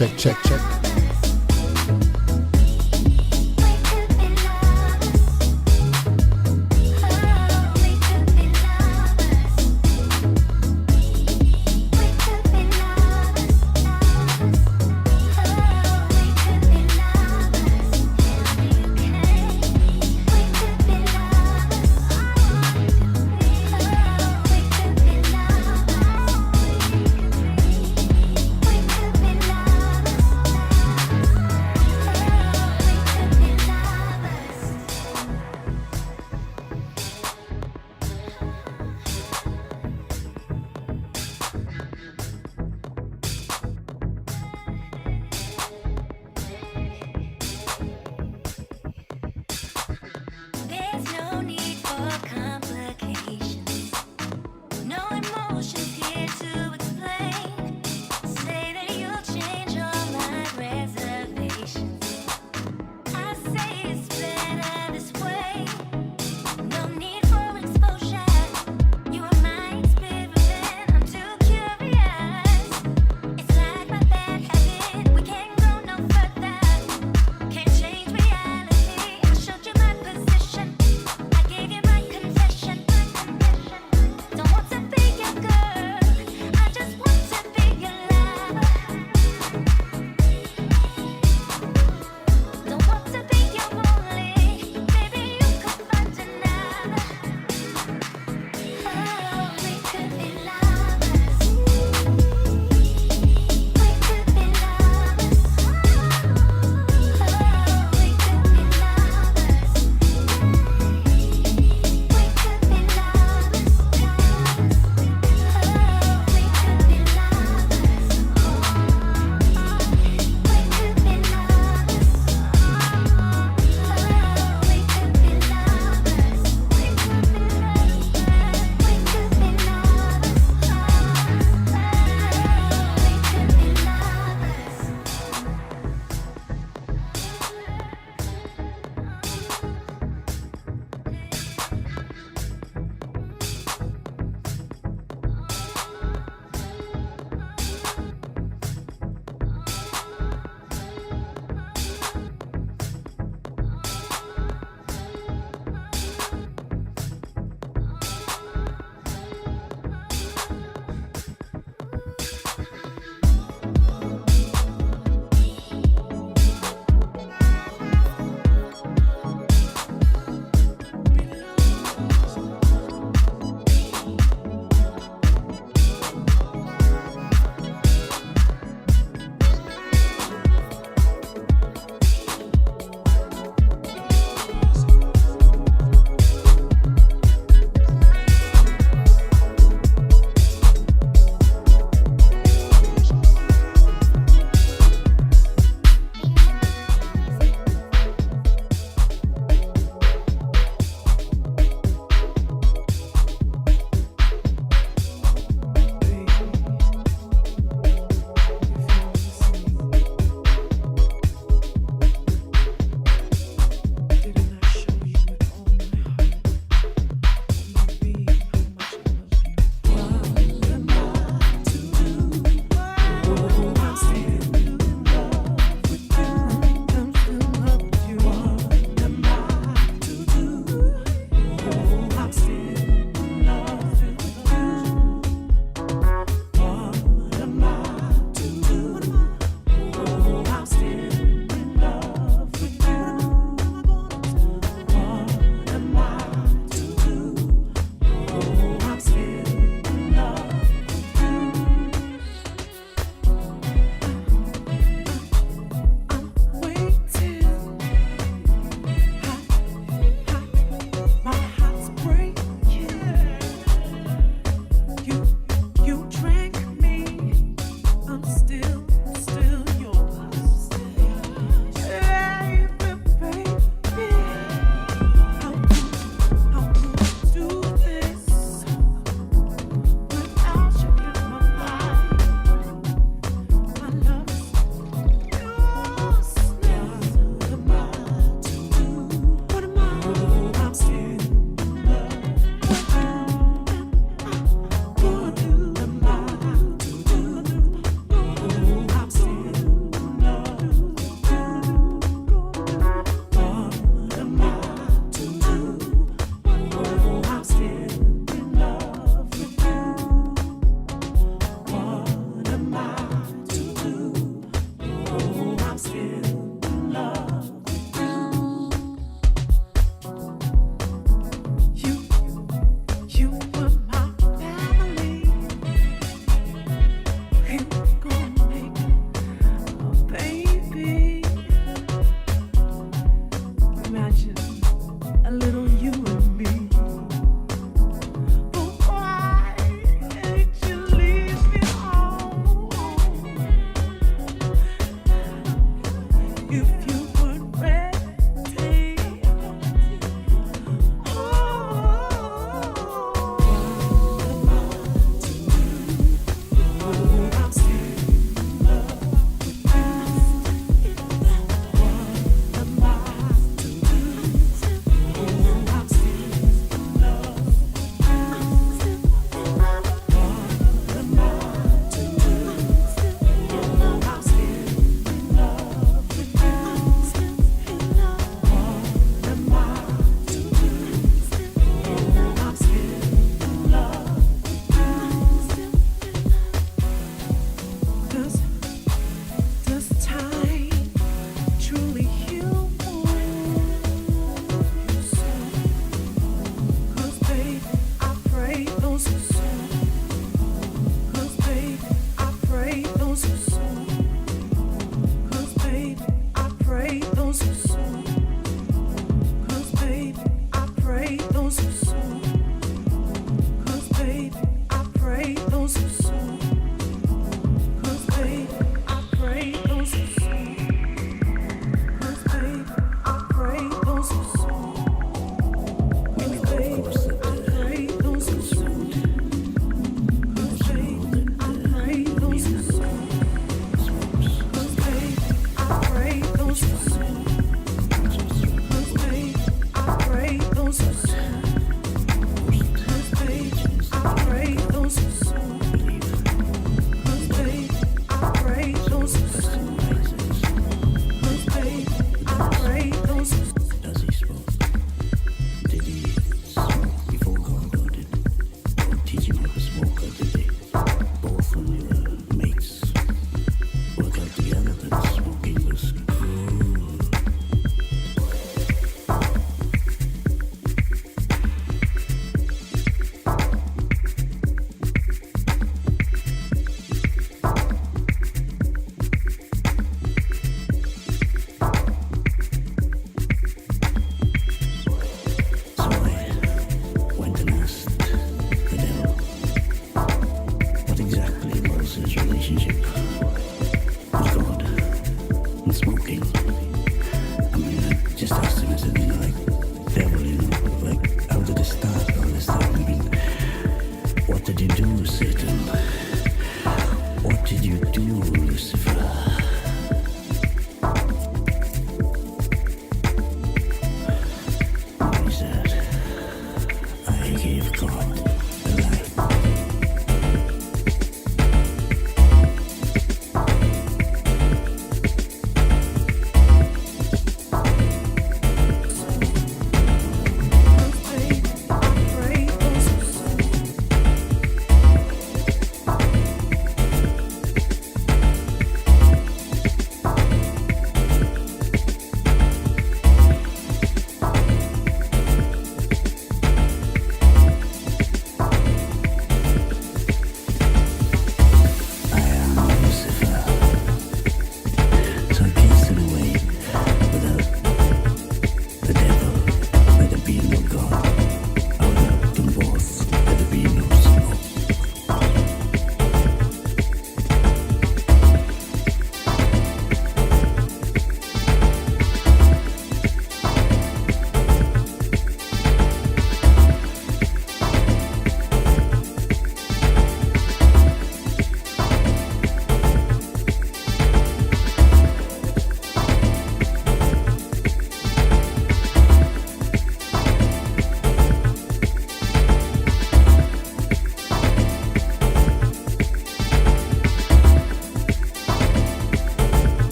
check, check, check.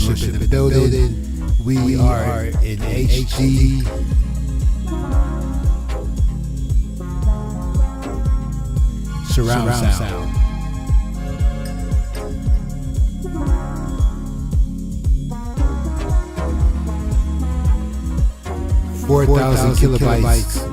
worship in the building. We are in HD. Surround sound. 4,000 kilobytes.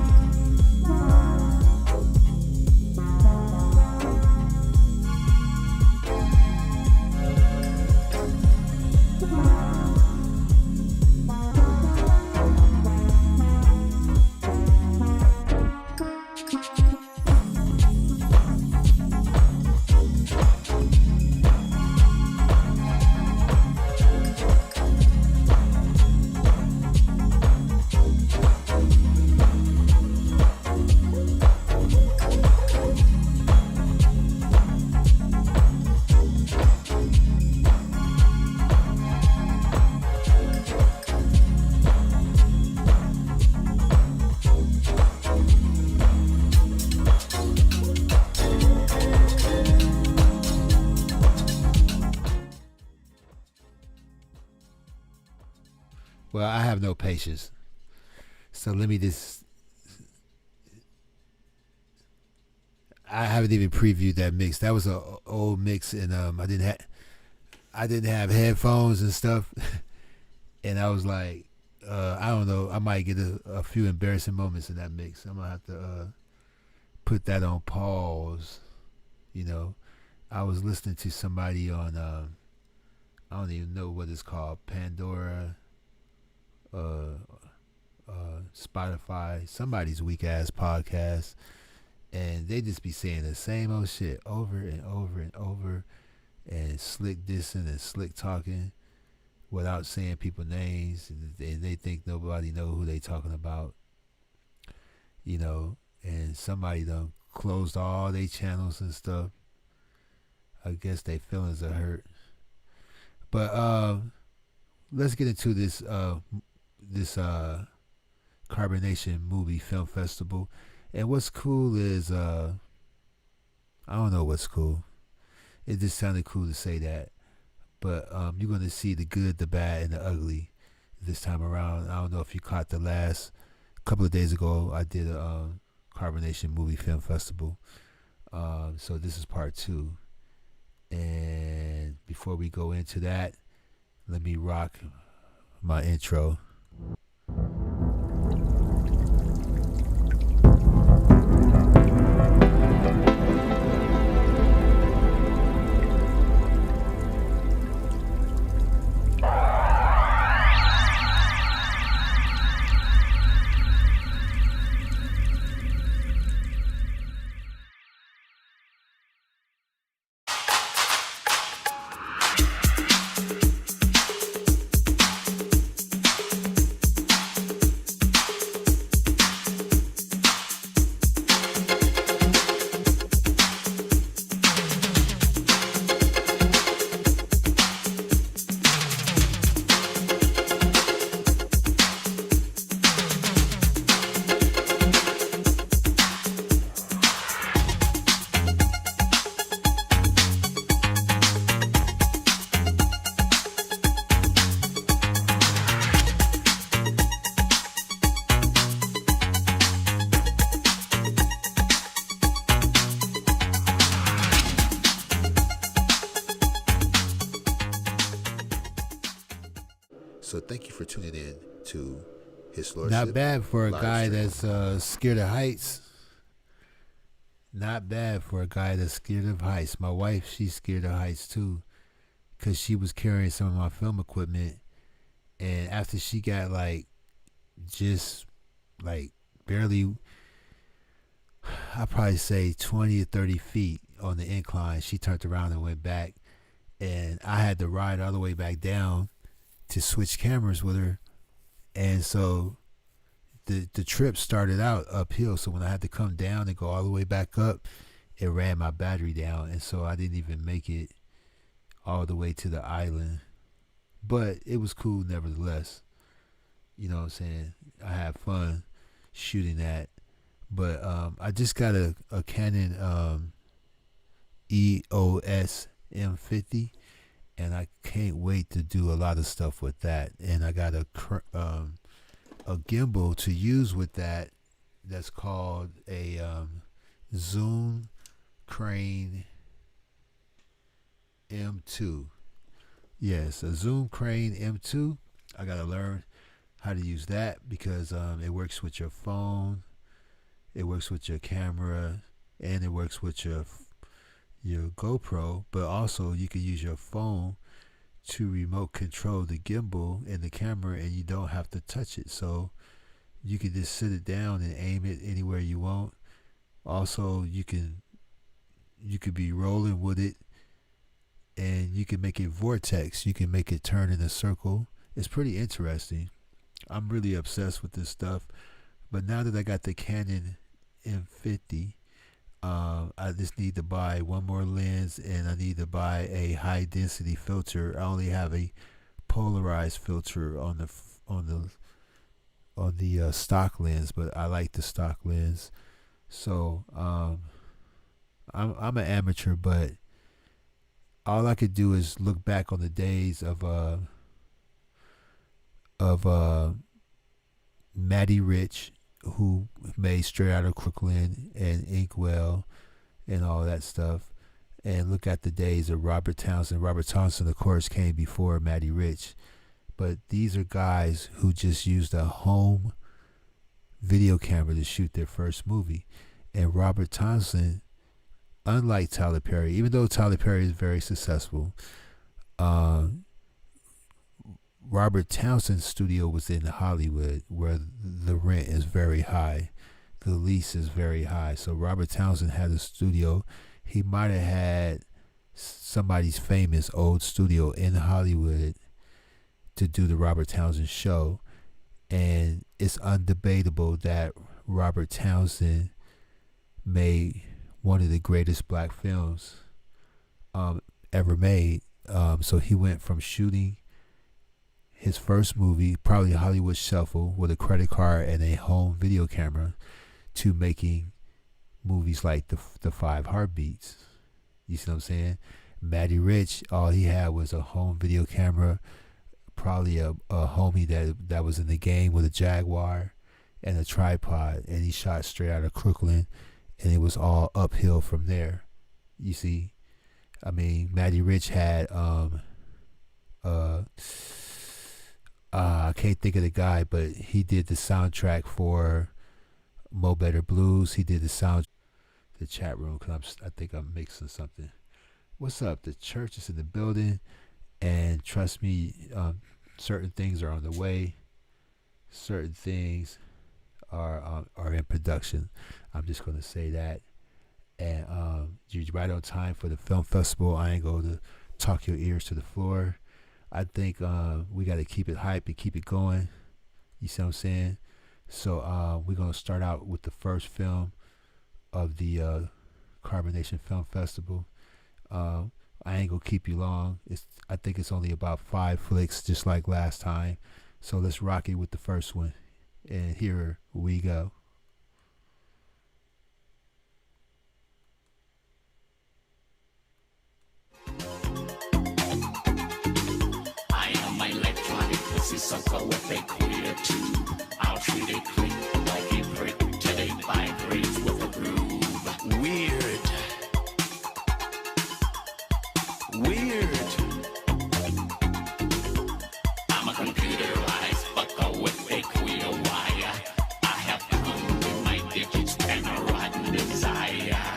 Well, I have no patience. So let me just... I haven't even previewed that mix. That was an old mix, and I didn't have headphones and stuff. And I was like, I don't know, I might get a few embarrassing moments in that mix. I'm going to have to put that on pause. You know, I was listening to somebody on, I don't even know what it's called, Pandora, Spotify, somebody's weak ass podcast, and they just be saying the same old shit over and over and over, and slick dissing and slick talking without saying people names, and they think nobody know who they talking about, you know, and somebody done closed all their channels and stuff. I guess their feelings are hurt. But let's get into this Carbonation Movie Film Festival. And what's cool is I don't know what's cool. It just sounded cool to say that. But you're gonna see the good, the bad, and the ugly this time around. I don't know if you caught the last couple of days ago. I did a Carbonation Movie Film Festival. So this is part 2. And before we go into that, let me rock my intro. So thank you for tuning in to His Lordship. Not bad for a guy that's scared of heights. Not bad for a guy that's scared of heights. My wife, she's scared of heights too, because she was carrying some of my film equipment, and after she got just barely, I'd probably say 20 or 30 feet on the incline, she turned around and went back, and I had to ride all the way back down to switch cameras with her. And so the trip started out uphill, so when I had to come down and go all the way back up, it ran my battery down, and so I didn't even make it all the way to the island. But it was cool nevertheless. You know what I'm saying? I had fun shooting that. But I just got a Canon EOS M50, and I can't wait to do a lot of stuff with that. And I got a gimbal to use with that. That's called a Zoom Crane M2. Yes, a Zoom Crane M2. I gotta learn how to use that because it works with your phone, it works with your camera, and it works with your GoPro. But also you can use your phone to remote control the gimbal and the camera, and you don't have to touch it. So you can just sit it down and aim it anywhere you want. Also, you could be rolling with it, and you can make it vortex. You can make it turn in a circle. It's pretty interesting. I'm really obsessed with this stuff. But now that I got the Canon M50, I just need to buy one more lens, and I need to buy a high density filter. I only have a polarized filter on the stock lens, but I like the stock lens. So I'm an amateur, but all I could do is look back on the days of Matty Rich, who made Straight Outta Crooklyn and Inkwell and all that stuff, and look at the days of Robert Townsend. Robert Townsend, of course, came before Matty Rich, but these are guys who just used a home video camera to shoot their first movie. And Robert Townsend, unlike Tyler Perry, even though Tyler Perry is very successful, Robert Townsend's studio was in Hollywood, where the rent is very high, the lease is very high. So Robert Townsend had a studio. He might have had somebody's famous old studio in Hollywood to do the Robert Townsend show. And it's undebatable that Robert Townsend made one of the greatest black films ever made. So he went from shooting his first movie, probably Hollywood Shuffle, with a credit card and a home video camera, to making movies like the Five Heartbeats. You see what I'm saying? Matty Rich, all he had was a home video camera, probably a homie that was in the game with a Jaguar and a tripod, and he shot Straight Outta Crooklyn, and it was all uphill from there. You see, I mean, Matty Rich had I can't think of the guy, but he did the soundtrack for Mo Better Blues. He did the chat room, because I think I'm mixing something. What's up? The church is in the building, and trust me, certain things are on the way. Certain things are in production. I'm just going to say that. And you're right on time for the film festival. I ain't going to talk your ears to the floor. I think we got to keep it hype and keep it going. You see what I'm saying? So we're going to start out with the first film of the Carbonation Film Festival. I ain't going to keep you long. I think it's only about 5 flicks, just like last time. So let's rock it with the first one. And here we go. Sucker with a queer tube. I'll treat it clean like a brick till it vibrates with a groove. Weird. I'm a computerized fucker with a queer wire. I have fun with my digits and a rotten desire.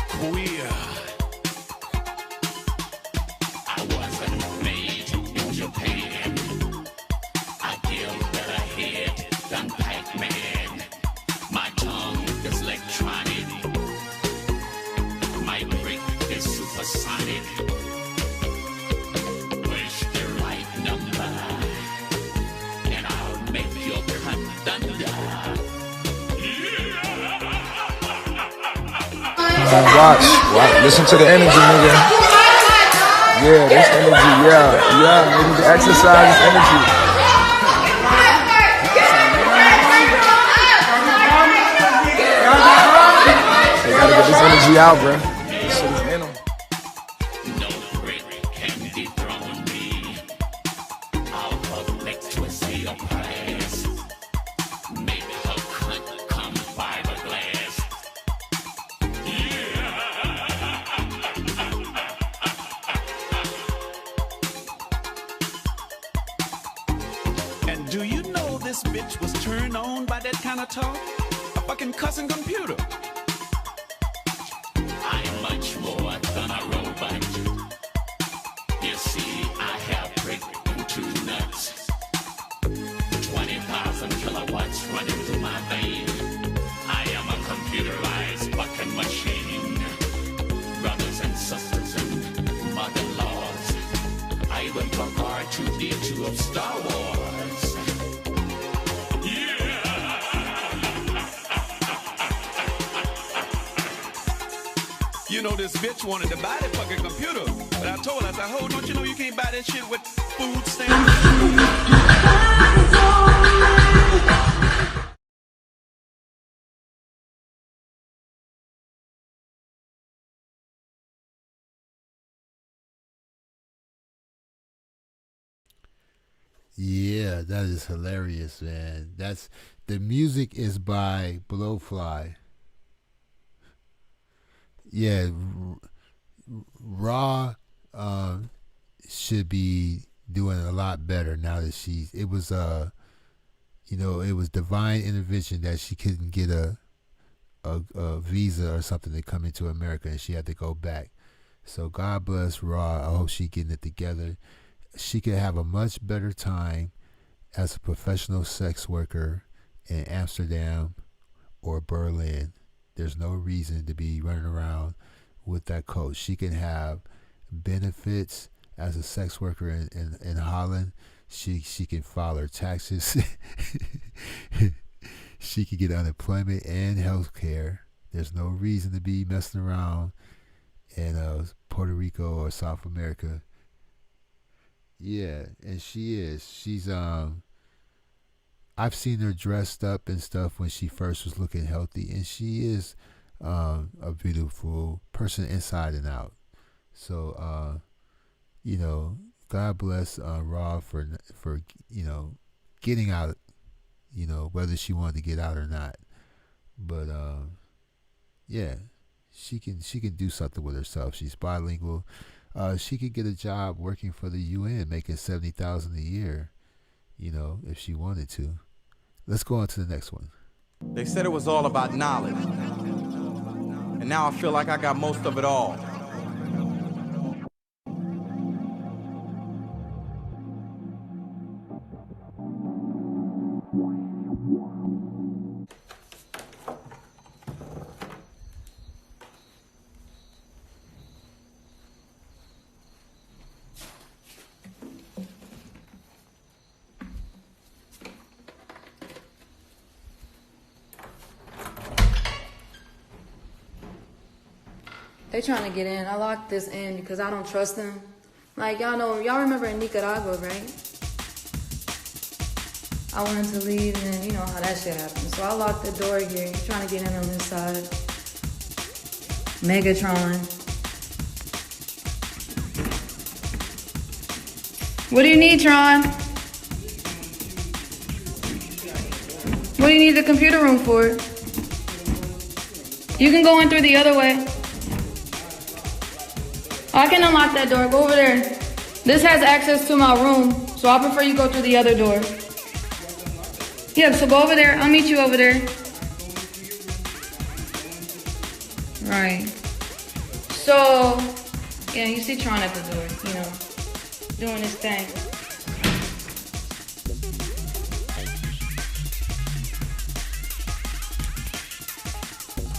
Queer. I wasn't made in Japan. Man, my tongue is electronic. My brick is supersonic. Push the right number, and I'll make your cunt thunder. Watch. Listen to the energy, nigga. Yeah, this energy. Yeah. We need to exercise this energy. Gotta get this energy out, bro. This shit is in them. No brick can dethrone this bitch was turned on by that kind of talk? A fucking cussing computer. I'm much more than a robot. You see, I have breakthrough nuts. 20,000 kilowatts running through my vein. I am a computerized fucking machine. Brothers and sisters and mother-in-laws, I went from R2-D2 of Star Wars. Yeah! You know, this bitch wanted to buy that fucking computer. But I told her, I said, "Ho, don't you know you can't buy that shit with food stamps?" Yeah, that is hilarious, man. That's the music is by Blowfly. Yeah, Raw should be doing a lot better now that she's. It was it was divine intervention that she couldn't get a visa or something to come into America, and she had to go back. So God bless Raw. I hope she getting it together. She could have a much better time as a professional sex worker in Amsterdam or Berlin. There's no reason to be running around with that coat. She can have benefits as a sex worker in Holland. She can file her taxes. She can get unemployment and health care. There's no reason to be messing around in Puerto Rico or South America. Yeah, and she is. She's I've seen her dressed up and stuff when she first was looking healthy, and she is a beautiful person inside and out. So God bless Raw for getting out. Whether she wanted to get out or not, but yeah, she can do something with herself. She's bilingual. She could get a job working for the UN, making $70,000 a year, if she wanted to. Let's go on to the next one. They said it was all about knowledge. And now I feel like I got most of it all. They trying to get in. I locked this in because I don't trust them. Like, y'all remember in Nicaragua, right? I wanted to leave and then you know how that shit happened. So I locked the door here. He's trying to get in on this side. Megatron. What do you need, Tron? What do you need the computer room for? You can go in through the other way. I can unlock that door. Go over there. This has access to my room, so I prefer you go through the other door. Yeah, so go over there. I'll meet you over there. Right. So, yeah, you see Tron at the door, doing his thing.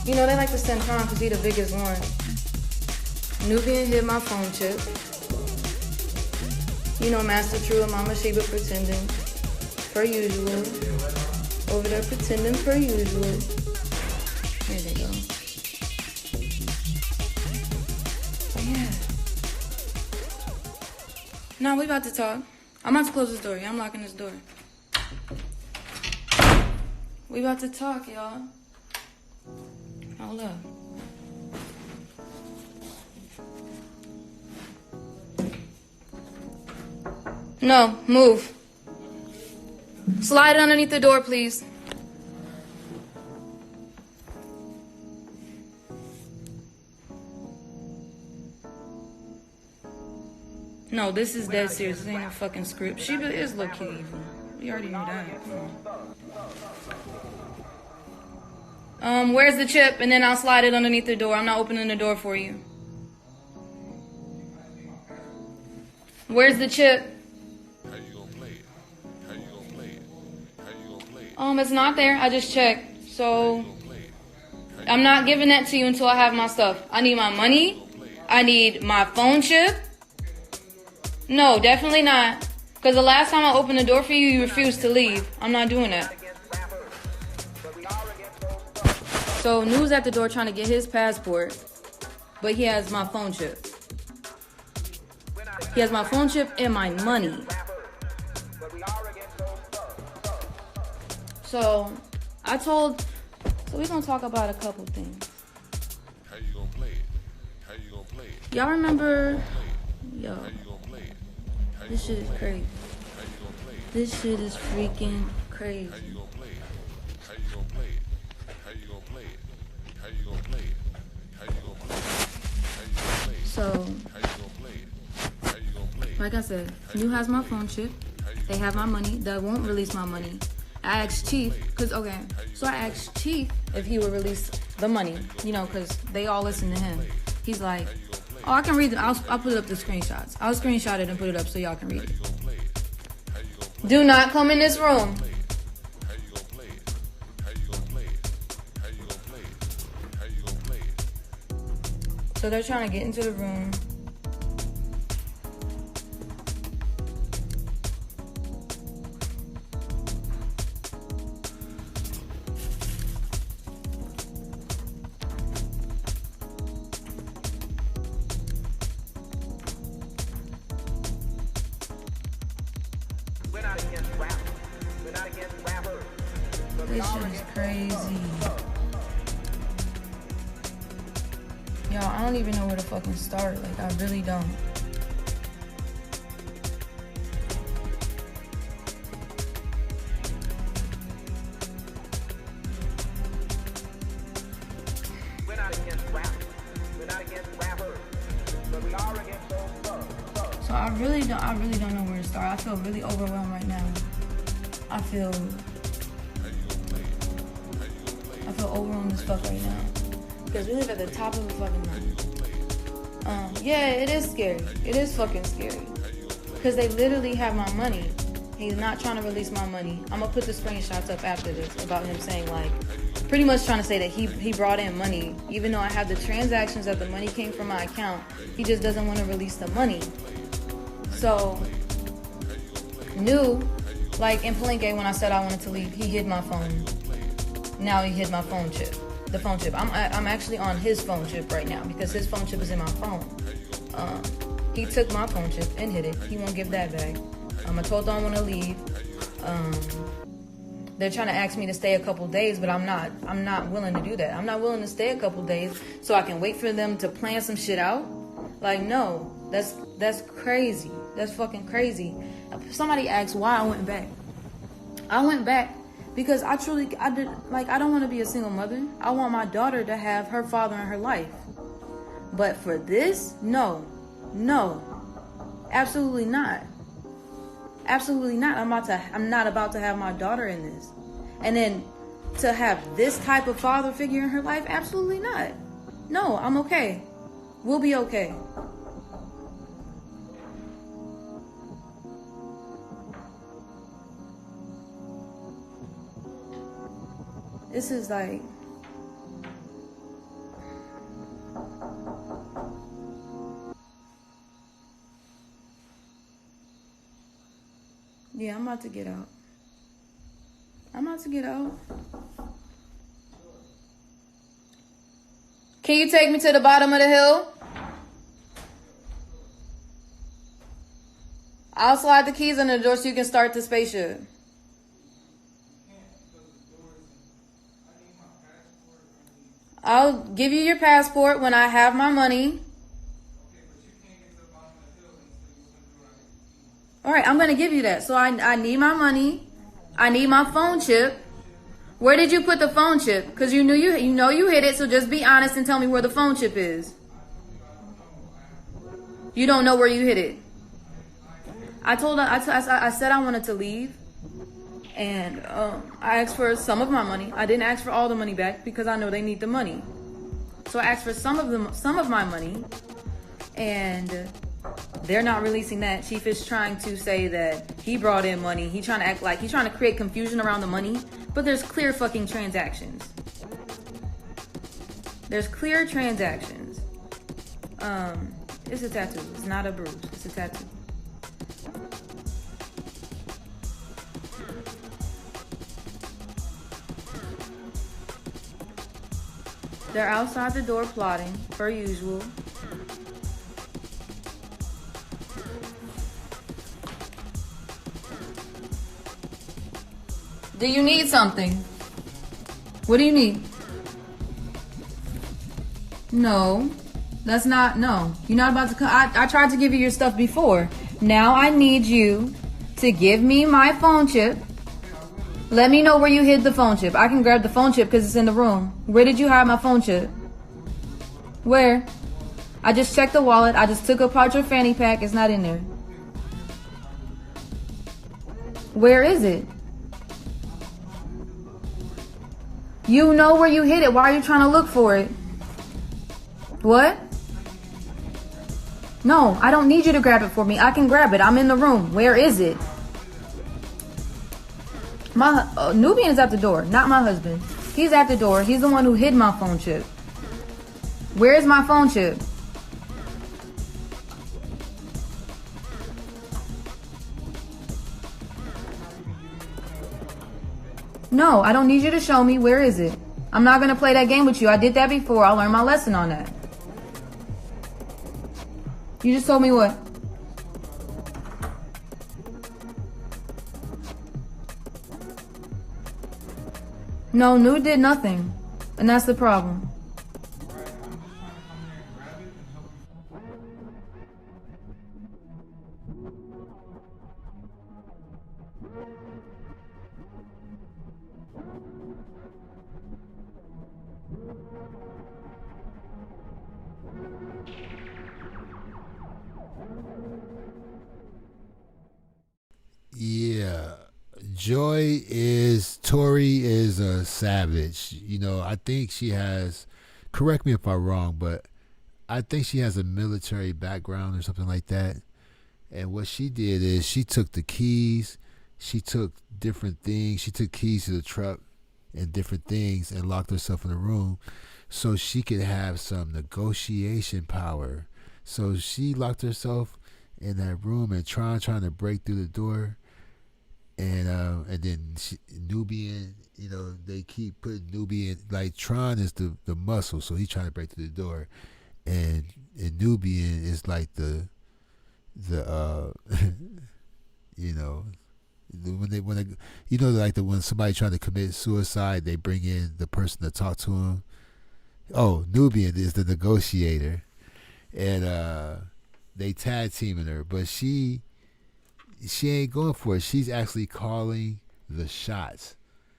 They like to send Tron because he's the biggest one. Nubian hit my phone chip. Master True and Mama Sheba pretending, per usual. Over there pretending, per usual. There they go. Yeah. Now we about to talk. I'm about to close this door. Yeah, I'm locking this door. We about to talk, y'all. Hold up. No, move. Slide underneath the door, please. No, this is dead serious. This ain't a fucking script. Sheba is low-key evil. We already knew that. Come on. Where's the chip? And then I'll slide it underneath the door. I'm not opening the door for you. Where's the chip? How you gonna play it? How you gonna play it? How you gonna play it? It's not there. I just checked. So I'm not giving that to you until I have my stuff. I need my money. I need my phone chip. No, definitely not. Because the last time I opened the door for you, you refused to leave. I'm not doing that. So New's at the door trying to get his passport, but he has my phone chip. He has my phone chip and my money. So so we're gonna talk about a couple things. How you gonna play it? How you gonna play it? Y'all remember? Yo, How you gonna play it? this shit is crazy. How you gonna play it? This shit is freaking crazy. How you gonna play it? How you gonna play it? How you gonna play it? How you gonna play it? How you gonna play it? How you gonna play it? So, How you gonna play it? How you gonna play it? like I said, New has my phone chip. They have my money. They won't release my money. I asked Chief, so I asked Chief if he would release the money, because they all listen to him. He's like, oh, I can read it. I'll put up the screenshots. I'll screenshot it and put it up so y'all can read it. Do not come in this room. So they're trying to get into the room. This shit is crazy. Yo, I don't even know where to fucking start. Like, I really don't. We're not against rap. We're not against rappers. But we are against those thugs. So I really don't know where to start. I feel really overwhelmed right now. I feel overwhelmed as fuck right now. Because we live at the top of a fucking mountain. Yeah, it is scary. It is fucking scary. Because they literally have my money. He's not trying to release my money. I'm going to put the screenshots up after this about him saying, like, pretty much trying to say that he brought in money. Even though I have the transactions that the money came from my account, he just doesn't want to release the money. So, New, like in Palenque when I said I wanted to leave, he hid my phone. Now he hid my phone chip. The phone chip. I'm actually on his phone chip right now because his phone chip is in my phone. He took my phone chip and hid it. He won't give that back. I told them I want to leave. They're trying to ask me to stay a couple days, but I'm not willing to do that. I'm not willing to stay a couple days so I can wait for them to plan some shit out. Like, no, that's crazy. That's fucking crazy. Somebody asked why I went back. I went back because I don't want to be a single mother. I want my daughter to have her father in her life. But for this, no, absolutely not. Absolutely not. I'm not about to have my daughter in this. And then to have this type of father figure in her life, absolutely not. No, I'm okay. We'll be okay. This is like... Yeah, I'm about to get out. Can you take me to the bottom of the hill? I'll slide the keys under the door so you can start the spaceship. I'll give you your passport when I have my money. All right, I'm going to give you that. So I need my money. I need my phone chip. Where did you put the phone chip? Because you know you hid it, so just be honest and tell me where the phone chip is. You don't know where you hid it. I said I wanted to leave. And I asked for some of my money. I didn't ask for all the money back because I know they need the money. So I asked for some of my money, and they're not releasing that. Chief is trying to say that he brought in money. He's trying to act like he's trying to create confusion around the money, but there's clear fucking transactions. There's clear transactions. It's a tattoo. It's not a bruise. It's a tattoo. They're outside the door plotting, per usual. Do you need something? What do you need? No, that's not, no. You're not about to come. I tried to give you your stuff before. Now I need you to give me my phone chip. Let me know where you hid the phone chip. I can grab the phone chip because it's in the room. Where did you hide my phone chip? Where? I just checked the wallet. I just took apart your fanny pack. It's not in there. Where is it? You know where you hid it. Why are you trying to look for it? What? No, I don't need you to grab it for me. I can grab it. I'm in the room. Where is it? My Nubian is at the door, not my husband. He's at the door. He's the one who hid my phone chip. Where is my phone chip? No, I don't need you to show me. Where is it? I'm not going to play that game with you. I did that before. I learned my lesson on that. You just told me what? No, Nu did nothing. And that's the problem. Yeah. Tori is a savage. You know, I think she has, correct me if I'm wrong, but I think she has a military background or something like that. And what she did is she took the keys, she took different things, she took keys to the truck and different things and locked herself in a room so she could have some negotiation power. So she locked herself in that room and trying to break through the door. And then Nubian, you know, they keep putting Nubian, like Tron is the muscle, so he's trying to break through the door, and Nubian is like the you know, when somebody trying to commit suicide, they bring in the person to talk to him. Oh, Nubian is the negotiator, and they tag teaming her, but she ain't going for it. She's actually calling the shots.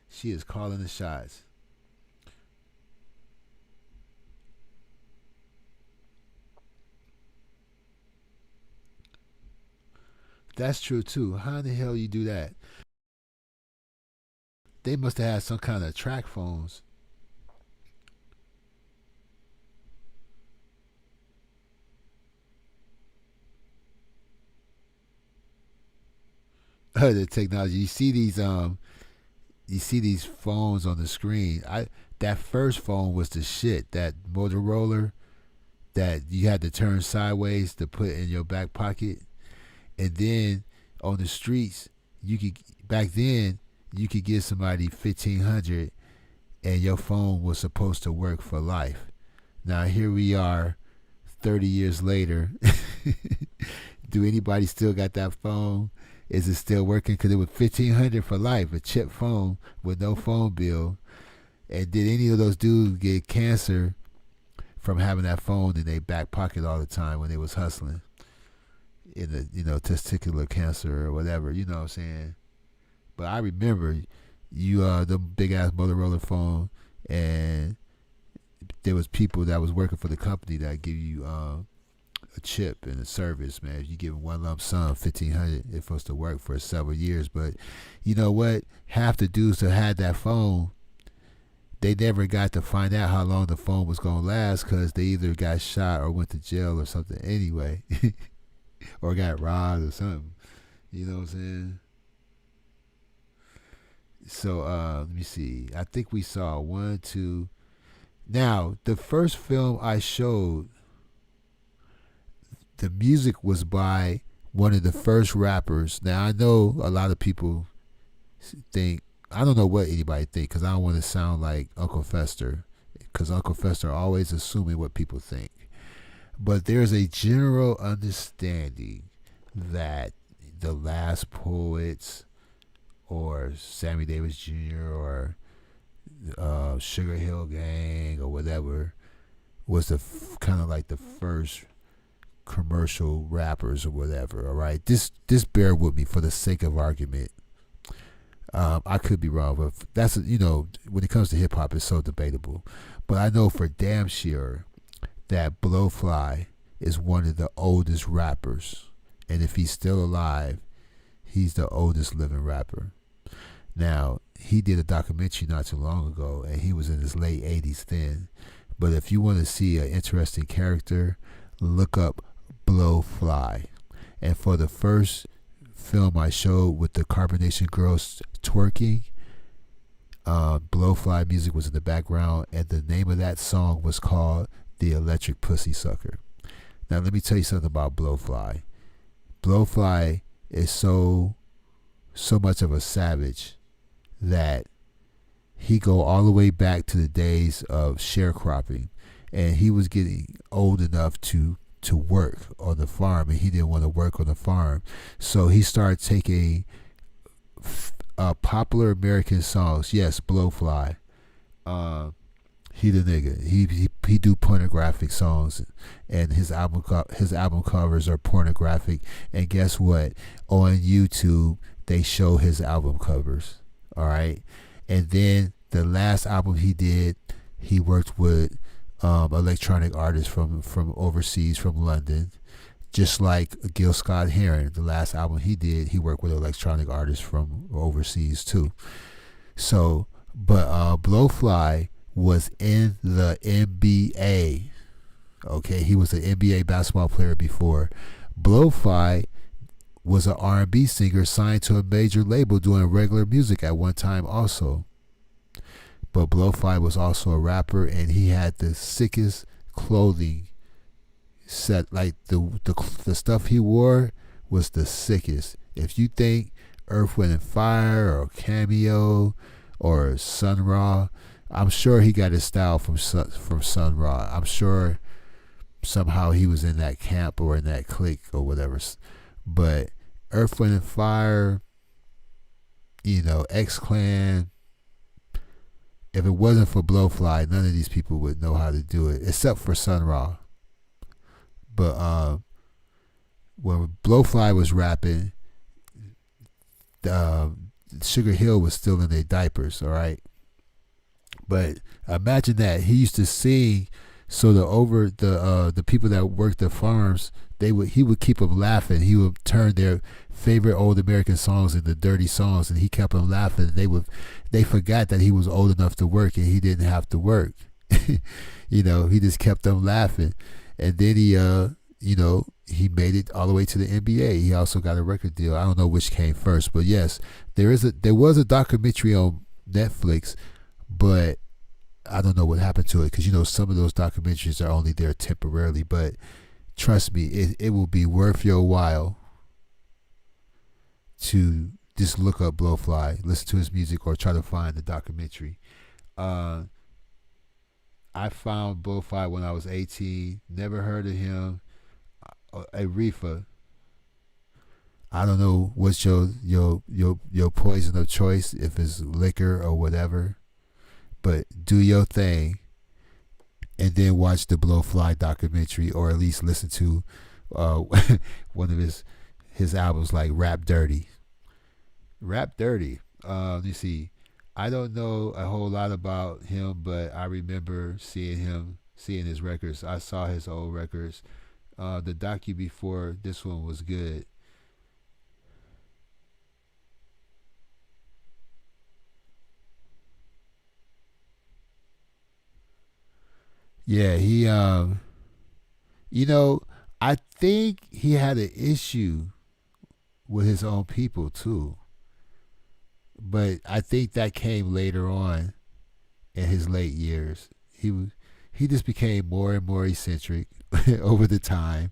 She is calling the shots. That's true too. How in the hell you do that? They must have had some kind of track phones. The technology. You see these phones on the screen. That first phone was the shit. That Motorola that you had to turn sideways to put in your back pocket. And then on the streets, back then you could give somebody $1,500 and your phone was supposed to work for life. Now here we are 30 years later. Do anybody still got that phone? Is it still working? Because it was $1,500 for life, a chip phone with no phone bill. And did any of those dudes get cancer from having that phone in their back pocket all the time when they was hustling? In the, testicular cancer or whatever, you know what I'm saying? But I remember the big ass Motorola phone, and there was people that was working for the company that give you a chip in the service, man. If you give them one lump sum, 1,500, it's supposed to work for several years. But you know what? Half the dudes that had that phone, they never got to find out how long the phone was gonna last because they either got shot or went to jail or something anyway, or got robbed or something. You know what I'm saying? So let me see. I think we saw 1, 2. Now the first film I showed, the music was by one of the first rappers. Now I know a lot of people think, I don't know what anybody think because I don't want to sound like Uncle Fester, because Uncle Fester always assuming what people think. But there's a general understanding that the Last Poets or Sammy Davis Jr. or Sugar Hill Gang or whatever was the kind of like the first commercial rappers or whatever. All right, this bear with me for the sake of argument. I could be wrong, but that's, when it comes to hip hop, it's so debatable. But I know for damn sure that Blowfly is one of the oldest rappers, and if he's still alive, he's the oldest living rapper. Now, he did a documentary not too long ago, and he was in his late 80s then. But if you want to see an interesting character, look up Blowfly. And for the first film I showed with the Carbonation Girls twerking, Blowfly music was in the background, and the name of that song was called The Electric Pussy Sucker. Now let me tell you something about Blowfly. Blowfly is so much of a savage that he go all the way back to the days of sharecropping, and he was getting old enough to work on the farm, and he didn't want to work on the farm, so he started taking popular American songs. Yes, Blowfly, he the nigga. He do pornographic songs, and his album covers are pornographic. And guess what? On YouTube, they show his album covers. All right, and then the last album he did, he worked with electronic artists from overseas, from London, just like Gil Scott-Heron. The last album he did, he worked with electronic artists from overseas too. So, but Blowfly was in the NBA. Okay, he was an NBA basketball player before. Blowfly was an R&B singer signed to a major label doing regular music at one time also. But Blowfly was also a rapper, and he had the sickest clothing set. Like the stuff he wore was the sickest. If you think Earth, Wind and Fire or Cameo or Sun Ra, I'm sure he got his style from Sun Ra. I'm sure somehow he was in that camp or in that clique or whatever. But Earth, Wind and Fire, X-Clan, if it wasn't for Blowfly, none of these people would know how to do it, except for Sun Ra. But when Blowfly was rapping, Sugar Hill was still in their diapers, all right? But imagine that. He used to sing, so the people that worked the farms, he would keep them laughing. He would turn their favorite old American songs into dirty songs, and he kept them laughing. They forgot that he was old enough to work, and he didn't have to work. He just kept them laughing. And then he made it all the way to the NBA. He also got a record deal. I don't know which came first, but yes, there was a documentary on Netflix, but I don't know what happened to it, because some of those documentaries are only there temporarily. But trust me, it will be worth your while to just look up Blowfly, listen to his music, or try to find the documentary. I found Blowfly when I was 18. Never heard of him. Aretha. I don't know what's your poison of choice, if it's liquor or whatever, but do your thing, and then watch the Blowfly documentary, or at least listen to one of his albums, like Rap Dirty. Rap Dirty. Let me see. I don't know a whole lot about him, but I remember seeing his records. I saw his old records. The docu before this one was good. Yeah, he you know, I think he had an issue with his own people too. But I think that came later on in his late years. He just became more and more eccentric over the time.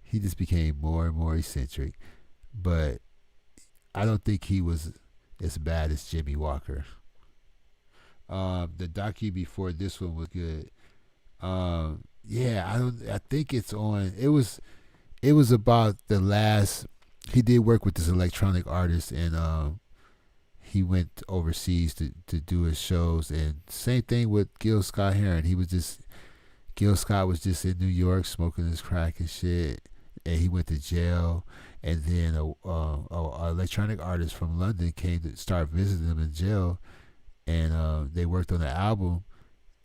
He just became more and more eccentric. But I don't think he was as bad as Jimmy Walker. The docu before this one was good. I think it's on. It was about the last. He did work with this electronic artist, and he went overseas to do his shows. And same thing with Gil Scott-Heron. Gil Scott was just in New York smoking his crack and shit, and he went to jail. And then a electronic artist from London came to start visiting him in jail, and they worked on the album.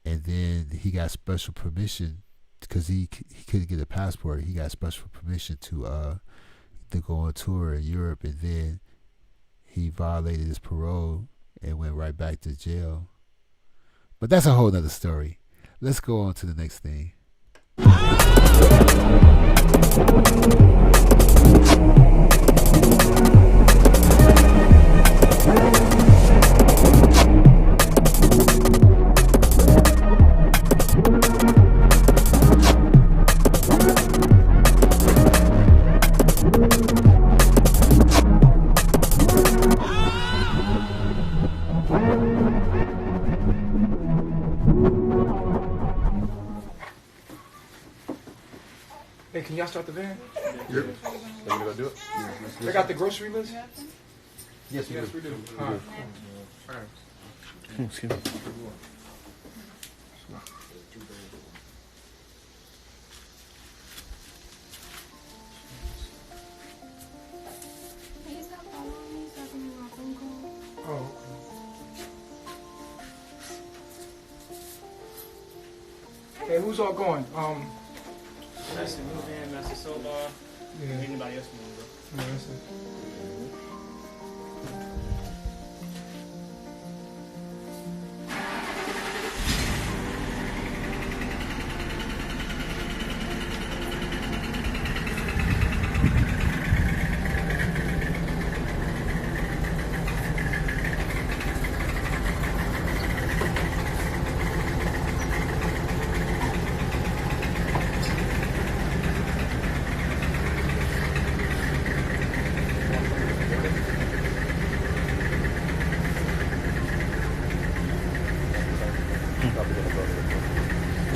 And then he got special permission because he couldn't get a passport. He got special permission to go on tour in Europe, and then he violated his parole and went right back to jail. But that's a whole nother story. Let's go on to the next thing. Hey, can y'all start the van? Yep. Are we gonna do it? They got the grocery list? Yes, we do. All right. All right. Excuse me. Oh. Hey, who's all going? Master Moving, Master Solar, Yeah. anybody else want to go? Yeah, that's it.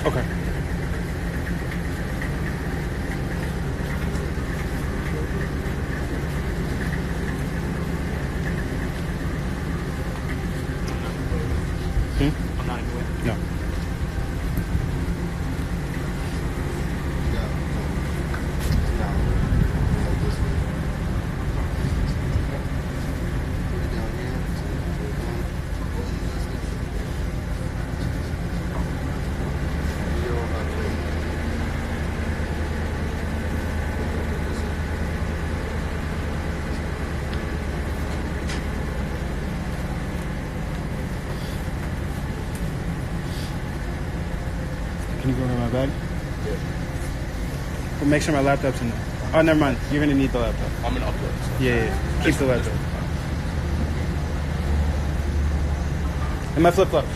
Okay. I'm not anywhere. No. Can you go to my bag? Yeah. Well, make sure my laptop's in there. Oh, never mind. You're gonna need the laptop. I'm gonna upload. Yeah. Keep the laptop. And my flip flops.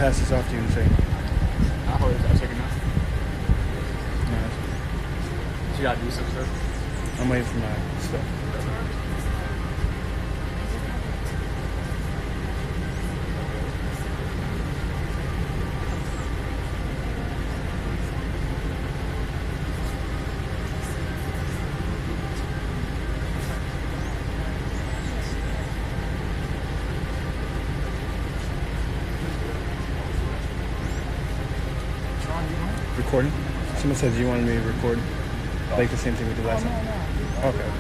pass this off to you in a second. I'll hold it. I'll check it out. No, you gotta do some stuff. I'm waiting for my stuff. Recording? Someone said you wanted me to record like the same thing we did last time. Okay.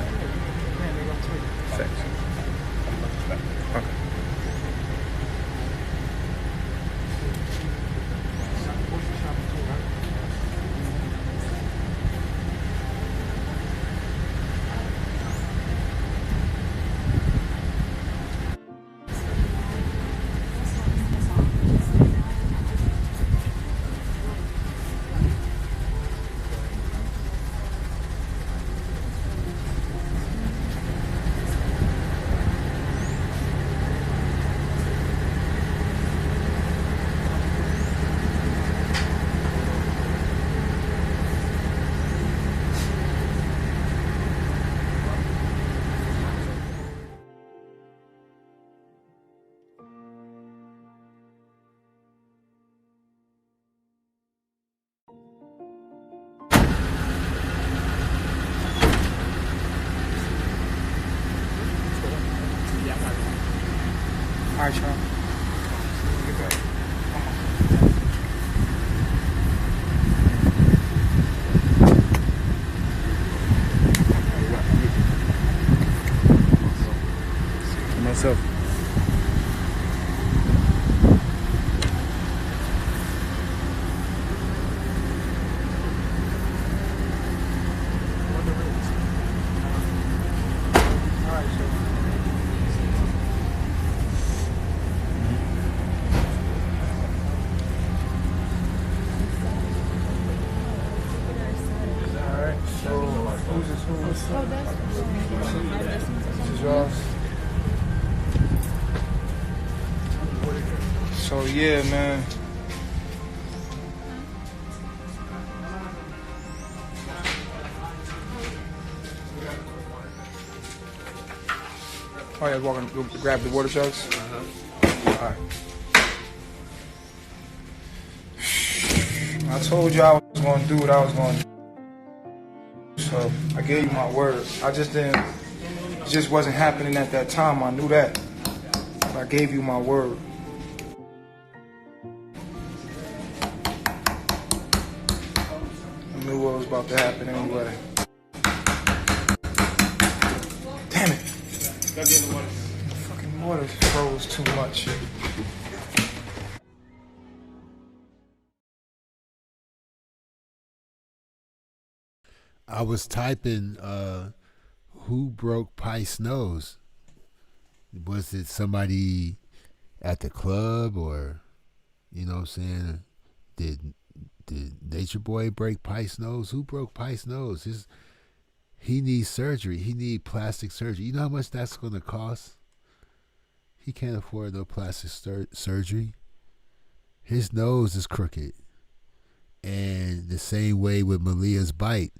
Thanks. Okay. All right, Sean. Myself. This is yours. So yeah, man. Oh yeah, walking to grab the water jugs. All right. I told you I was gonna do what I was gonna do. So I gave you my word. I just didn't. It just wasn't happening at that time. I knew that. But I gave you my word. I knew what was about to happen anyway. Damn it! The fucking water froze too much. I was typing who broke Pice's nose. Was it somebody at the club, or you know what I'm saying? Did Nature Boy break Pice's nose? Who broke Pice's nose? He needs surgery. He needs plastic surgery. You know how much that's going to cost? He can't afford no plastic surgery. His nose is crooked. And the same way with Malia's bite,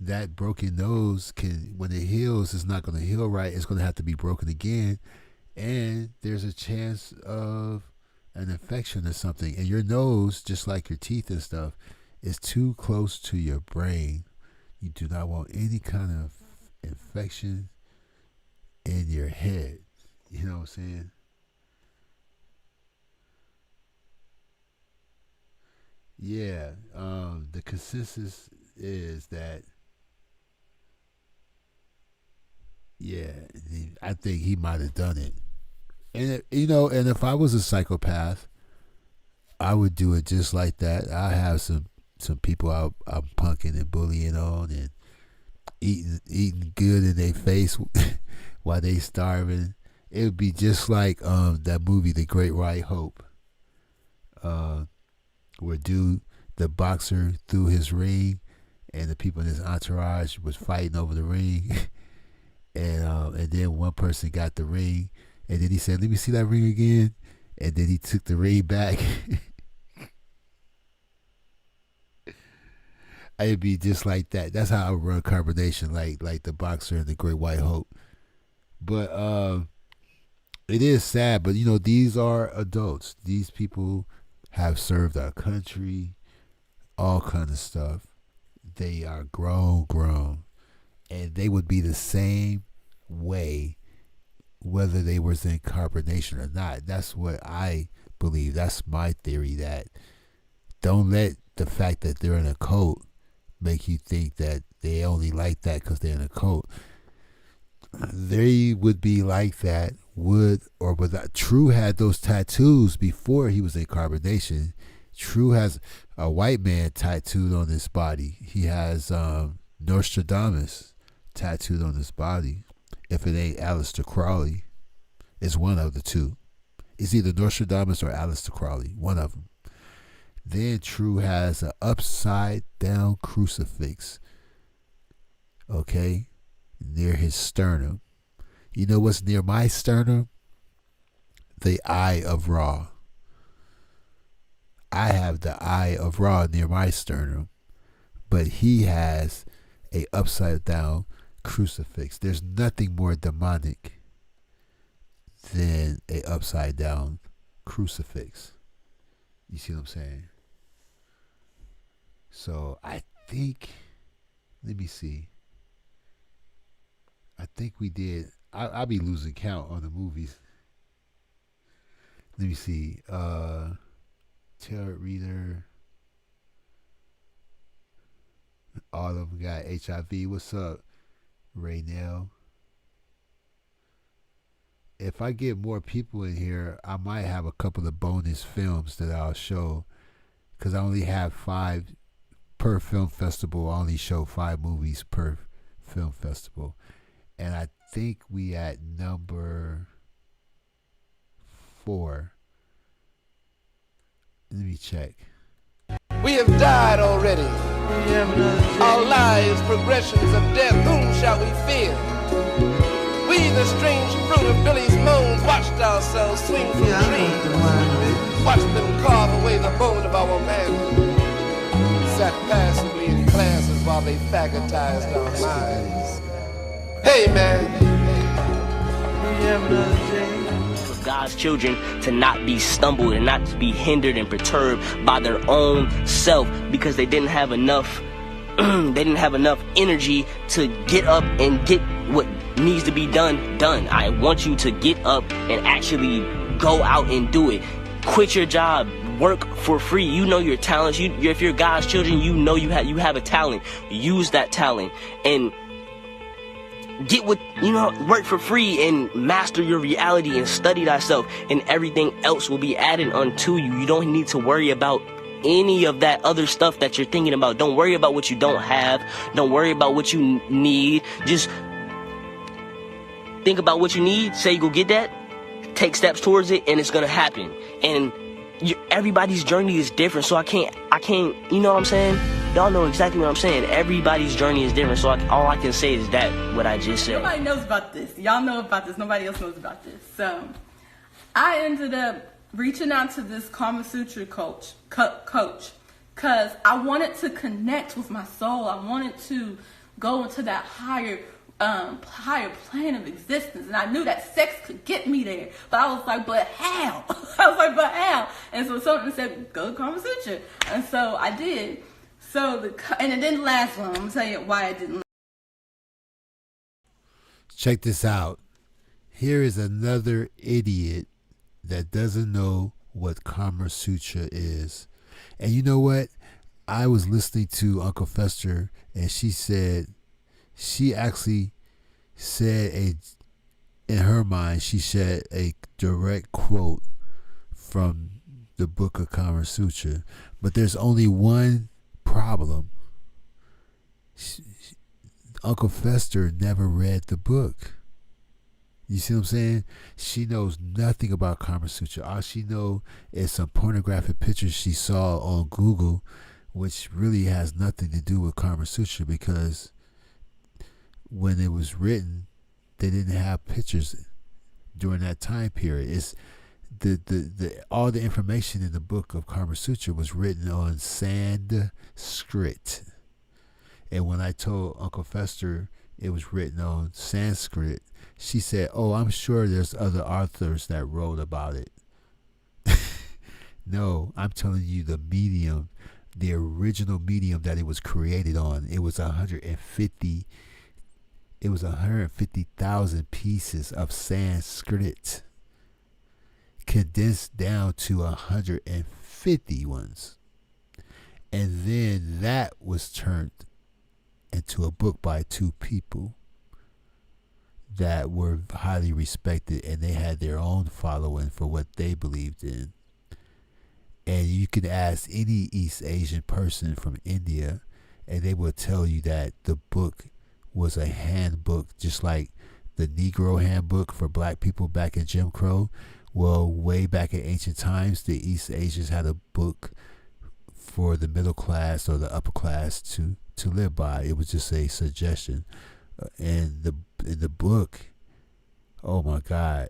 that broken nose can, when it heals, it's not going to heal right. It's going to have to be broken again. And there's a chance of an infection or something. And your nose, just like your teeth and stuff, is too close to your brain. You do not want any kind of infection in your head. You know what I'm saying? Yeah. The consensus is that, yeah, I think he might have done it. And and if I was a psychopath, I would do it just like that. I have some people I'm punking and bullying on and eating good in their face while they starving. It would be just like that movie, The Great White Hope, where the boxer threw his ring, and the people in his entourage was fighting over the ring, and then one person got the ring, and then he said, "Let me see that ring again," and then he took the ring back. It'd be just like that. That's how I would run carbonation, like the boxer and the Great White Hope. But it is sad. But these are adults. These people have served our country, all kind of stuff. They are grown, and they would be the same way whether they was in carbonation or not. That's what I believe. That's my theory. That don't let the fact that they're in a cult make you think that they only like that because they're in a cult. They would be like that, would or without. True had those tattoos before he was in carbonation. True has a white man tattooed on his body. He has Nostradamus tattooed on his body. If it ain't Aleister Crowley, it's one of the two. It's either Nostradamus or Aleister Crowley, one of them. Then True has an upside down crucifix, okay, near his sternum. You know what's near my sternum? The Eye of Ra. I have the Eye of Ra near my sternum, but he has a upside down crucifix. There's nothing more demonic than a upside down crucifix. You see what I'm saying? So I think, let me see. I think we did. I'll be losing count on the movies. Let me see. Tarot Reader. All of them got HIV. What's up, Raynell? If I get more people in here, I might have a couple of bonus films that I'll show, because I only have 5 per film festival. I only show 5 movies per film festival. And I think we at number 4. Let me check. We have died already. Our lives, progressions of death, whom shall we fear? We, the strange fruit of Billy's moans, watched ourselves swing from trees, watched them carve away the bone of our man, sat passively in classes while they faggotized our minds. Hey, man. For God's children to not be stumbled and not to be hindered and perturbed by their own self because they didn't have enough energy to get up and get what needs to be done. I want you to get up and actually go out and do it. Quit your job. Work for free. You know your talents. If you're God's children, you know you have a talent. Use that talent and get what, work for free and master your reality and study thyself, and everything else will be added unto you. You don't need to worry about any of that other stuff that you're thinking about. Don't worry about what you don't have. Don't worry about what you need. Just think about what you need. Say you go get that. Take steps towards it, and it's gonna happen. And everybody's journey is different, so I can't, you know what I'm saying? Y'all know exactly what I'm saying. Everybody's journey is different, so all I can say is that, what I just said. Nobody knows about this. Y'all know about this. Nobody else knows about this. So, I ended up reaching out to this Kama Sutra coach, because I wanted to connect with my soul. I wanted to go into that higher plane of existence, and I knew that sex could get me there, but I was like, but how? And so something said, go to Kama Sutra, and so I did. So and it didn't last long. I'm gonna tell you why it didn't. Check this out. Here is another idiot that doesn't know what Kama Sutra is. And you know what? I was listening to Uncle Fester, and she actually said in her mind, she said a direct quote from the book of Kama Sutra. But there's only one problem. Uncle Fester never read the book. You see what I'm saying? She knows nothing about Kama Sutra. All she knows is some pornographic pictures she saw on Google, which really has nothing to do with Kama Sutra, because when it was written, they didn't have pictures during that time period. the all the information in the book of Kama Sutra was written on Sanskrit. And when I told Uncle Fester it was written on Sanskrit, she said, "Oh, I'm sure there's other authors that wrote about it." No, I'm telling you, the medium, the original medium that it was created on, it was 150,000 pieces of Sanskrit condensed down to 150 ones. And then that was turned into a book by two people that were highly respected, and they had their own following for what they believed in. And you can ask any East Asian person from India, and they will tell you that the book was a handbook, just like the Negro handbook for black people back in Jim Crow. Well, way back in ancient times, the East Asians had a book for the middle class or the upper class to live by. It was just a suggestion. And in the book, oh my God,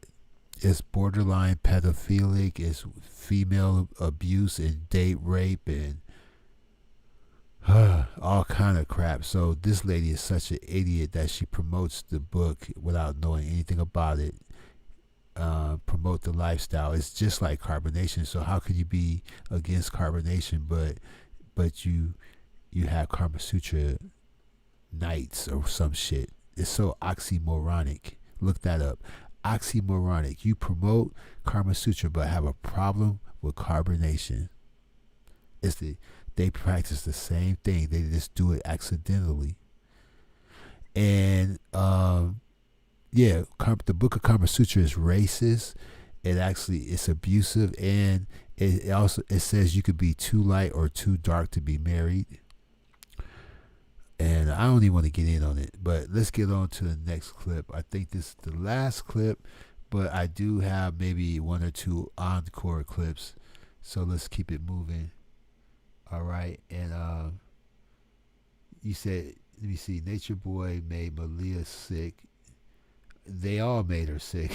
it's borderline pedophilic, it's female abuse and date rape and all kind of crap. So this lady is such an idiot that she promotes the book without knowing anything about it. Promote the lifestyle. It's just like carbonation. So how could you be against carbonation, but you have Kama Sutra nights or some shit? It's so oxymoronic. Look that up. Oxymoronic. You promote Kama Sutra but have a problem with carbonation. They practice the same thing. They just do it accidentally. And the book of Kama Sutra is racist. It's abusive, and it says you could be too light or too dark to be married. And I don't even want to get in on it, but let's get on to the next clip. I think this is the last clip, but I do have maybe one or two encore clips, so let's keep it moving. All right, and you said, let me see, Nature Boy made Malia sick. They all made her sick.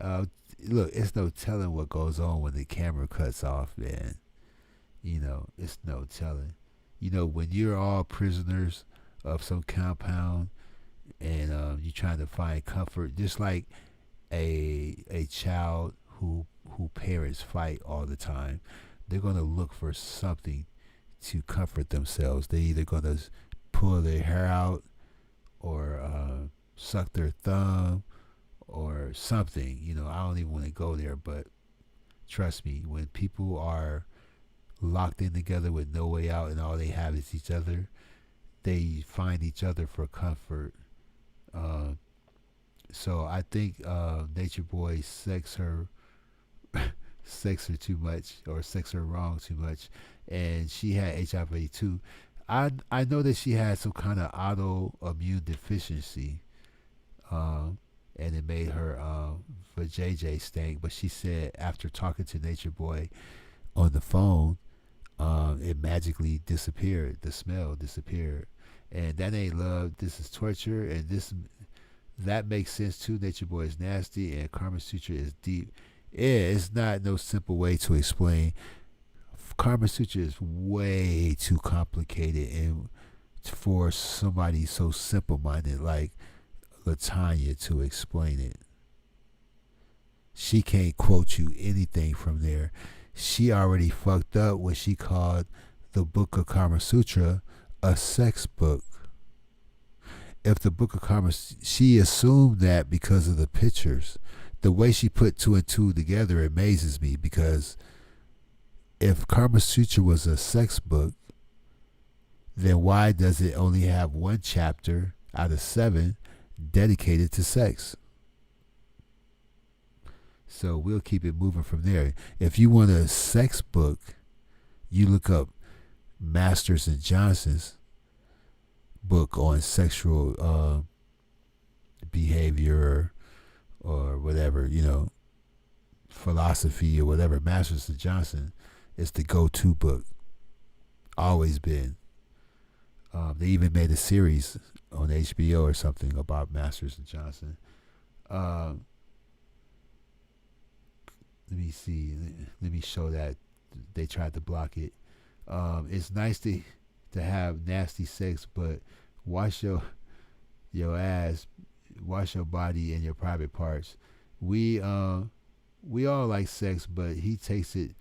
Look, it's no telling what goes on when the camera cuts off, man. It's no telling. When you're all prisoners of some compound and you're trying to find comfort, just like a child who parents fight all the time, they're going to look for something to comfort themselves. They're either going to pull their hair out or suck their thumb or something. I don't even want to go there, but trust me, when people are locked in together with no way out and all they have is each other, they find each other for comfort. So I think Nature Boy sex her too much, or sex her wrong too much, and she had HIV too. I know that she had some kind of autoimmune deficiency, and it made her vajayjay stink. But she said after talking to Nature Boy on the phone, it magically disappeared. The smell disappeared, and that ain't love. This is torture, and that makes sense too. Nature Boy is nasty, and Kama Sutra is deep. Yeah, it's not no simple way to explain. Kama Sutra is way too complicated, and for somebody so simple-minded like Latanya to explain it. She can't quote you anything from there. She already fucked up when she called the book of Kama Sutra a sex book. If the book of Kama, she assumed that because of the pictures. The way she put two and two together amazes me, because if Kama Sutra was a sex book, then why does it only have one chapter out of 7 dedicated to sex? So we'll keep it moving from there. If you want a sex book, you look up Masters and Johnson's book on sexual behavior or whatever, philosophy or whatever. Masters and Johnson is the go-to book. Always been. They even made a series on HBO or something about Masters and Johnson. let me see. Let me show that they tried to block it. It's nice to have nasty sex, but wash your ass, wash your body and your private parts. We all like sex, but he takes it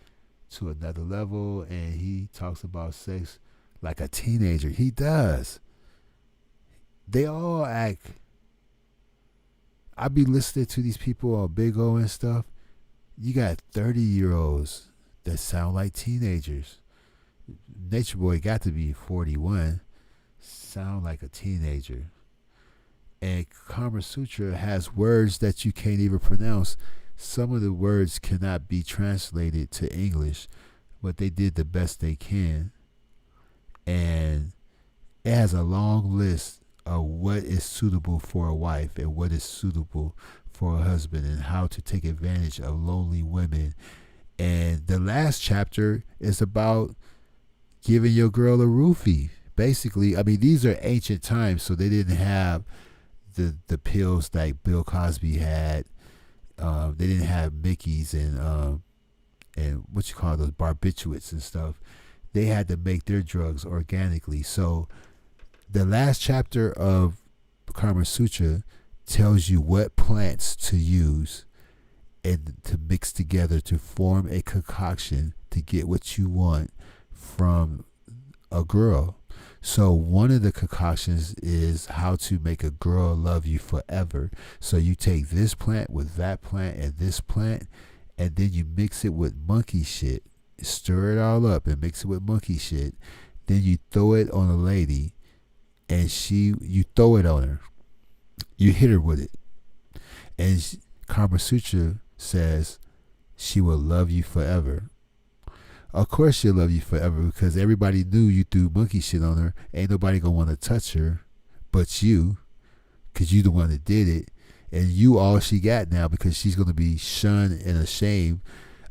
to another level, and he talks about sex like a teenager. He does. They all act. I be listening to these people on Big O and stuff. You got 30-year-olds that sound like teenagers. Nature Boy got to be 41. Sound like a teenager. And Kama Sutra has words that you can't even pronounce. Some of the words cannot be translated to English, but they did the best they can. And it has a long list of what is suitable for a wife and what is suitable for a husband, and how to take advantage of lonely women. And the last chapter is about giving your girl a roofie. Basically, I mean, these are ancient times, so they didn't have the pills like Bill Cosby had. They didn't have Mickeys and what you call those barbiturates and stuff. They had to make their drugs organically. So the last chapter of Kama Sutra tells you what plants to use and to mix together to form a concoction to get what you want from a girl. So one of the concoctions is how to make a girl love you forever. So you take this plant with that plant and this plant, and then you mix it with monkey shit. Stir it all up and mix it with monkey shit. Then you throw it on a lady, and you throw it on her. You hit her with it. And Kama Sutra says she will love you forever. Of course she'll love you forever, because everybody knew you threw monkey shit on her. Ain't nobody gonna want to touch her but you, because you the one that did it. And you all she got now, because she's gonna be shunned and ashamed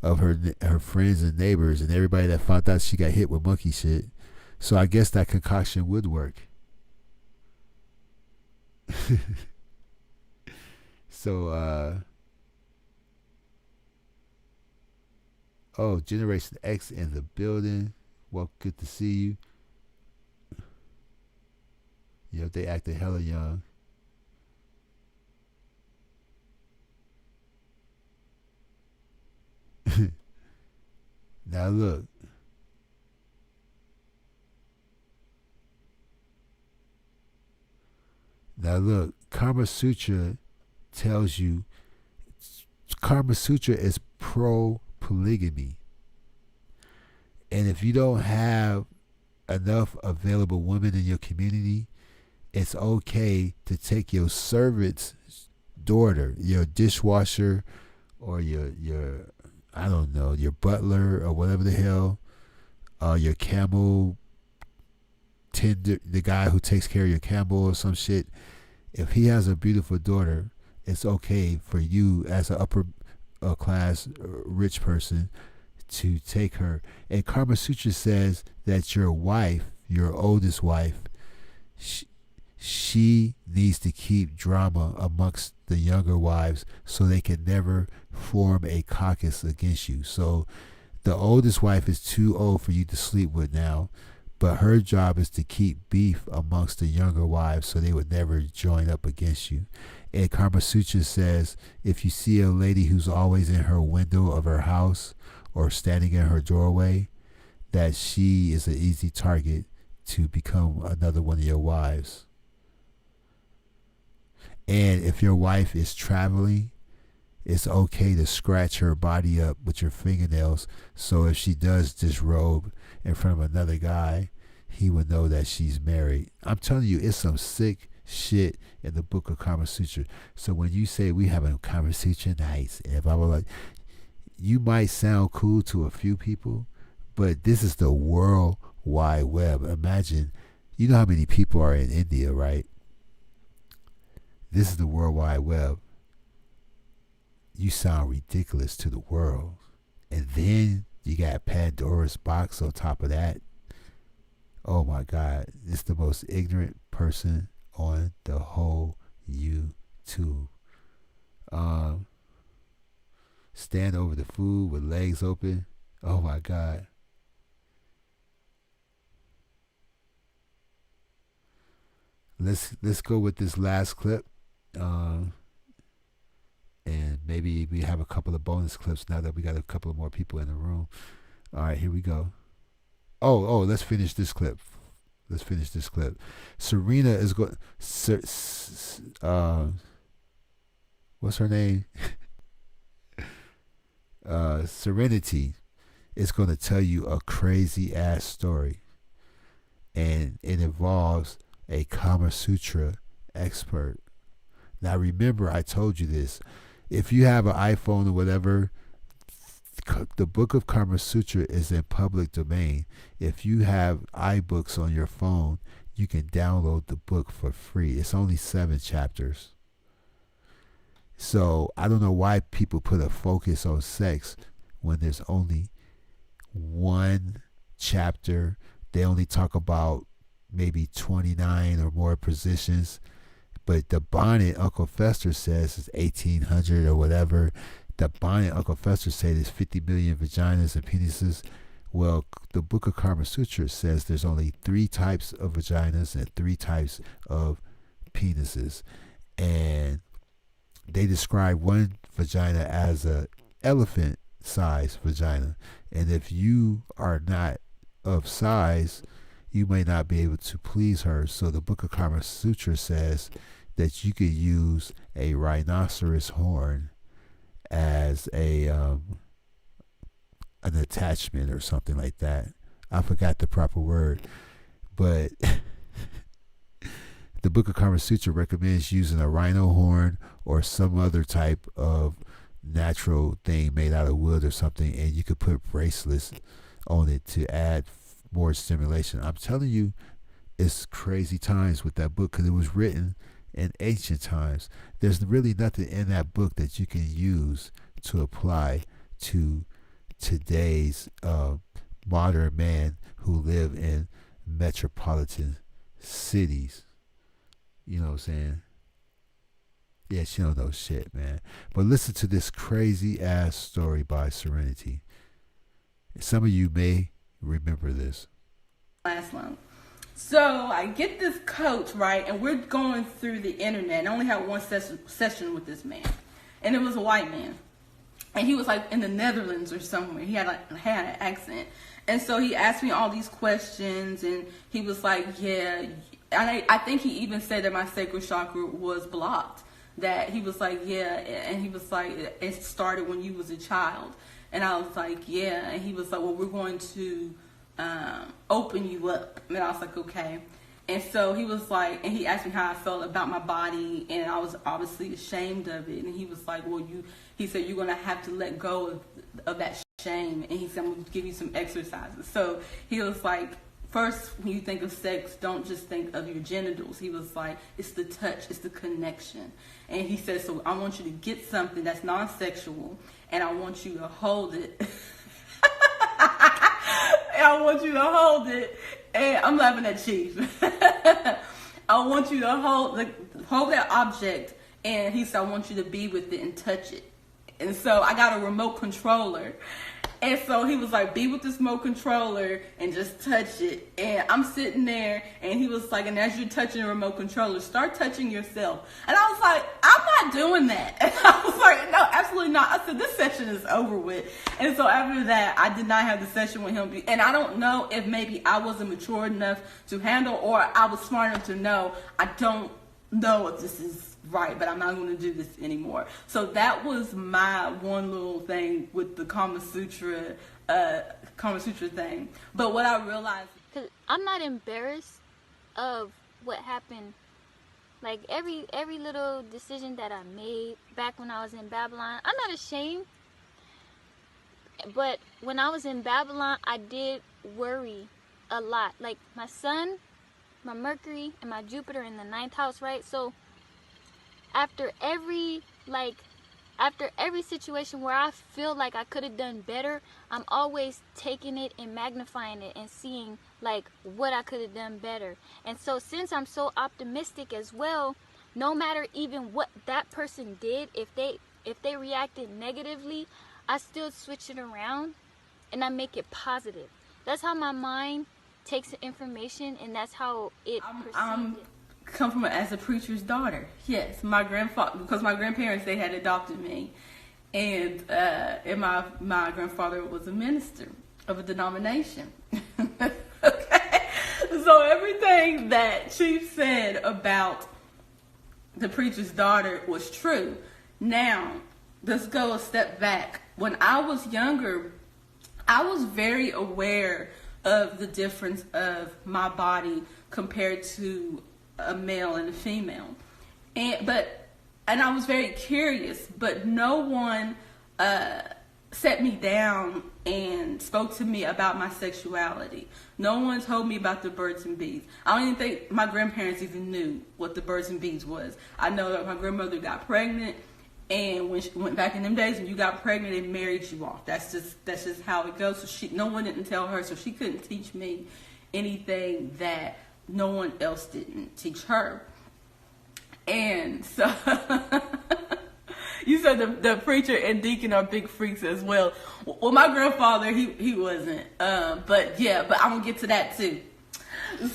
of her friends and neighbors and everybody that found out she got hit with monkey shit. So I guess that concoction would work. So Generation X in the building. Well, good to see you. Yeah, they acted hella young. Now look. Kama Sutra tells you, Kama Sutra is pro polygamy. And if you don't have enough available women in your community, it's okay to take your servant's daughter, your dishwasher, or your I don't know, your butler or whatever the hell, your camel tender, the guy who takes care of your camel or some shit. If he has a beautiful daughter, it's okay for you as an upper class rich person to take her. And Kama Sutra says that your wife, your oldest wife, she needs to keep drama amongst the younger wives so they can never form a caucus against you. So the oldest wife is too old for you to sleep with now, but her job is to keep beef amongst the younger wives so they would never join up against you. And Kama Sutra says if you see a lady who's always in her window of her house or standing in her doorway, that she is an easy target to become another one of your wives. And if your wife is traveling, it's okay to scratch her body up with your fingernails, so if she does disrobe in front of another guy, he would know that she's married. I'm telling you, it's some sick shit in the book of Kama Sutra. So when you say we have a Kama Sutra nights and blah blah blah, you might sound cool to a few people, but this is the World Wide Web. Imagine, you know how many people are in India, right? This is the World Wide Web. You sound ridiculous to the world. And then you got Pandora's box on top of that. Oh my God. It's the most ignorant person on the whole YouTube. stand over the food with legs open. Oh my God. Let's go with this last clip. And maybe we have a couple of bonus clips now that we got a couple of more people in the room. All right, here we go. Oh, let's finish this clip. Serena is going. What's her name? Serenity is going to tell you a crazy ass story, and it involves a Kama Sutra expert. Now remember, I told you this. If you have an iPhone or whatever, the book of Kama Sutra is in public domain. If you have iBooks on your phone, you can download the book for free. It's only 7 chapters. So I don't know why people put a focus on sex when there's only 1 chapter. They only talk about maybe 29 or more positions. But the bonnet Uncle Fester says is 1,800 or whatever. The bonnet Uncle Fester says there's 50 million vaginas and penises. Well, the book of Kama Sutra says there's only 3 types of vaginas and 3 types of penises. And they describe one vagina as a elephant-sized vagina. And if you are not of size, you may not be able to please her. So the book of Kama Sutra says that you could use a rhinoceros horn as an attachment or something like that. I forgot the proper word, but the book of Kama Sutra recommends using a rhino horn or some other type of natural thing made out of wood or something, and you could put bracelets on it to add more stimulation. I'm telling you, it's crazy times with that book because it was written in ancient times. There's really nothing in that book that you can use to apply to today's modern man who live in metropolitan cities. You know what I'm saying? Yeah, she don't know shit, man. But listen to this crazy ass story by Serenity. Some of you may remember this. Last one. So I get this coach, right, and we're going through the internet. And I only had one session with this man, and it was a white man, and he was like in the Netherlands or somewhere. He had an accent, and so he asked me all these questions, and he was like, "Yeah," and I think he even said that my sacral chakra was blocked. That he was like, "Yeah," and he was like, "It started when you was a child," and I was like, "Yeah," and he was like, "Well, we're going to open you up," and I was like, "Okay." And so he was like, and he asked me how I felt about my body, and I was obviously ashamed of it. And he was like, "Well, he said you're gonna have to let go of that shame," and he said, "I'm gonna give you some exercises." So he was like, first, when you think of sex, don't just think of your genitals. He was like, it's the touch, it's the connection. And he said, so I want you to get something that's non-sexual, and I want you to hold it. I want you to hold it, and I'm laughing at Chief. I want you to hold that object, and he said, I want you to be with it and touch it. And so I got a remote controller, and so he was like, be with this remote controller and just touch it. And I'm sitting there, and he was like, and as you're touching the remote controller, start touching yourself. And I was like, I'm not doing that. And I was like, no, absolutely not. I said, this session is over with. And so after that, I did not have the session with him. And I don't know if maybe I wasn't mature enough to handle, or I was smart enough to know. I don't know if this is right, but I'm not going to do this anymore. So that was my one little thing with the Kama Sutra thing. But what I realized, because I'm not embarrassed of what happened. Like every little decision that I made back when I was in Babylon, I'm not ashamed. But when I was in Babylon, I did worry a lot. Like my sun, my Mercury, and my Jupiter in the 9th house, right? So after every situation where I feel like I could have done better, I'm always taking it and magnifying it and seeing like what I could have done better. And so since I'm so optimistic as well, no matter even what that person did, if they reacted negatively, I still switch it around and I make it positive. That's how my mind takes the information, and that's how it perceives it. Come from as a preacher's daughter. Yes, my grandfather, because my grandparents, they had adopted me, and my grandfather was a minister of a denomination. Okay, so everything that Chief said about the preacher's daughter was true. Now, let's go a step back. When I was younger, I was very aware of the difference of my body compared to a male and a female, and I was very curious, but no one set me down and spoke to me about my sexuality. No one told me about the birds and bees. I don't even think my grandparents even knew what the birds and bees was. I know that my grandmother got pregnant, and when she went back in them days, when you got pregnant, they married you off. That's just how it goes. So no one didn't tell her, so she couldn't teach me anything that no one else didn't teach her. And so you said the preacher and deacon are big freaks as well. Well, my grandfather, he wasn't. But I'm gonna get to that too.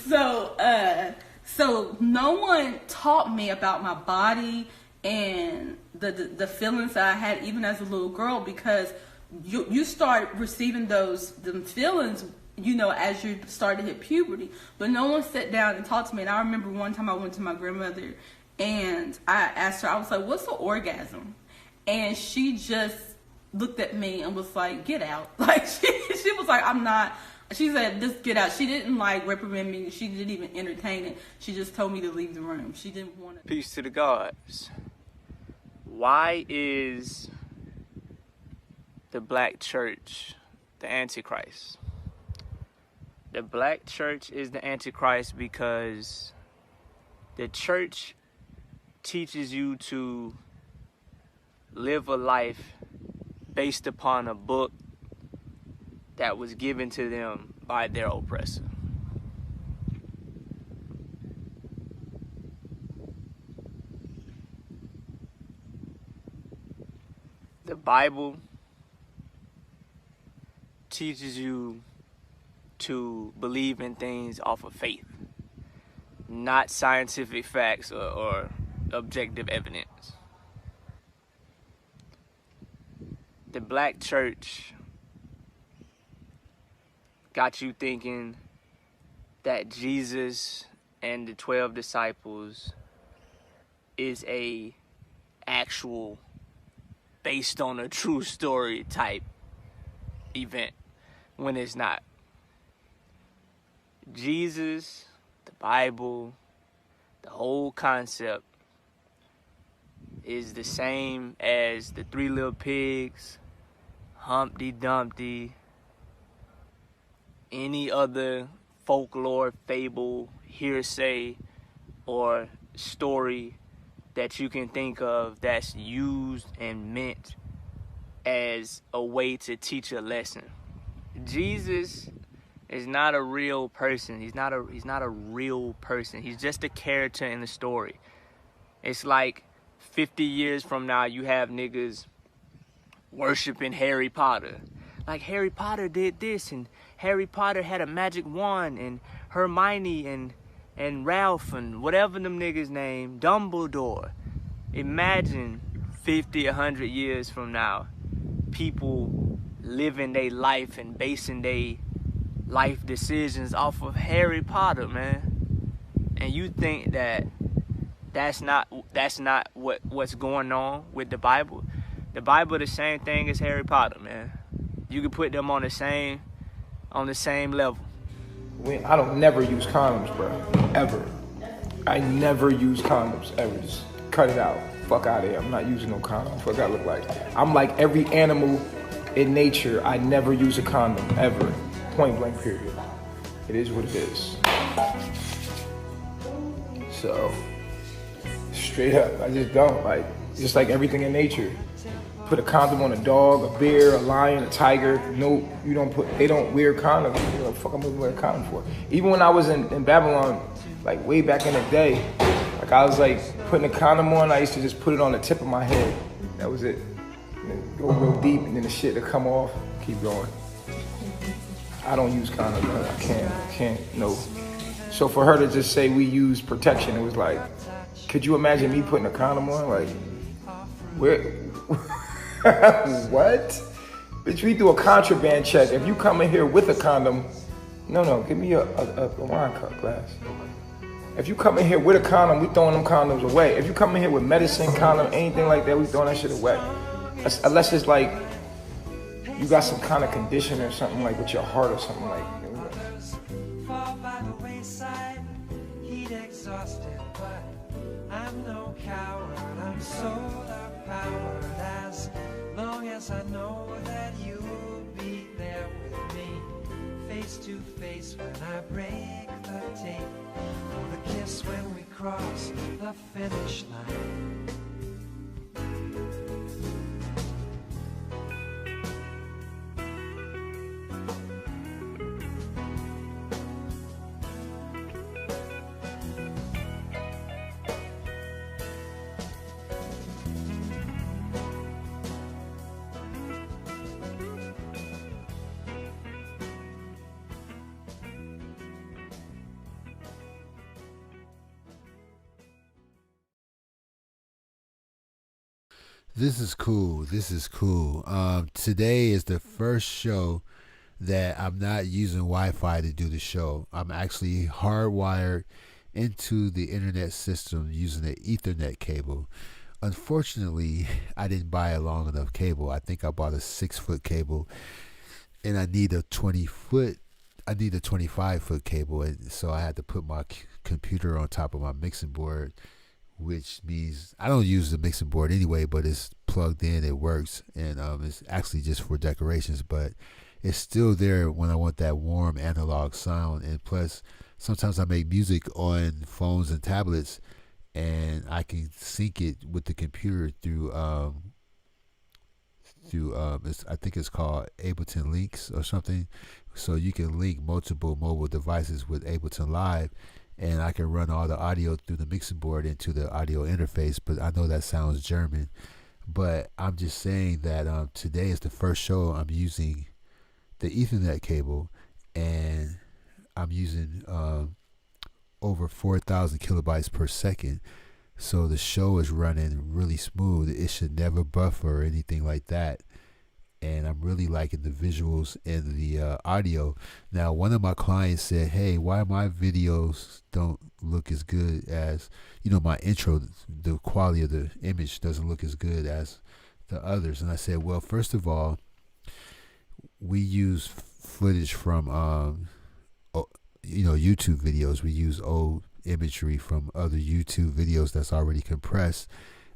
So no one taught me about my body and the feelings that I had even as a little girl, because you start receiving them feelings, you know, as you start to hit puberty. But no one sat down and talked to me. And I remember one time I went to my grandmother and I asked her, I was like, what's the orgasm? And she just looked at me and was like, get out. Like she was like, I'm not. She said, just get out. She didn't like reprimand me. She didn't even entertain it. She just told me to leave the room. She didn't want to. Peace to the gods. Why is the black church the Antichrist? The black church is the Antichrist because the church teaches you to live a life based upon a book that was given to them by their oppressor. The Bible teaches you to believe in things off of faith, not scientific facts or objective evidence. The black church got you thinking that Jesus and the 12 disciples is a actual, based on a true story type event, when it's not. Jesus, the Bible, the whole concept is the same as the Three Little Pigs, Humpty Dumpty, any other folklore, fable, hearsay, or story that you can think of that's used and meant as a way to teach a lesson. Jesus is not a real person. He's not a real person. He's just a character in the story. It's like 50 years from now, you have niggas worshiping Harry Potter. Like, Harry Potter did this, and Harry Potter had a magic wand, and Hermione and Ralph and whatever them niggas name, Dumbledore. Imagine 50, 100 years from now, people living their life and basing their life decisions off of Harry Potter, man. And you think that that's not what's going on with the Bible? The Bible the same thing as Harry Potter, man. You can put them on the same level. I don't never use condoms, bro. Ever. I never use condoms, ever. Just cut it out. Fuck out of here. I'm not using no condoms. Fuck I look like. I'm like every animal in nature. I never use a condom, ever. Point blank, period. It is what it is. So, straight up, I just don't. Like, just like everything in nature. Put a condom on a dog, a bear, a lion, a tiger. No, you don't put, they don't wear condoms. You know, fuck, I'm gonna wear a condom for. Even when I was in Babylon, like way back in the day, like I was like putting a condom on, I used to just put it on the tip of my head. That was it. And then go real deep, and then the shit will come off. Keep going. I don't use condoms. I can't. No. So for her to just say we use protection, it was like, could you imagine me putting a condom on? Like, where? What? Bitch, we do a contraband check. If you come in here with a condom, no, give me a wine cup glass. If you come in here with a condom, we throwing them condoms away. If you come in here with medicine, condom, anything like that, we throwing that shit away. Unless it's like you got some kind of condition or something like with your heart or something like. Fall by the wayside, heat exhausted, but I'm no coward. I'm solar powered. As long as I know that you'll be there with me, face to face when I break the tape, or the kiss when we cross the finish line. This is cool. Today is the first show that I'm not using Wi-Fi to do the show. I'm actually hardwired into the internet system using an Ethernet cable. Unfortunately, I didn't buy a long enough cable. I think I bought a 6-foot cable, and I need a 25-foot cable, and so I had to put my computer on top of my mixing board, which means I don't use the mixing board anyway, but it's plugged in, it works, and it's actually just for decorations, but it's still there when I want that warm analog sound. And plus, sometimes I make music on phones and tablets, and I can sync it with the computer through I think it's called Ableton Links or something. So you can link multiple mobile devices with Ableton Live, and I can run all the audio through the mixing board into the audio interface. But I know that sounds German. But I'm just saying that today is the first show I'm using the Ethernet cable, and I'm using over 4,000 kilobytes per second. So the show is running really smooth. It should never buffer or anything like that. And I'm really liking the visuals and the audio. Now, one of my clients said, hey, why my videos don't look as good as, my intro, the quality of the image doesn't look as good as the others. And I said, well, first of all, we use footage from, YouTube videos. We use old imagery from other YouTube videos that's already compressed.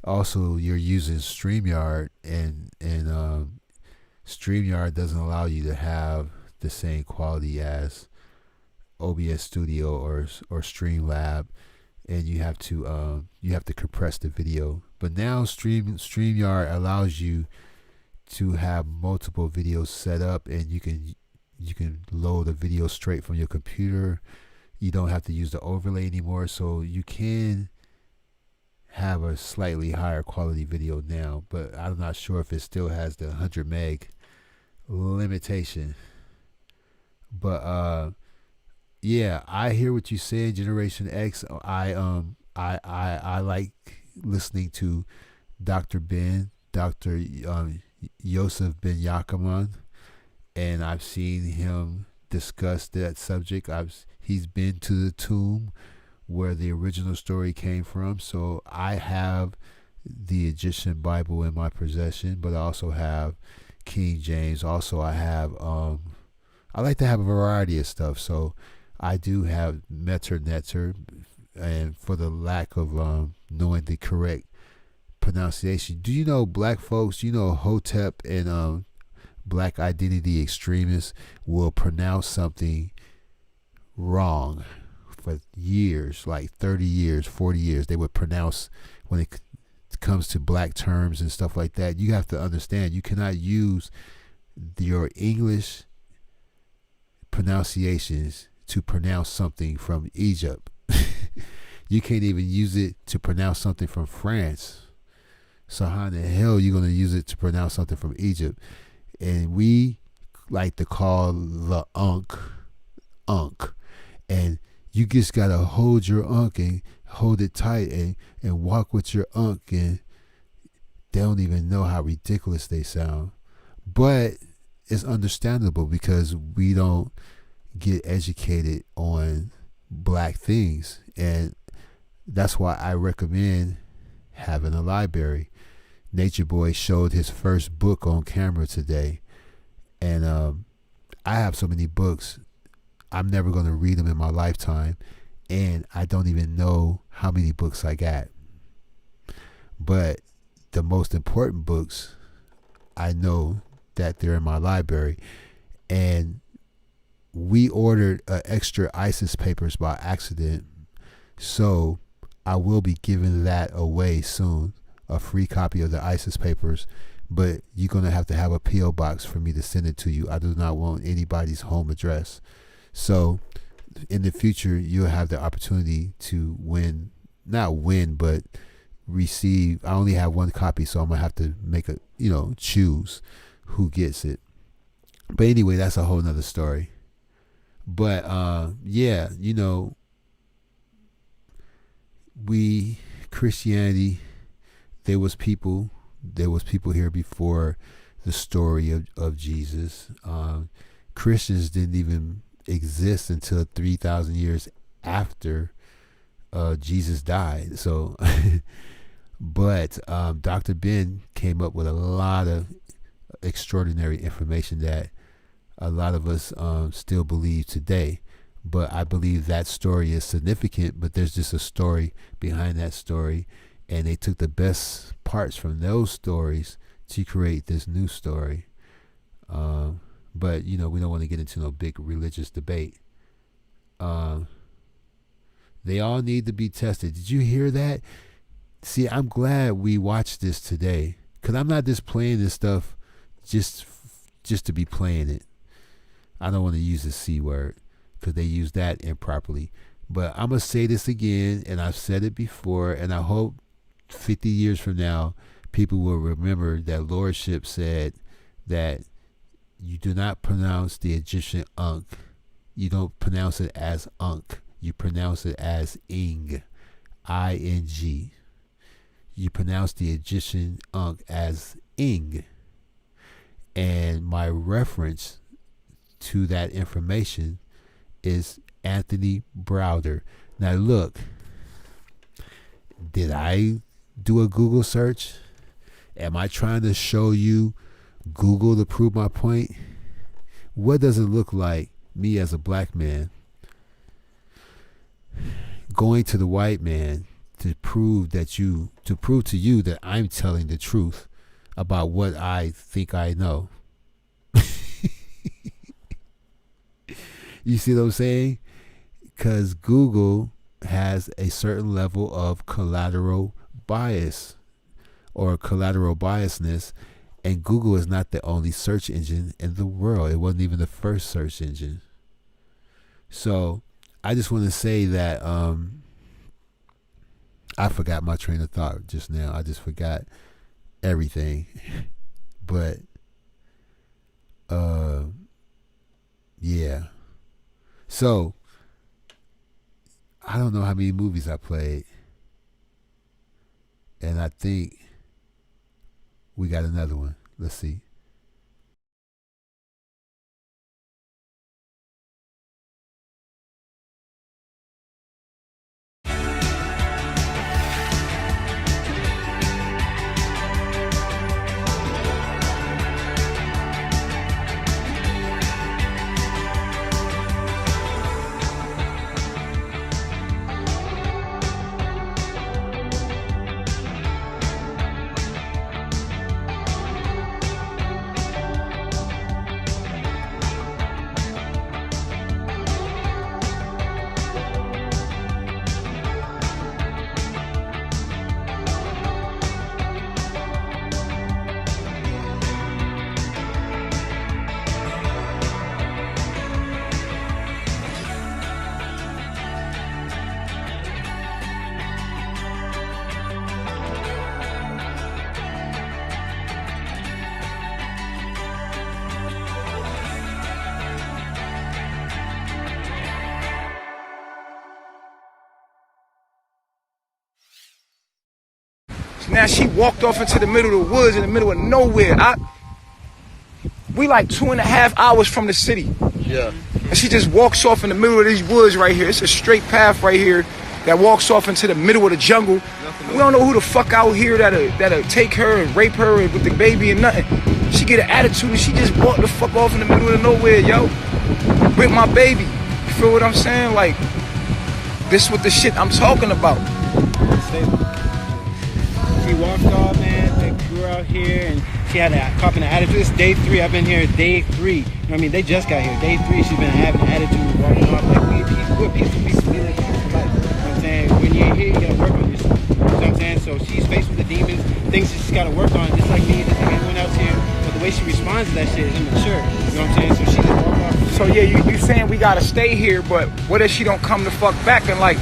Also, you're using StreamYard, and StreamYard doesn't allow you to have the same quality as OBS Studio or Streamlab, and you have to compress the video. But now StreamYard allows you to have multiple videos set up, and you can load a video straight from your computer. You don't have to use the overlay anymore, so you can have a slightly higher quality video now, but I'm not sure if it still has the 100 meg limitation. But yeah, I hear what you say, Generation X. I like listening to Dr. Yosef Ben Yakiman, and I've seen him discuss that subject. He's been to the tomb where the original story came from. So I have the Egyptian Bible in my possession, but I also have King James. Also, I have I like to have a variety of stuff. So I do have Meter Netter, and for the lack of knowing the correct pronunciation, do you know, black folks, Hotep and black identity extremists will pronounce something wrong for years, like 30 years, 40 years. They would pronounce, when it comes to black terms and stuff like that, you have to understand, you cannot use your English pronunciations to pronounce something from Egypt. You can't even use it to pronounce something from France. So how in the hell are you gonna use it to pronounce something from Egypt? And we like to call the unk, and you just gotta hold your unk and hold it tight and walk with your unk, and they don't even know how ridiculous they sound. But it's understandable because we don't get educated on black things, and that's why I recommend having a library. Nature Boy showed his first book on camera today, and I have so many books, I'm never going to read them in my lifetime, and I don't even know how many books I got. But the most important books, I know that they're in my library, and we ordered extra ISIS papers by accident, so I will be giving that away soon, a free copy of the ISIS papers, but you're going to have a P.O. box for me to send it to you. I do not want anybody's home address. So in the future, you'll have the opportunity to not win, but receive. I only have one copy, so I'm going to have to make choose who gets it. But anyway, that's a whole nother story. But yeah, Christianity, there was people here before the story of Jesus. Christians didn't even exist until 3,000 years after Jesus died. So, but Dr. Ben came up with a lot of extraordinary information that a lot of us still believe today. But I believe that story is significant, but there's just a story behind that story, and they took the best parts from those stories to create this new story. But we don't want to get into no big religious debate. They all need to be tested. Did you hear that? See, I'm glad we watched this today, because I'm not just playing this stuff just to be playing it. I don't want to use the C word, because they use that improperly. But I'm going to say this again, and I've said it before, and I hope 50 years from now, people will remember that Lordship said that you do not pronounce the Egyptian Ankh. You don't pronounce it as Ankh. You pronounce it as Ing, I-N-G. You pronounce the Egyptian Ankh as Ing. And my reference to that information is Anthony Browder. Now look, did I do a Google search? Am I trying to show you Google to prove my point? What does it look like, me as a black man, going to the white man to prove to you that I'm telling the truth about what I think I know? You see what I'm saying? Because Google has a certain level of collateral bias or collateral biasness, and Google is not the only search engine in the world. It wasn't even the first search engine. So I just want to say that I forgot my train of thought just now. I just forgot everything. But yeah. So I don't know how many movies I played, and I think we got another one. Let's see. Now she walked off into the middle of the woods in the middle of nowhere. We like 2.5 hours from the city. Yeah. And she just walks off in the middle of these woods right here. It's a straight path right here that walks off into the middle of the jungle. We don't know who the fuck out here that'll take her and rape her with the baby and nothing. She get an attitude and she just walked the fuck off in the middle of nowhere, yo. With my baby. You feel what I'm saying? Like, this what the shit I'm talking about. She walked off, man. We were out here and she had a cop in an attitude. It's day 3. I've been here day 3. You know what I mean? They just got here. Day 3, she's been having an attitude, walking off like we're peaceful, we live a peaceful life. You know what I'm saying? When you're here, you gotta work on yourself. You know what I'm saying? So she's faced with the demons, things that she's gotta work on, just like me, just like everyone else here. But the way she responds to that shit is immature. You know what I'm saying? So she just walked off. So yeah, you saying we gotta stay here, but what if she don't come the fuck back and like,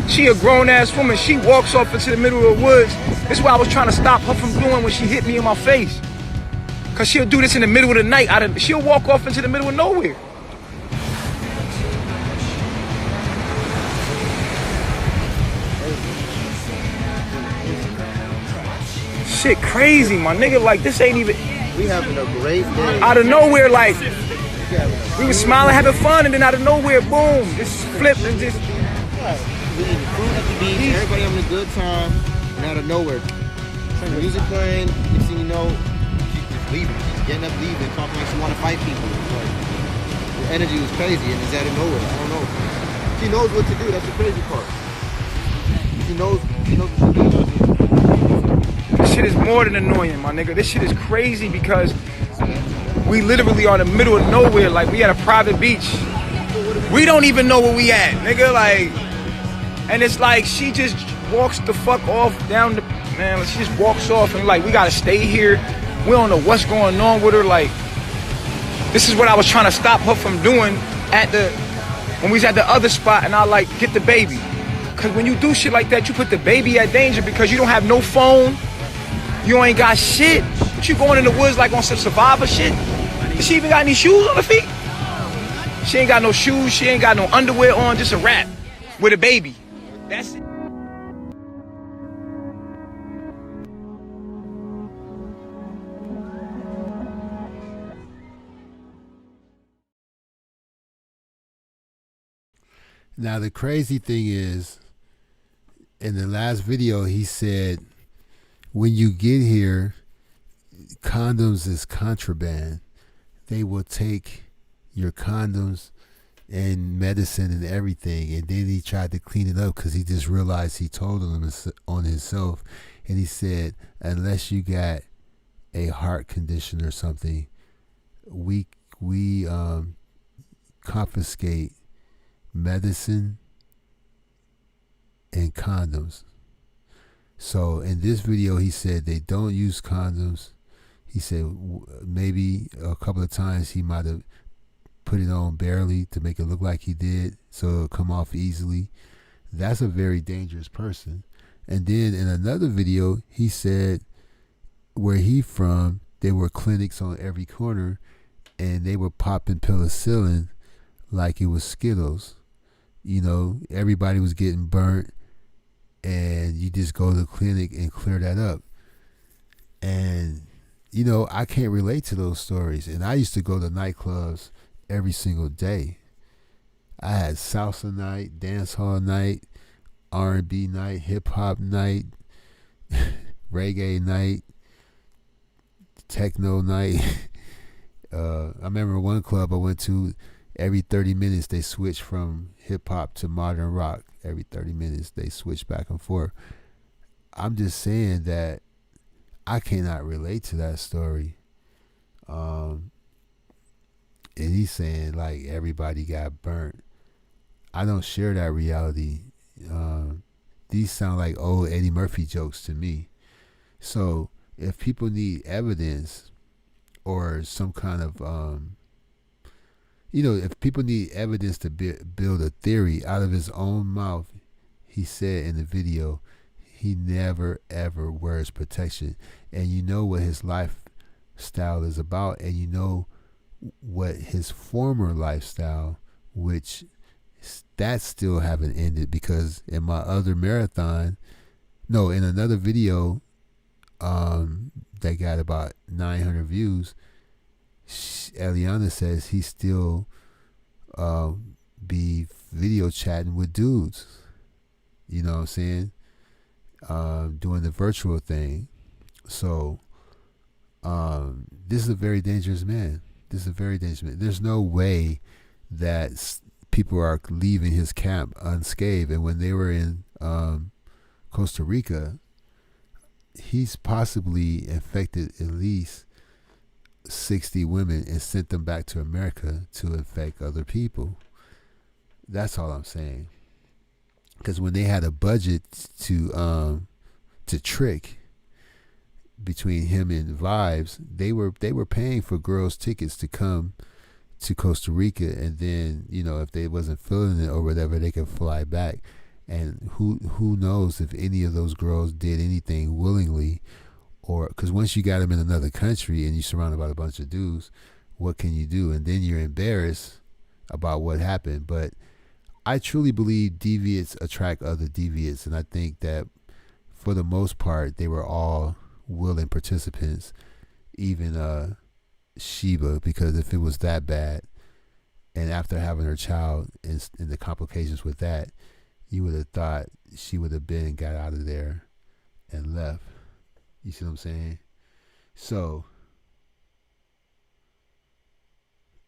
she a grown ass woman, she walks off into the middle of the woods. This is what I was trying to stop her from doing when she hit me in my face. Cause she'll do this in the middle of the night. She'll walk off into the middle of nowhere. Shit crazy, my nigga. Like, this ain't even... We having a great day. Out of nowhere, like, we was smiling, having fun, and then out of nowhere, boom, just flipped and just... We eating food at the beach, everybody having a good time, and out of nowhere, music playing, next thing you know, she's just leaving. She's getting up, leaving, talking like she want to fight people. It's like, the energy was crazy, and it's out of nowhere. I don't know. She knows what to do. That's the crazy part. She knows what to do. This shit is more than annoying, my nigga. This shit is crazy because we literally are in the middle of nowhere. Like, we at a private beach. We don't even know where we at, nigga. Like, and it's like she just walks the fuck off down the... Man, she just walks off and like, we gotta stay here. We don't know what's going on with her. Like, this is what I was trying to stop her from doing when we was at the other spot and I like, get the baby. Cause when you do shit like that, you put the baby at danger because you don't have no phone. You ain't got shit. But you going in the woods like on some survivor shit. Does she even got any shoes on her feet? She ain't got no shoes. She ain't got no underwear on. Just a wrap with a baby. That's it. Now the crazy thing is, in the last video, he said, when you get here, condoms is contraband. They will take your condoms and medicine and everything. And then he tried to clean it up because he just realized he told them on himself. And he said, unless you got a heart condition or something, we confiscate medicine and condoms. So in this video, he said they don't use condoms. He said maybe a couple of times he might have put it on barely to make it look like he did, so it'll come off easily. That's a very dangerous person. And then in another video, he said where he from, there were clinics on every corner and they were popping penicillin like it was Skittles. You know, everybody was getting burnt and you just go to the clinic and clear that up. And, you know, I can't relate to those stories. And I used to go to nightclubs every single day. I had salsa night, dance hall night, R&B night, hip hop night, reggae night, techno night. I remember one club I went to, every 30 minutes they switched from hip hop to modern rock. Every 30 minutes they switch back and forth. I'm just saying that I cannot relate to that story. And he's saying like everybody got burnt. I don't share that reality. These sound like old Eddie Murphy jokes to me. So if people need evidence or some kind of if people need evidence to build a theory, out of his own mouth, he said in the video, he never ever wears protection. And you know what his lifestyle is about, and you know what his former lifestyle, which that still haven't ended, because in my other marathon, No, in another video that got about 900 views, Eliana says he still be video chatting with dudes. You know what I'm saying? Doing the virtual thing. So this is a very dangerous man. This is a very dangerous man. There's no way that people are leaving his camp unscathed. And when they were in Costa Rica, he's possibly infected at least 60 women and sent them back to America to infect other people. That's all I'm saying. Because when they had a budget to trick between him and Vibes, they were paying for girls' tickets to come to Costa Rica, and then, you know, if they wasn't feeling it or whatever, they could fly back. And who knows if any of those girls did anything willingly, or because once you got them in another country and you're surrounded by a bunch of dudes, what can you do? And then you're embarrassed about what happened. But I truly believe deviants attract other deviants, and I think that for the most part they were all willing participants, even Sheba, because if it was that bad, and after having her child and the complications with that, you would have thought she would have been and got out of there and left. You see what I'm saying? So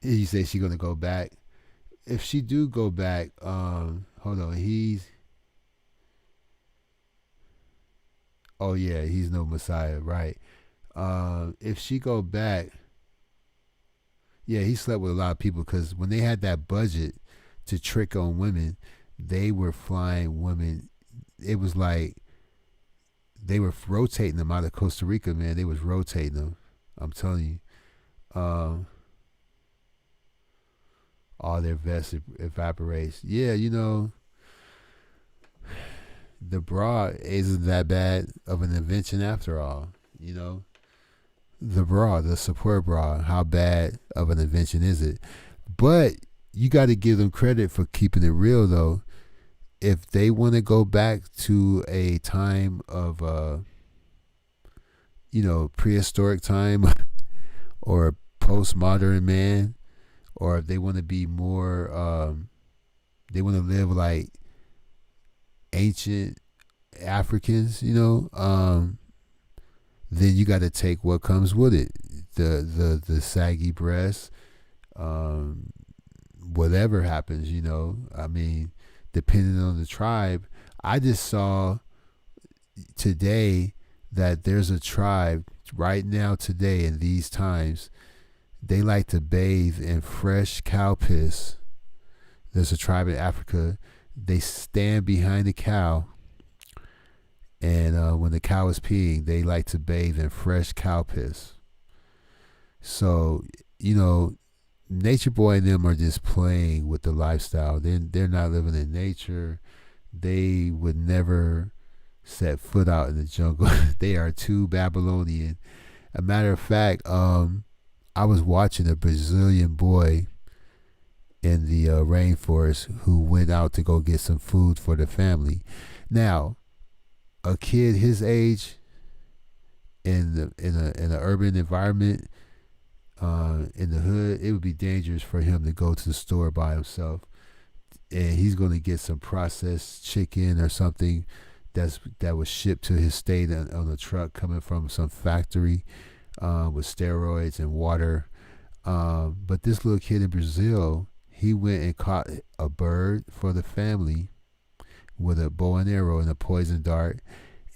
you say she's gonna go back. If she do go back, hold on, he's no Messiah, right? If she go back, he slept with a lot of people, because when they had that budget to trick on women, they were flying women. It was like they were rotating them out of Costa Rica, man. They was rotating them. I'm telling you. All their vest evaporates. Yeah, you know, the bra isn't that bad of an invention after all. You know, the bra, the support bra, how bad of an invention is it? But you got to give them credit for keeping it real, though. If they want to go back to a time of, prehistoric time or postmodern man, or if they want to be more, they want to live like ancient Africans, then you got to take what comes with it. The saggy breasts, whatever happens, I mean, depending on the tribe. I just saw today that there's a tribe right now today in these times, they like to bathe in fresh cow piss. There's a tribe in Africa, they stand behind the cow, and when the cow is peeing, they like to bathe in fresh cow piss. So, Nature Boy and them are just playing with the lifestyle. They're not living in nature. They would never set foot out in the jungle. They are too Babylonian. A matter of fact, I was watching a Brazilian boy in the rainforest who went out to go get some food for the family. Now, a kid his age in an urban environment, in the hood, it would be dangerous for him to go to the store by himself, and he's going to get some processed chicken or something that was shipped to his state on a truck coming from some factory with steroids and water. But this little kid in Brazil, he went and caught a bird for the family with a bow and arrow and a poison dart,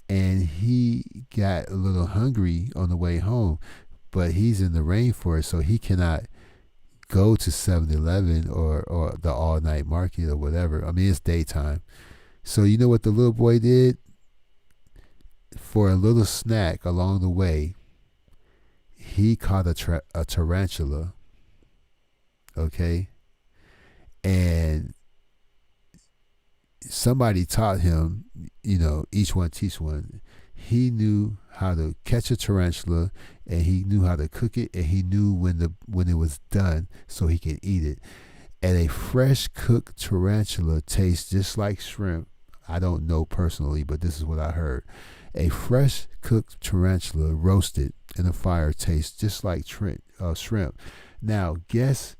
and he got a little hungry on the way home. But he's in the rainforest, so he cannot go to 7-Eleven or the all-night market or whatever. I mean, it's daytime. So you know what the little boy did? For a little snack along the way, he caught a tarantula, okay? And somebody taught him, each one teach one. He knew how to catch a tarantula, and he knew how to cook it, and he knew when it was done so he could eat it. And a fresh cooked tarantula tastes just like shrimp. I don't know personally, but this is what I heard. A fresh cooked tarantula roasted in a fire tastes just like shrimp. Now, guess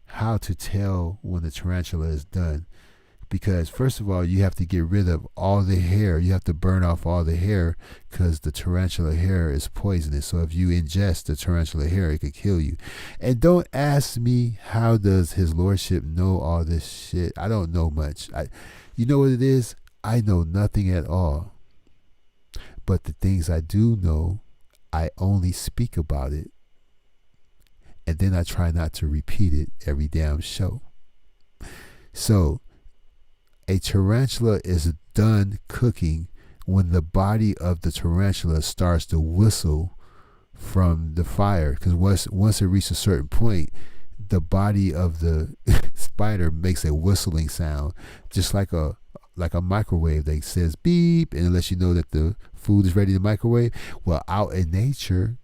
how to tell when the tarantula is done. Because first of all, you have to get rid of all the hair. You have to burn off all the hair because the tarantula hair is poisonous. So if you ingest the tarantula hair, it could kill you. And don't ask me how does his lordship know all this shit. I don't know much. You know what it is? I know nothing at all. But the things I do know, I only speak about it. And then I try not to repeat it every damn show. So a tarantula is done cooking when the body of the tarantula starts to whistle from the fire. Because once it reaches a certain point, the body of the spider makes a whistling sound, just like a microwave that says beep and it lets you know that the food is ready to microwave. Well, out in nature,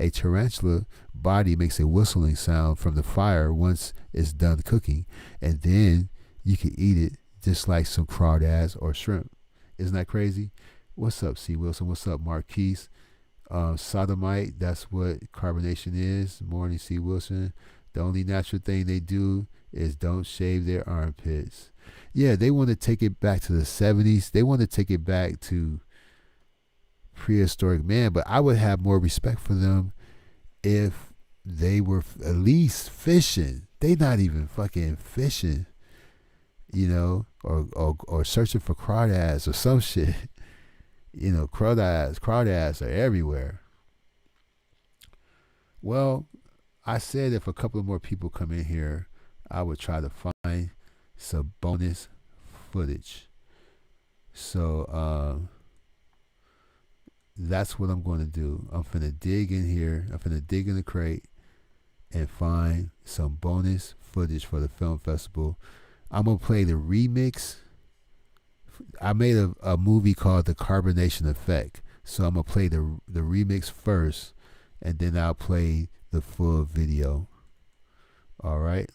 a tarantula body makes a whistling sound from the fire once it's done cooking, and then you can eat it just like some crawdads or shrimp. Isn't that crazy? What's up, C. Wilson? What's up, Marquise? Sodomite, that's what carbonation is. Morning, C. Wilson. The only natural thing they do is don't shave their armpits. Yeah, they want to take it back to the 70s. They want to take it back to prehistoric man, but I would have more respect for them if they were at least fishing. They not even fucking fishing, or searching for crawdads or some shit. Crawdads are everywhere. Well, I said if a couple of more people come in here, I would try to find some bonus footage. So that's what I'm going to do. I'm finna dig in here. I'm finna dig in the crate and find some bonus footage for the film festival. I'm going to play the remix. I made a movie called The Carbonation Effect. So I'm going to play the remix first, and then I'll play the full video. All right.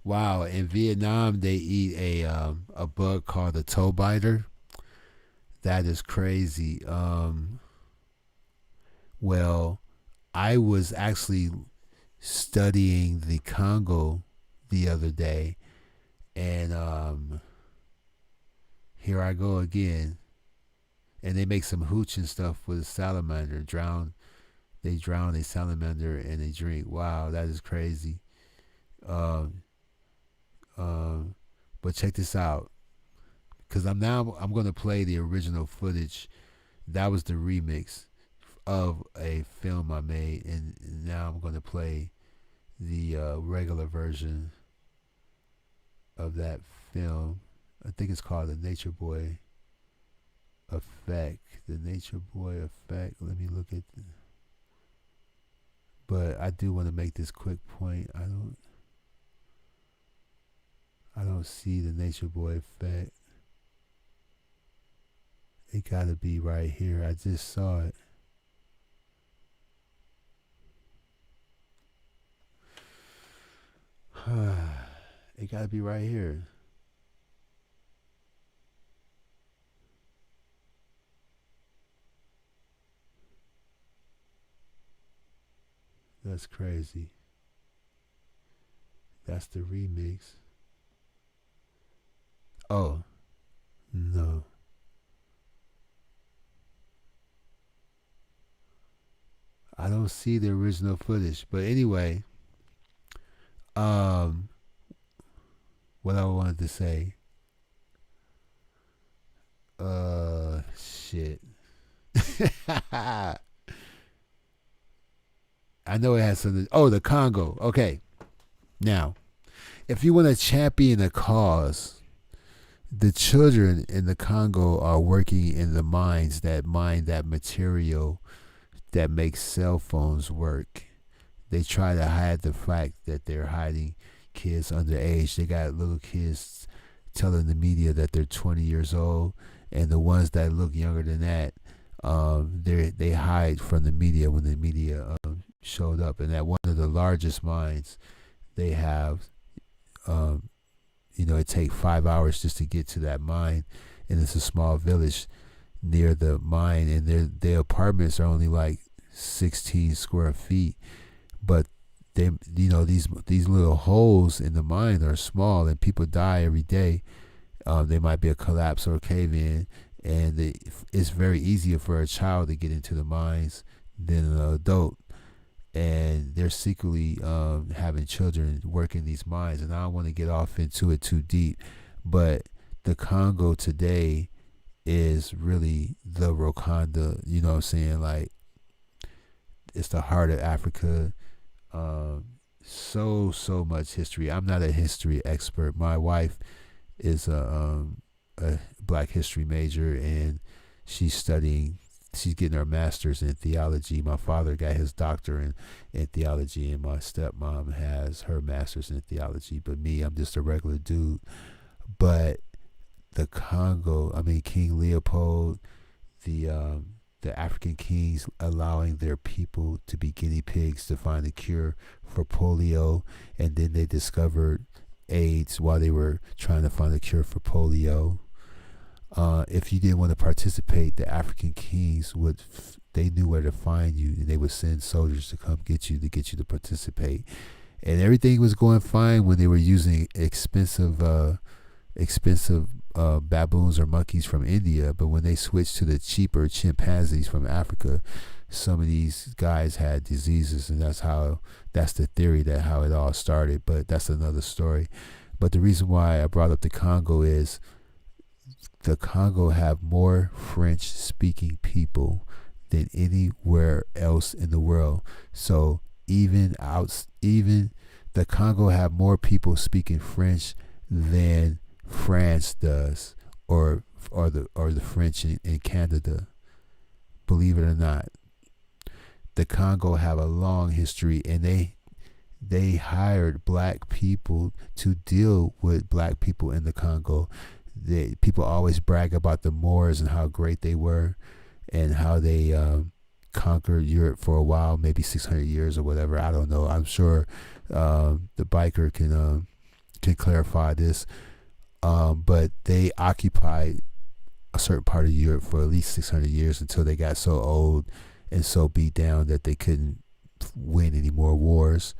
Wow, in Vietnam they eat a bug called a toe biter. That is crazy. Well, I was actually studying the Congo the other day, and here I go again. And they make some hooch and stuff with a salamander. They drown a salamander and they drink. Wow, that is crazy. But check this out, because I'm going to play the original footage. That was the remix of a film I made, and now I'm going to play the regular version of that film. I think it's called The Nature Boy Effect. The Nature Boy Effect. Let me look at the... But I do want to make this quick point. I don't see the Nature Boy Effect. It gotta be right here. I just saw it. It gotta be right here. That's crazy. That's the remix. Oh, no. I don't see the original footage. But anyway, what I wanted to say. Shit. I know it has something. Oh, the Congo. Okay. Now, if you want to champion a cause, the children in the Congo are working in the mines that mine that material that makes cell phones work. They try to hide the fact that they're hiding kids underage. They got little kids telling the media that they're 20 years old, and the ones that look younger than that, they hide from the media when the media showed up. And at one of the largest mines, they have, it takes 5 hours just to get to that mine, and it's a small village near the mine, and their apartments are only like 16 square feet, but they, these little holes in the mine are small, and people die every day. There might be a collapse or a cave-in, and it's very easier for a child to get into the mines than an adult. And they're secretly having children working these mines. And I don't want to get off into it too deep, but the Congo today is really the Wakanda, you know what I'm saying? Like, it's the heart of Africa. So much history. I'm not a history expert. My wife is a Black history major, and she's getting her master's in theology. My father got his doctorate in theology, and my stepmom has her master's in theology. But me, I'm just a regular dude. But the Congo, King Leopold, the African kings allowing their people to be guinea pigs to find a cure for polio, and then they discovered AIDS while they were trying to find a cure for polio. If you didn't want to participate, the African kings they knew where to find you, and they would send soldiers to come get you to participate. And everything was going fine when they were using expensive baboons or monkeys from India, but when they switched to the cheaper chimpanzees from Africa, some of these guys had diseases, and that's the theory that how it all started, but that's another story. But the reason why I brought up the Congo is the Congo have more French speaking people than anywhere else in the world. So even the Congo have more people speaking French than France does, or the French in Canada. Believe it or not, the Congo have a long history, and they hired Black people to deal with Black people in the Congo. People always brag about the Moors and how great they were, and how they conquered Europe for a while, maybe 600 years or whatever. I don't know. I'm sure the biker can clarify this. But they occupied a certain part of Europe for at least 600 years until they got so old and so beat down that they couldn't win any more wars.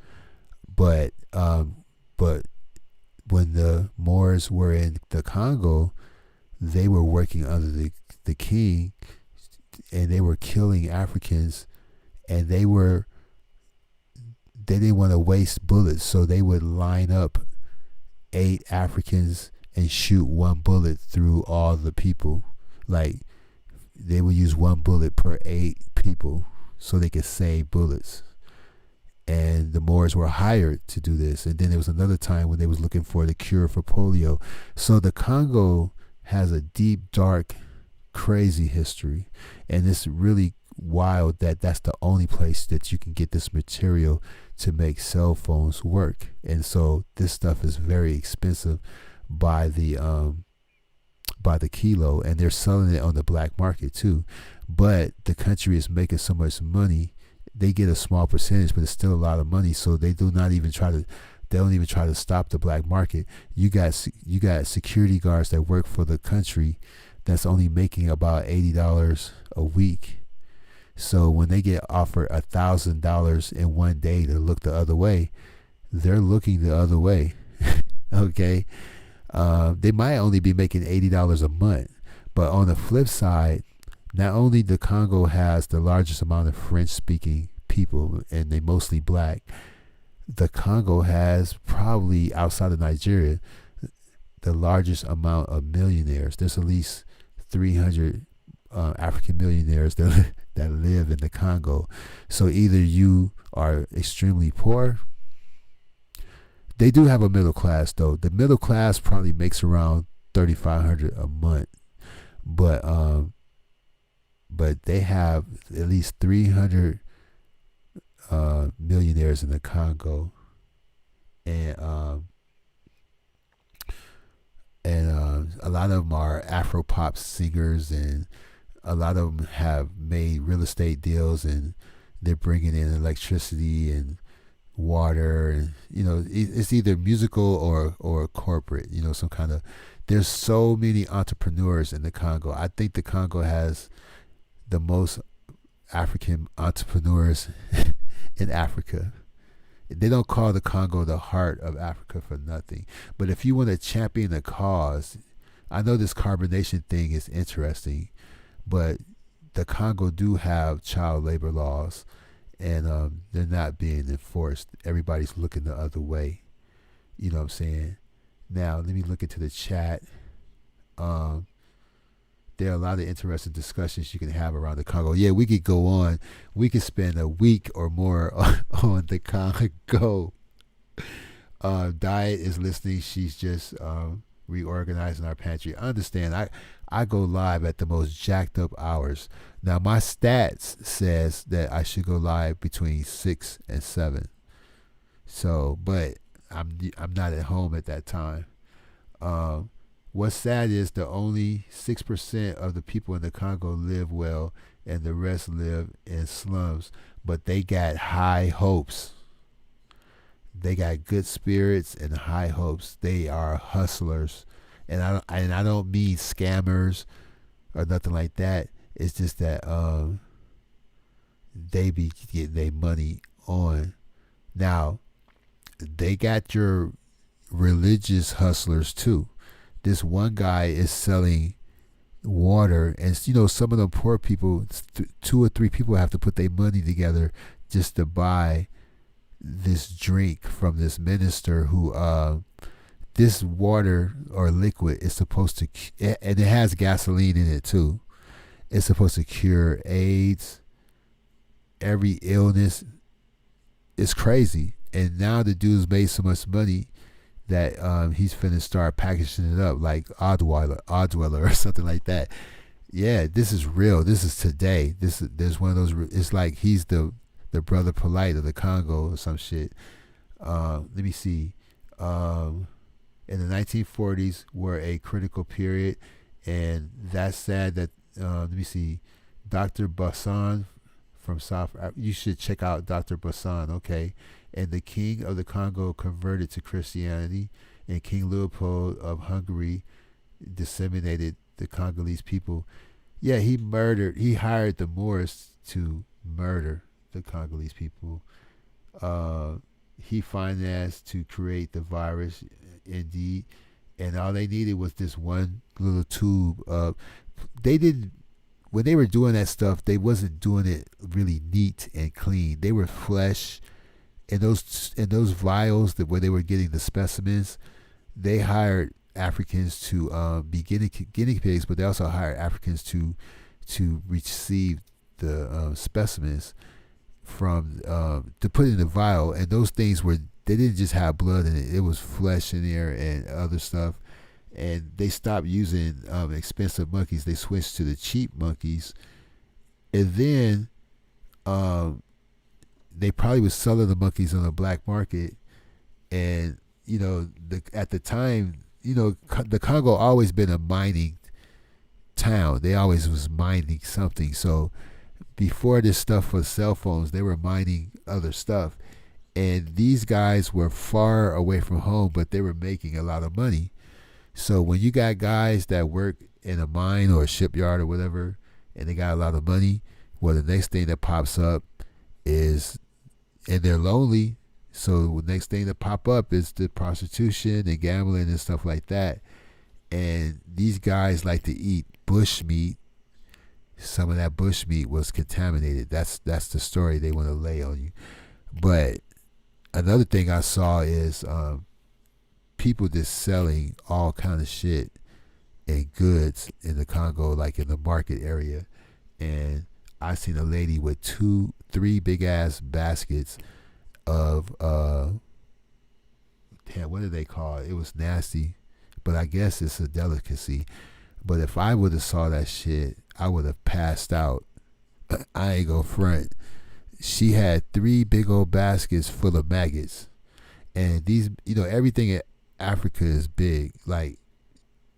But when the Moors were in the Congo, they were working under the king, and they were killing Africans, and they didn't want to waste bullets, so they would line up 8 Africans and shoot one bullet through all the people. Like, they would use one bullet per 8 people. so they could save bullets. And the Moors were hired to do this. And then there was another time when they was looking for the cure for polio. So the Congo has a deep, dark, crazy history. And it's really wild that that's the only place that you can get this material to make cell phones work. And so this stuff is very expensive by the kilo, and they're selling it on the black market too. But the country is making so much money, they get a small percentage, but it's still a lot of money. So they don't even try to stop the black market. You got security guards that work for the country that's only making about $80 a week. So when they get offered $1,000 in one day to look the other way, they're looking the other way. Okay. They might only be making $80 a month. But on the flip side, not only the Congo has the largest amount of French-speaking people, and they mostly black, the Congo has probably, outside of Nigeria, the largest amount of millionaires. There's at least 300 African millionaires that live in the Congo. So either you are extremely poor. They do have a middle class though. The middle class probably makes around $3,500 a month, but they have at least 300 millionaires in the Congo, and a lot of them are Afro pop singers, and a lot of them have made real estate deals, and they're bringing in electricity and water, and it's either musical or corporate, some kind of. There's so many entrepreneurs in the Congo. I think the Congo has the most African entrepreneurs in Africa. They don't call the Congo the heart of Africa for nothing. But if you want to champion a cause, I know this carbonation thing is interesting, but the Congo do have child labor laws, and they're not being enforced. Everybody's looking the other way. You know what I'm saying? Now, let me look into the chat. There are a lot of interesting discussions you can have around the Congo. Yeah, we could go on. We could spend a week or more on the Congo. Diet is listening. She's just reorganizing our pantry. I understand. I go live at the most jacked up hours. Now, my stats says that I should go live between 6 and 7. So, but I'm not at home at that time. What's sad is the only 6% of the people in the Congo live well, and the rest live in slums. But they got high hopes. They got good spirits and high hopes. They are hustlers, and I don't mean scammers or nothing like that. It's just that they be getting their money on. Now, they got your religious hustlers too. This one guy is selling water, and some of the poor people, 2 or 3 people have to put their money together just to buy this drink from this minister who this water or liquid is supposed to, and it has gasoline in it too. It's supposed to cure AIDS, every illness. It's crazy. And now the dude's made so much money that he's finna start packaging it up like Oddweller or something like that. Yeah, this is real. This is today. There's one of those. It's like he's the brother polite of the Congo or some shit. Let me see. In the 1940s were a critical period, and that's sad that. Let me see. Dr. Bassan from South. You should check out Dr. Bassan. Okay. And the king of the Congo converted to Christianity, and King Leopold of Hungary disseminated the Congolese people. Yeah, he hired the Moors to murder the Congolese people. He financed to create the virus, indeed, and all they needed was this one little tube of. When they were doing that stuff, they wasn't doing it really neat and clean. They were flesh. In those vials where they were getting the specimens, they hired Africans to be guinea pigs, but they also hired Africans to receive the specimens from to put in the vial, and those things they didn't just have blood in it. It was flesh in there and other stuff. And they stopped using expensive monkeys. They switched to the cheap monkeys, and then they probably was selling the monkeys on the black market. And at the time, the Congo always been a mining town. They always was mining something. So before this stuff was cell phones, they were mining other stuff. And these guys were far away from home, but they were making a lot of money. So when you got guys that work in a mine or a shipyard or whatever, and they got a lot of money, well, the next thing that pops up is, and they're lonely, so the next thing that pop up is the prostitution and gambling and stuff like that. And these guys like to eat bush meat. Some of that bush meat was contaminated. That's the story they want to lay on you. But another thing I saw is people just selling all kind of shit and goods in the Congo, like in the market area. And I seen a lady with 3 big ass baskets of what do they call it? It was nasty, but I guess it's a delicacy. But if I would have saw that shit, I would have passed out. I ain't gonna front. She had 3 big old baskets full of maggots. And these, everything in Africa is big. Like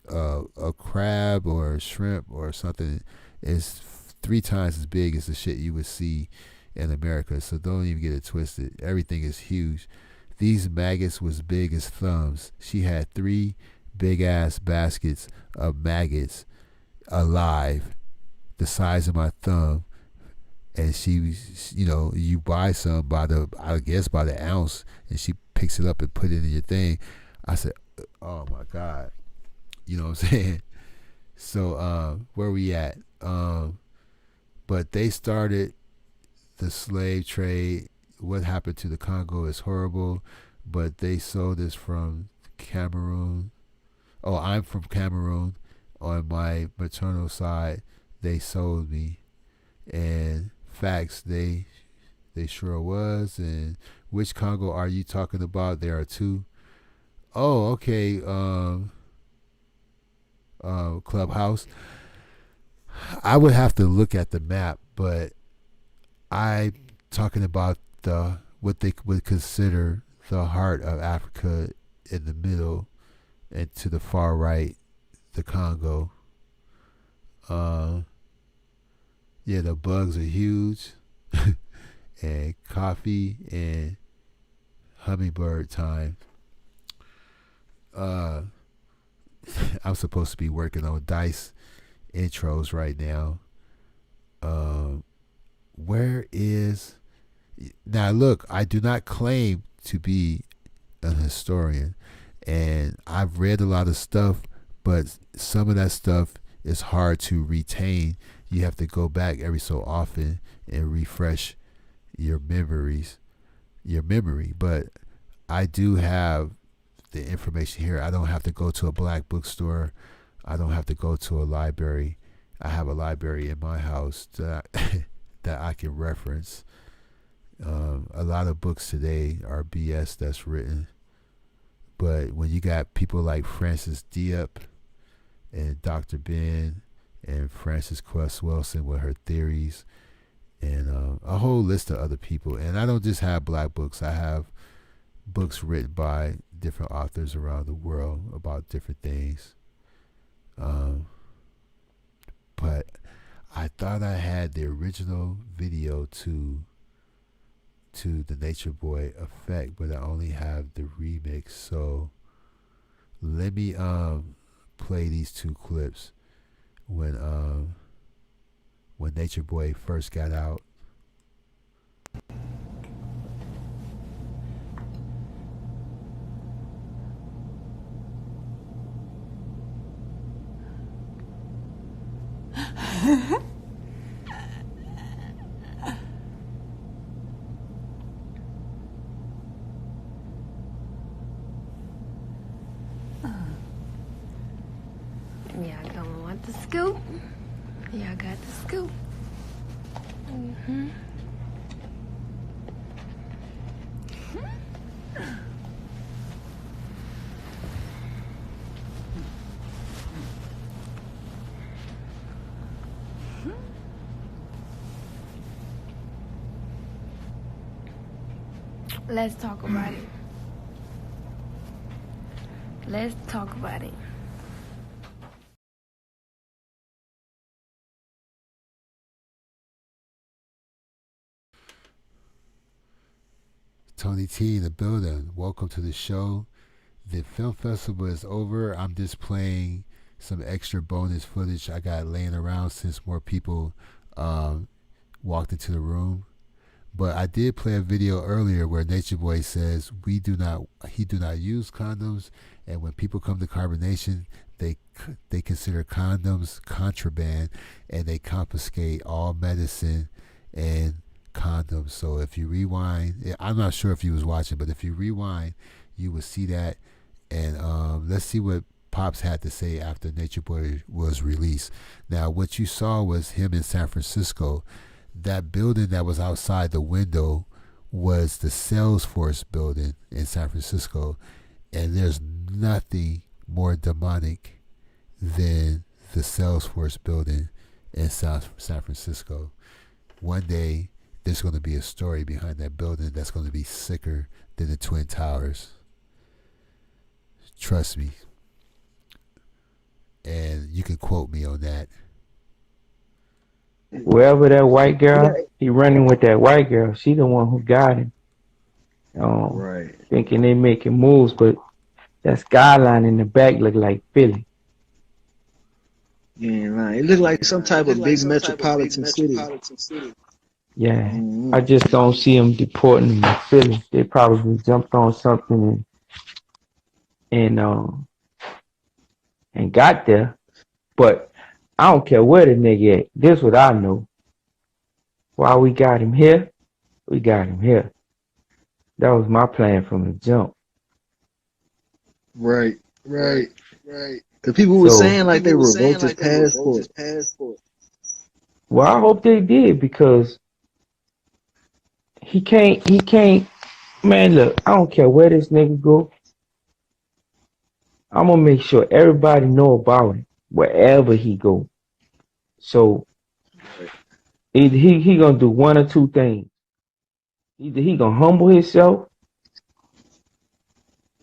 a crab or a shrimp or something is 3 times as big as the shit you would see in America. So don't even get it twisted. Everything is huge. These maggots was big as thumbs. She had 3 big ass baskets of maggots alive, the size of my thumb. And she, you buy some by the ounce, and she picks it up and put it in your thing. I said, oh my God. You know what I'm saying? So where we at? But they started the slave trade. What happened to the Congo is horrible, but they sold us from Cameroon. Oh, I'm from Cameroon. On my maternal side, they sold me. And facts, they sure was. And which Congo are you talking about? There are 2. Oh, okay. Clubhouse. I would have to look at the map, but I'm talking about what they would consider the heart of Africa in the middle, and to the far right, the Congo. Yeah, the bugs are huge, and coffee and hummingbird time. I'm supposed to be working on dice intros right now. Where is... Now look, I do not claim to be an historian, and I've read a lot of stuff, but some of that stuff is hard to retain. You have to go back every so often and refresh your memory. But I do have the information here. I don't have to go to a black bookstore. I don't have to go to a library. I have a library in my house that I can reference. A lot of books today are BS that's written. But when you got people like Francis Diop and Dr. Ben and Frances Quest Wilson with her theories, and a whole list of other people. And I don't just have black books. I have books written by different authors around the world about different things. But I thought I had the original video to the Nature Boy effect, but I only have the remix. So let me play these 2 clips when Nature Boy first got out. Y'all gonna want the scoop? Y'all got the scoop. Mm-hmm. Let's talk about it. Let's talk about it. Tony T in the building. Welcome to the show. The film festival is over. I'm just playing some extra bonus footage I got laying around since more people walked into the room. But I did play a video earlier where Nature Boy says he do not use condoms, and when people come to Carbonation, they consider condoms contraband, and they confiscate all medicine and condoms. So if you rewind, I'm not sure if you was watching, but if you rewind, you will see that. And let's see what Pops had to say after Nature Boy was released. Now, what you saw was him in San Francisco. That building that was outside the window was the Salesforce building in San Francisco, and there's nothing more demonic than the Salesforce building in San Francisco. One day, there's going to be a story behind that building that's going to be sicker than the Twin Towers. Trust me. And you can quote me on that. Wherever that white girl, he running with that white girl. She the one who got him. Right. Thinking they making moves, but that skyline in the back look like Philly. You ain't lying. It looked like some type of big metropolitan city. Yeah. I just don't see them deporting them to Philly. They probably jumped on something and got there. But I don't care where the nigga at. This what I know. Why we got him here, we got him here. That was my plan from the jump. Right. The people were saying like they revoked his passport. Well, I hope they did, because he can't, man, look, I don't care where this nigga go. I'm gonna make sure everybody know about him wherever he go. So he gonna do one or two things. Either he gonna humble himself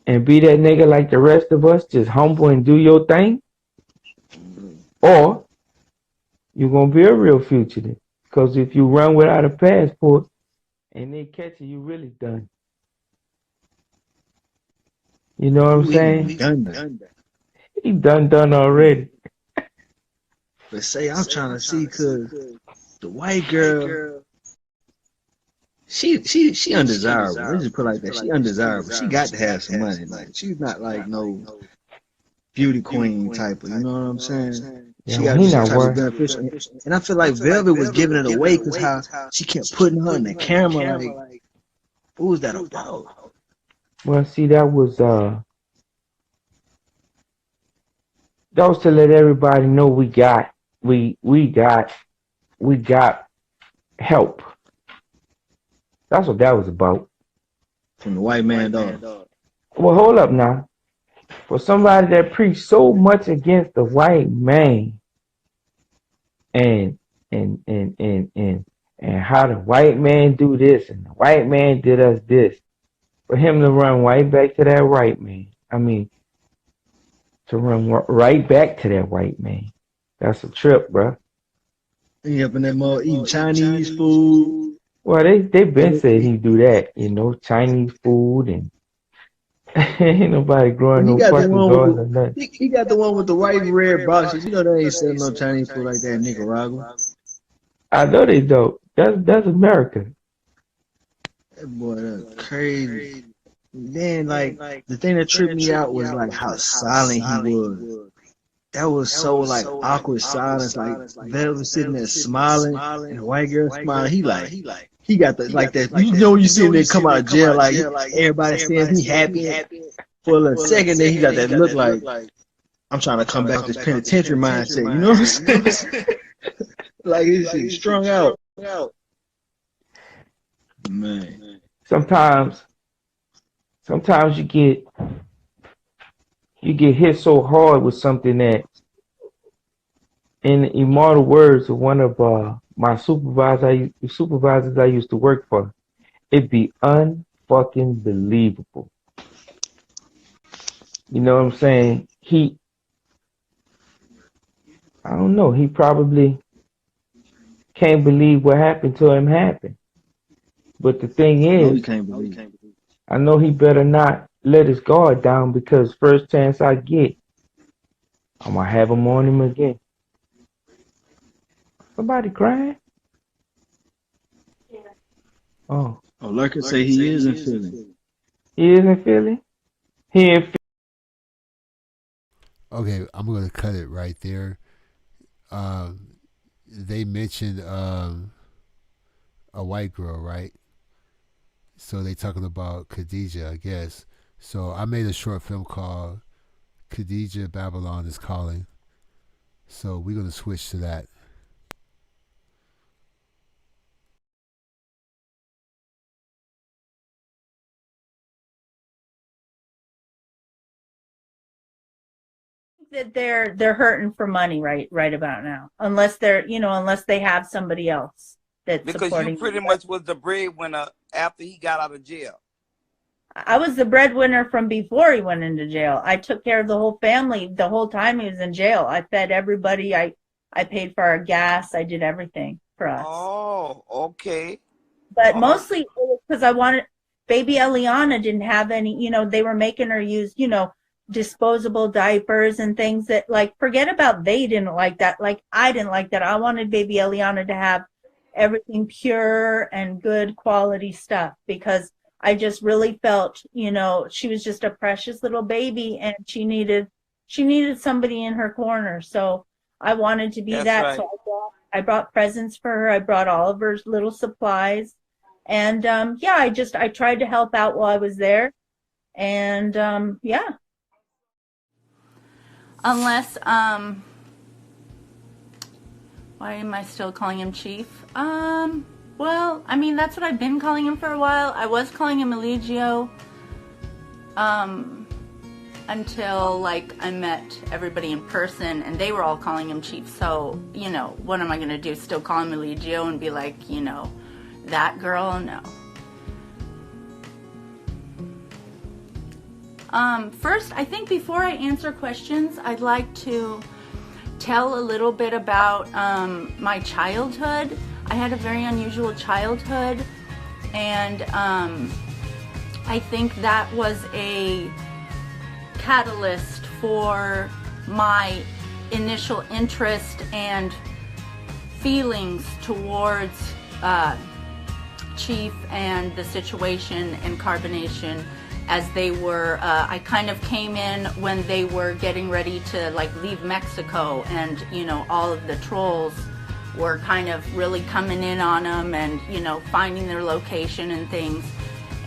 and be that nigga like the rest of us, just humble and do your thing, or you're gonna be a real fugitive. Because if you run without a passport and they catch you really done. You know what I'm saying? He done already. But say I'm trying to see, cause the white girl, she undesirable. Let's just put it like that. She undesirable. She got to have some money. Like, she's not like no beauty queen type of, you know what I'm saying? She got to be some type of beneficial. And I feel like Velvet was giving it away because how she kept putting her in the camera. Like, what was that about? Well, see, that was to let everybody know we got help. That's what that was about. From the white man, dog. Well, hold up now. For somebody that preached so much against the white man and how the white man do this and the white man did us this, for him to run right back to that white man. I mean, to run right back to that white man. That's a trip, bro. He up in that mall eating Chinese food. Well, they been saying he do that, you know, Chinese food, and ain't nobody growing no fucking garden or nothing. He got the one with the white and red boxes. You know they ain't selling no Chinese food like that in Nicaragua. I know they don't. That's America. That boy, that's crazy. Then, like, the thing that tripped me out was like how silent he was. That was so like awkward silence. Like Velvet sitting there smiling, and the white girl smiling. He got the like that. You know, you see him come out of jail, like everybody saying he happy. For a second, then he got that look like I'm trying to come back to this penitentiary mindset. You know what I'm saying? Like he's strung out. Man. Sometimes you get hit so hard with something that, in the immortal words of one of my supervisors I used to work for, it be unfucking believable. You know what I'm saying? I don't know, he probably can't believe what happened to him happened. But the thing I know he is, can't believe it. I know he better not let his guard down, because first chance I get, I'm gonna have him on him again. Somebody crying? Oh. Oh, Lurker say he is in Philly. He is in Philly? He in Philly. Okay, I'm gonna cut it right there. They mentioned a white girl, right? So they talking about Khadijah, I guess. So I made a short film called Khadijah Babylon is Calling. So we're gonna switch to that. That they're hurting for money right about now, unless unless they have somebody else that's Because you supporting pretty them. much was the breadwinner after he got out of jail. I was the breadwinner from before he went into jail. I took care of the whole family the whole time he was in jail. I fed everybody. I paid for our gas. I did everything for us. Oh, okay. But mostly it was because I wanted, baby Eliana didn't have any, they were making her use, disposable diapers and things that, like, forget about they didn't like that. Like, I didn't like that. I wanted baby Eliana to have everything pure and good quality stuff, because I just really felt, she was just a precious little baby and she needed somebody in her corner. So I wanted to be That's that. right. So I brought presents for her. I brought all of her little supplies. And I tried to help out while I was there. And Unless, why am I still calling him Chief? Well, I mean, that's what I've been calling him for a while. I was calling him Eligio, until, like, I met everybody in person, and they were all calling him Chief. So, what am I going to do? Still call him Eligio and be like, that girl? No. First, I think before I answer questions, I'd like to tell a little bit about my childhood. I had a very unusual childhood, and I think that was a catalyst for my initial interest and feelings towards Chief and the situation and Carbonation, as they were, I kind of came in when they were getting ready to, like, leave Mexico, and, all of the trolls were kind of really coming in on them and, finding their location and things.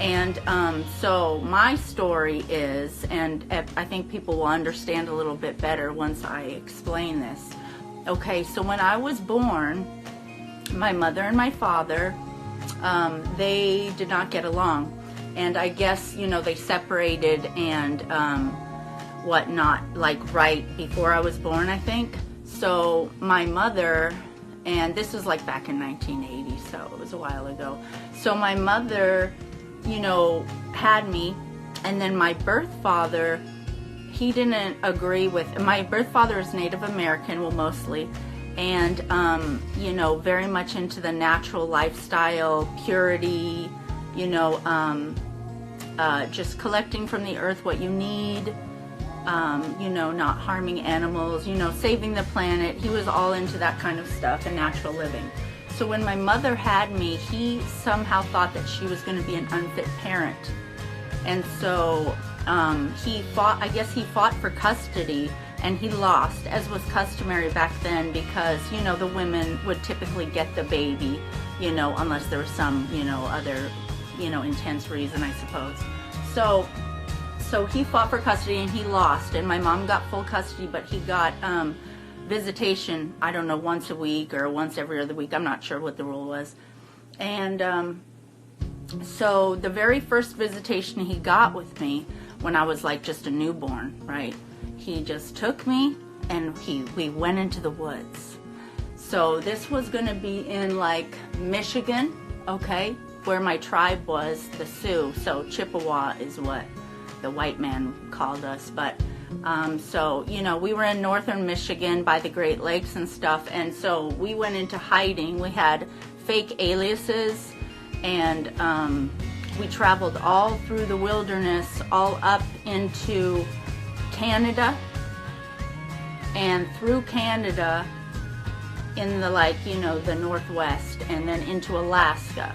And so my story is, and I think people will understand a little bit better once I explain this. Okay, so when I was born, my mother and my father, they did not get along. And I guess, they separated and whatnot, like right before I was born, I think. So my mother, and this was like back in 1980, so it was a while ago. So my mother, had me, and then my birth father, he didn't agree with, my birth father is Native American, well, mostly, and, very much into the natural lifestyle, purity, just collecting from the earth what you need, not harming animals, saving the planet. He was all into that kind of stuff and natural living. So when my mother had me, he somehow thought that she was going to be an unfit parent. And so he fought for custody, and he lost, as was customary back then, because, the women would typically get the baby, unless there was some, other, intense reason, I suppose. So he fought for custody and he lost, and my mom got full custody, but he got visitation, I don't know, once a week or once every other week. I'm not sure what the rule was. And So the very first visitation he got with me when I was like just a newborn, right? He just took me and we went into the woods. So this was gonna be in like Michigan, okay, where my tribe was, the Sioux. So Chippewa is what the white man called us. But so, you know, we were in northern Michigan by the Great Lakes and stuff. And so we went into hiding. We had fake aliases, and we traveled all through the wilderness, all up into Canada, and through Canada in the, like, you know, the Northwest, and then into Alaska.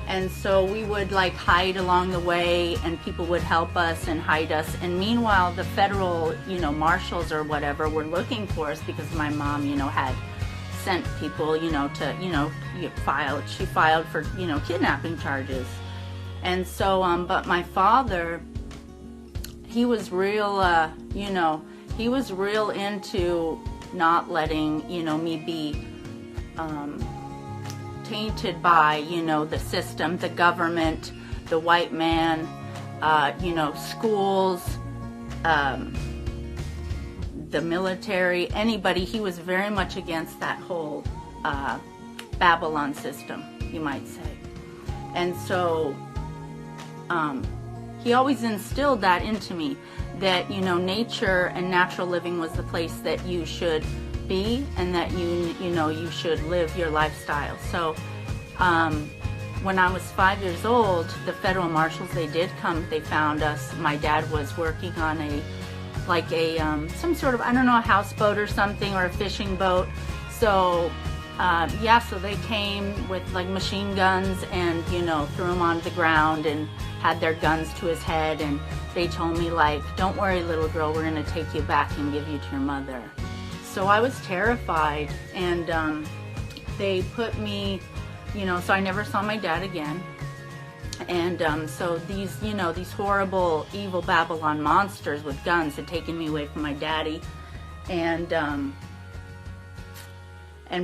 And so we would like hide along the way, and people would help us and hide us. And meanwhile, the federal, you know, marshals or whatever were looking for us because my mom, you know, had sent people, you know, to, you know, she filed for, you know, kidnapping charges. And so, but my father, he was real, you know, he was real into not letting, you know, me be, tainted by, you know, the system, the government, the white man, you know, schools, the military, anybody. He was very much against that whole Babylon system, you might say. And so he always instilled that into me, that, you know, nature and natural living was the place that you should be, and that you know, you should live your lifestyle. So when I was 5 years old, the federal marshals, they did come, they found us. My dad was working on a, like a some sort of, I don't know, a houseboat or something, or a fishing boat. So yeah, so they came with like machine guns and, you know, threw him on the ground and had their guns to his head, and they told me, like, don't worry, little girl, we're gonna take you back and give you to your mother. So I was terrified, and they put me, you know, so I never saw my dad again. And so these, you know, these horrible, evil Babylon monsters with guns had taken me away from my daddy, and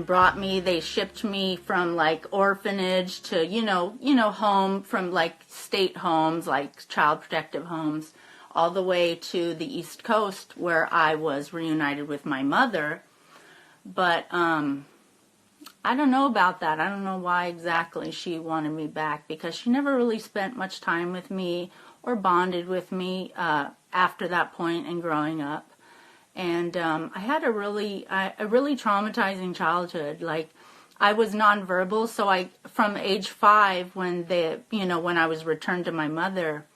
brought me, they shipped me from like orphanage to, you know, home, from like state homes, like child protective homes, all the way to the East Coast, where I was reunited with my mother. But I don't know about that. I don't know why exactly she wanted me back, because she never really spent much time with me or bonded with me after that point and growing up. And I had a really traumatizing childhood. Like, I was nonverbal, so from age 5, when when I was returned to my mother,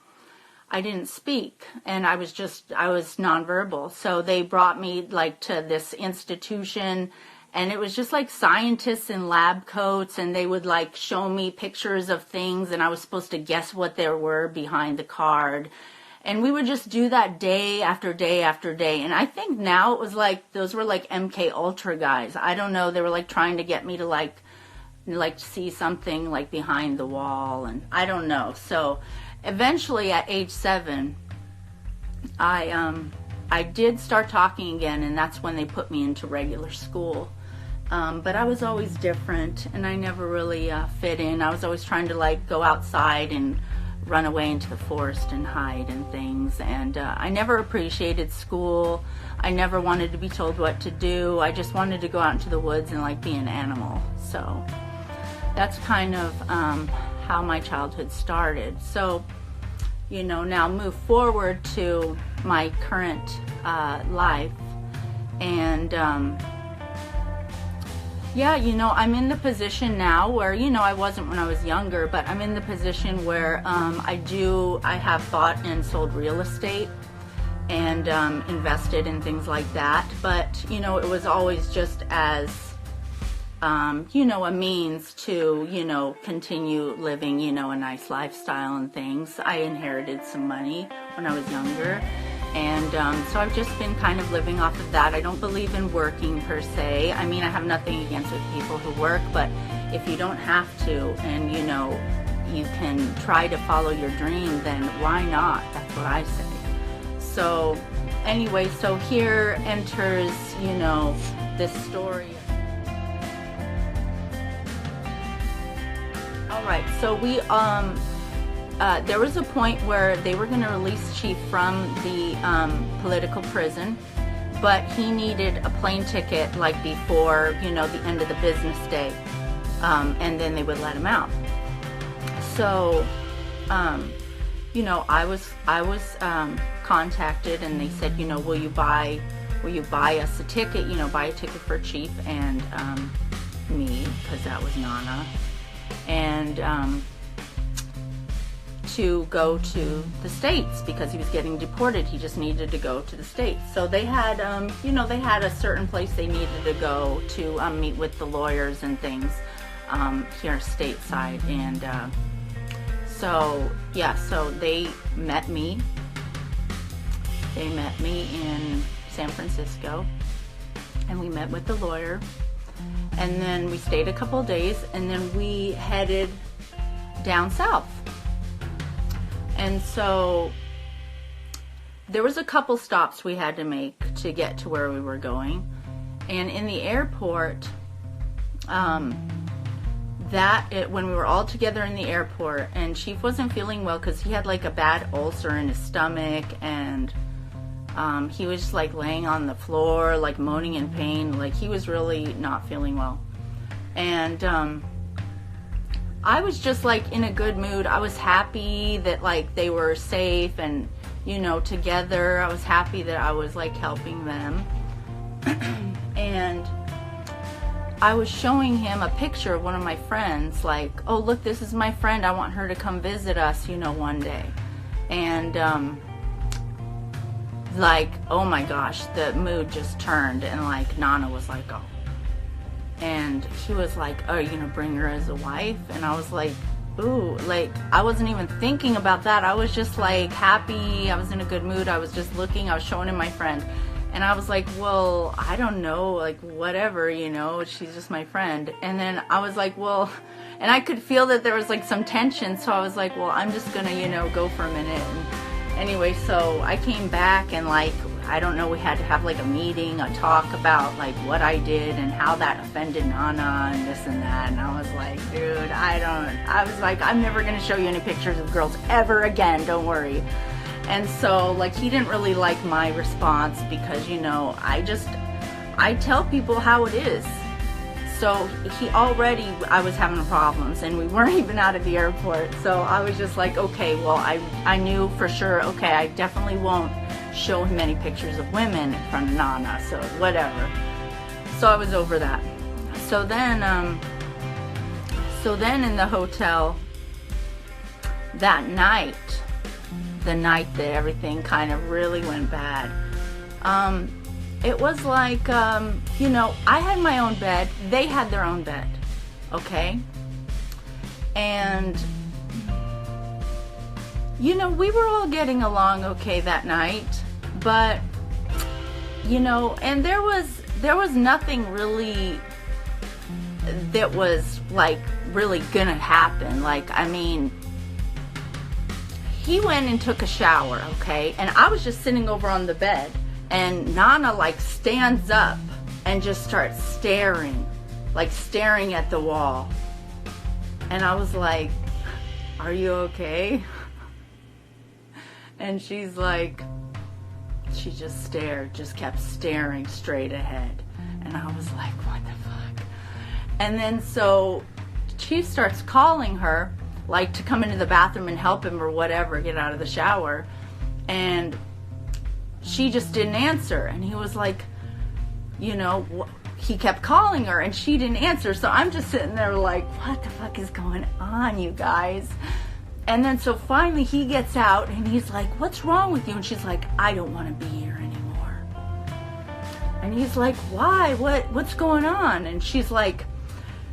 I didn't speak, and I was nonverbal. So they brought me like to this institution, and it was just like scientists in lab coats, and they would like show me pictures of things, and I was supposed to guess what there were behind the card. And we would just do that day after day after day. And I think now it was like, those were like MK Ultra guys. I don't know, they were like trying to get me to like see something like behind the wall, and I don't know. So eventually at age 7, I did start talking again, and that's when they put me into regular school. But I was always different, and I never really fit in. I was always trying to like go outside and run away into the forest and hide and things. And I never appreciated school. I never wanted to be told what to do. I just wanted to go out into the woods and like be an animal. So that's kind of how my childhood started. So, you know, now move forward to my current life. And yeah, you know, I'm in the position now where, you know, I wasn't when I was younger, but I'm in the position where I have bought and sold real estate and invested in things like that. But, you know, it was always just as, you know, a means to, you know, continue living, you know, a nice lifestyle and things. I inherited some money when I was younger. And so I've just been kind of living off of that. I don't believe in working per se. I mean, I have nothing against with people who work, but if you don't have to, and you know, you can try to follow your dream, then why not? That's what I say. So anyway, so here enters, you know, this story. All right, so there was a point where they were going to release Chief from the political prison, but he needed a plane ticket like before, the end of the business day, and then they would let him out. So, I was contacted, and they said, will you buy us a ticket? Buy a ticket for Chief and me, because that was Nana, and to go to the States because he was getting deported. He just needed to go to the States. So they had, they had a certain place they needed to go to meet with the lawyers and things here stateside. And so they met me. They met me in San Francisco, and we met with the lawyer. And then we stayed a couple of days, and then we headed down south. And so there was a couple stops we had to make to get to where we were going. And in the airport, when we were all together in the airport, and Chief wasn't feeling well because he had like a bad ulcer in his stomach, and he was just like laying on the floor, like moaning in pain, like he was really not feeling well. And I was just like in a good mood. I was happy that like they were safe and, together. I was happy that I was like helping them. And I was showing him a picture of one of my friends, like, oh, look, this is my friend. I want her to come visit us, one day. And, like, oh my gosh, the mood just turned, and like Nana was like, oh. And he was like, oh, are you gonna bring her as a wife? And I was like, ooh, like I wasn't even thinking about that. I was just like happy. I was in a good mood. I was just looking. I was showing him my friend. And I was like, well, I don't know, like whatever, she's just my friend. And then I was like, well, and I could feel that there was like some tension. So I was like, well, I'm just gonna, go for a minute. And anyway, so I came back, and like, I don't know, we had to have like a meeting, a talk about like what I did and how that offended Nana and this and that. And I was like, dude, I was like, I'm never going to show you any pictures of girls ever again, don't worry. And so like, he didn't really like my response because, I tell people how it is. So I was having problems, and we weren't even out of the airport. So I was just like, okay, well, I knew for sure, okay, I definitely won't show him any pictures of women in front of Nana, so whatever. So I was over that. So then in the hotel that night, the night that everything kind of really went bad, it was like, I had my own bed, they had their own bed, okay? And we were all getting along okay that night, but, and there was nothing really that was like really gonna happen. Like, I mean, he went and took a shower, okay? And I was just sitting over on the bed, and Nana like stands up and just starts staring at the wall. And I was like, are you okay? And she's like, she just kept staring straight ahead. And I was like, what the fuck? And then so Chief starts calling her, like to come into the bathroom and help him or whatever, get out of the shower. And she just didn't answer. And he was like, he kept calling her and she didn't answer. So I'm just sitting there like, what the fuck is going on, you guys? And then so finally he gets out and he's like, what's wrong with you? And she's like, I don't want to be here anymore. And he's like, why? What's going on? And she's like,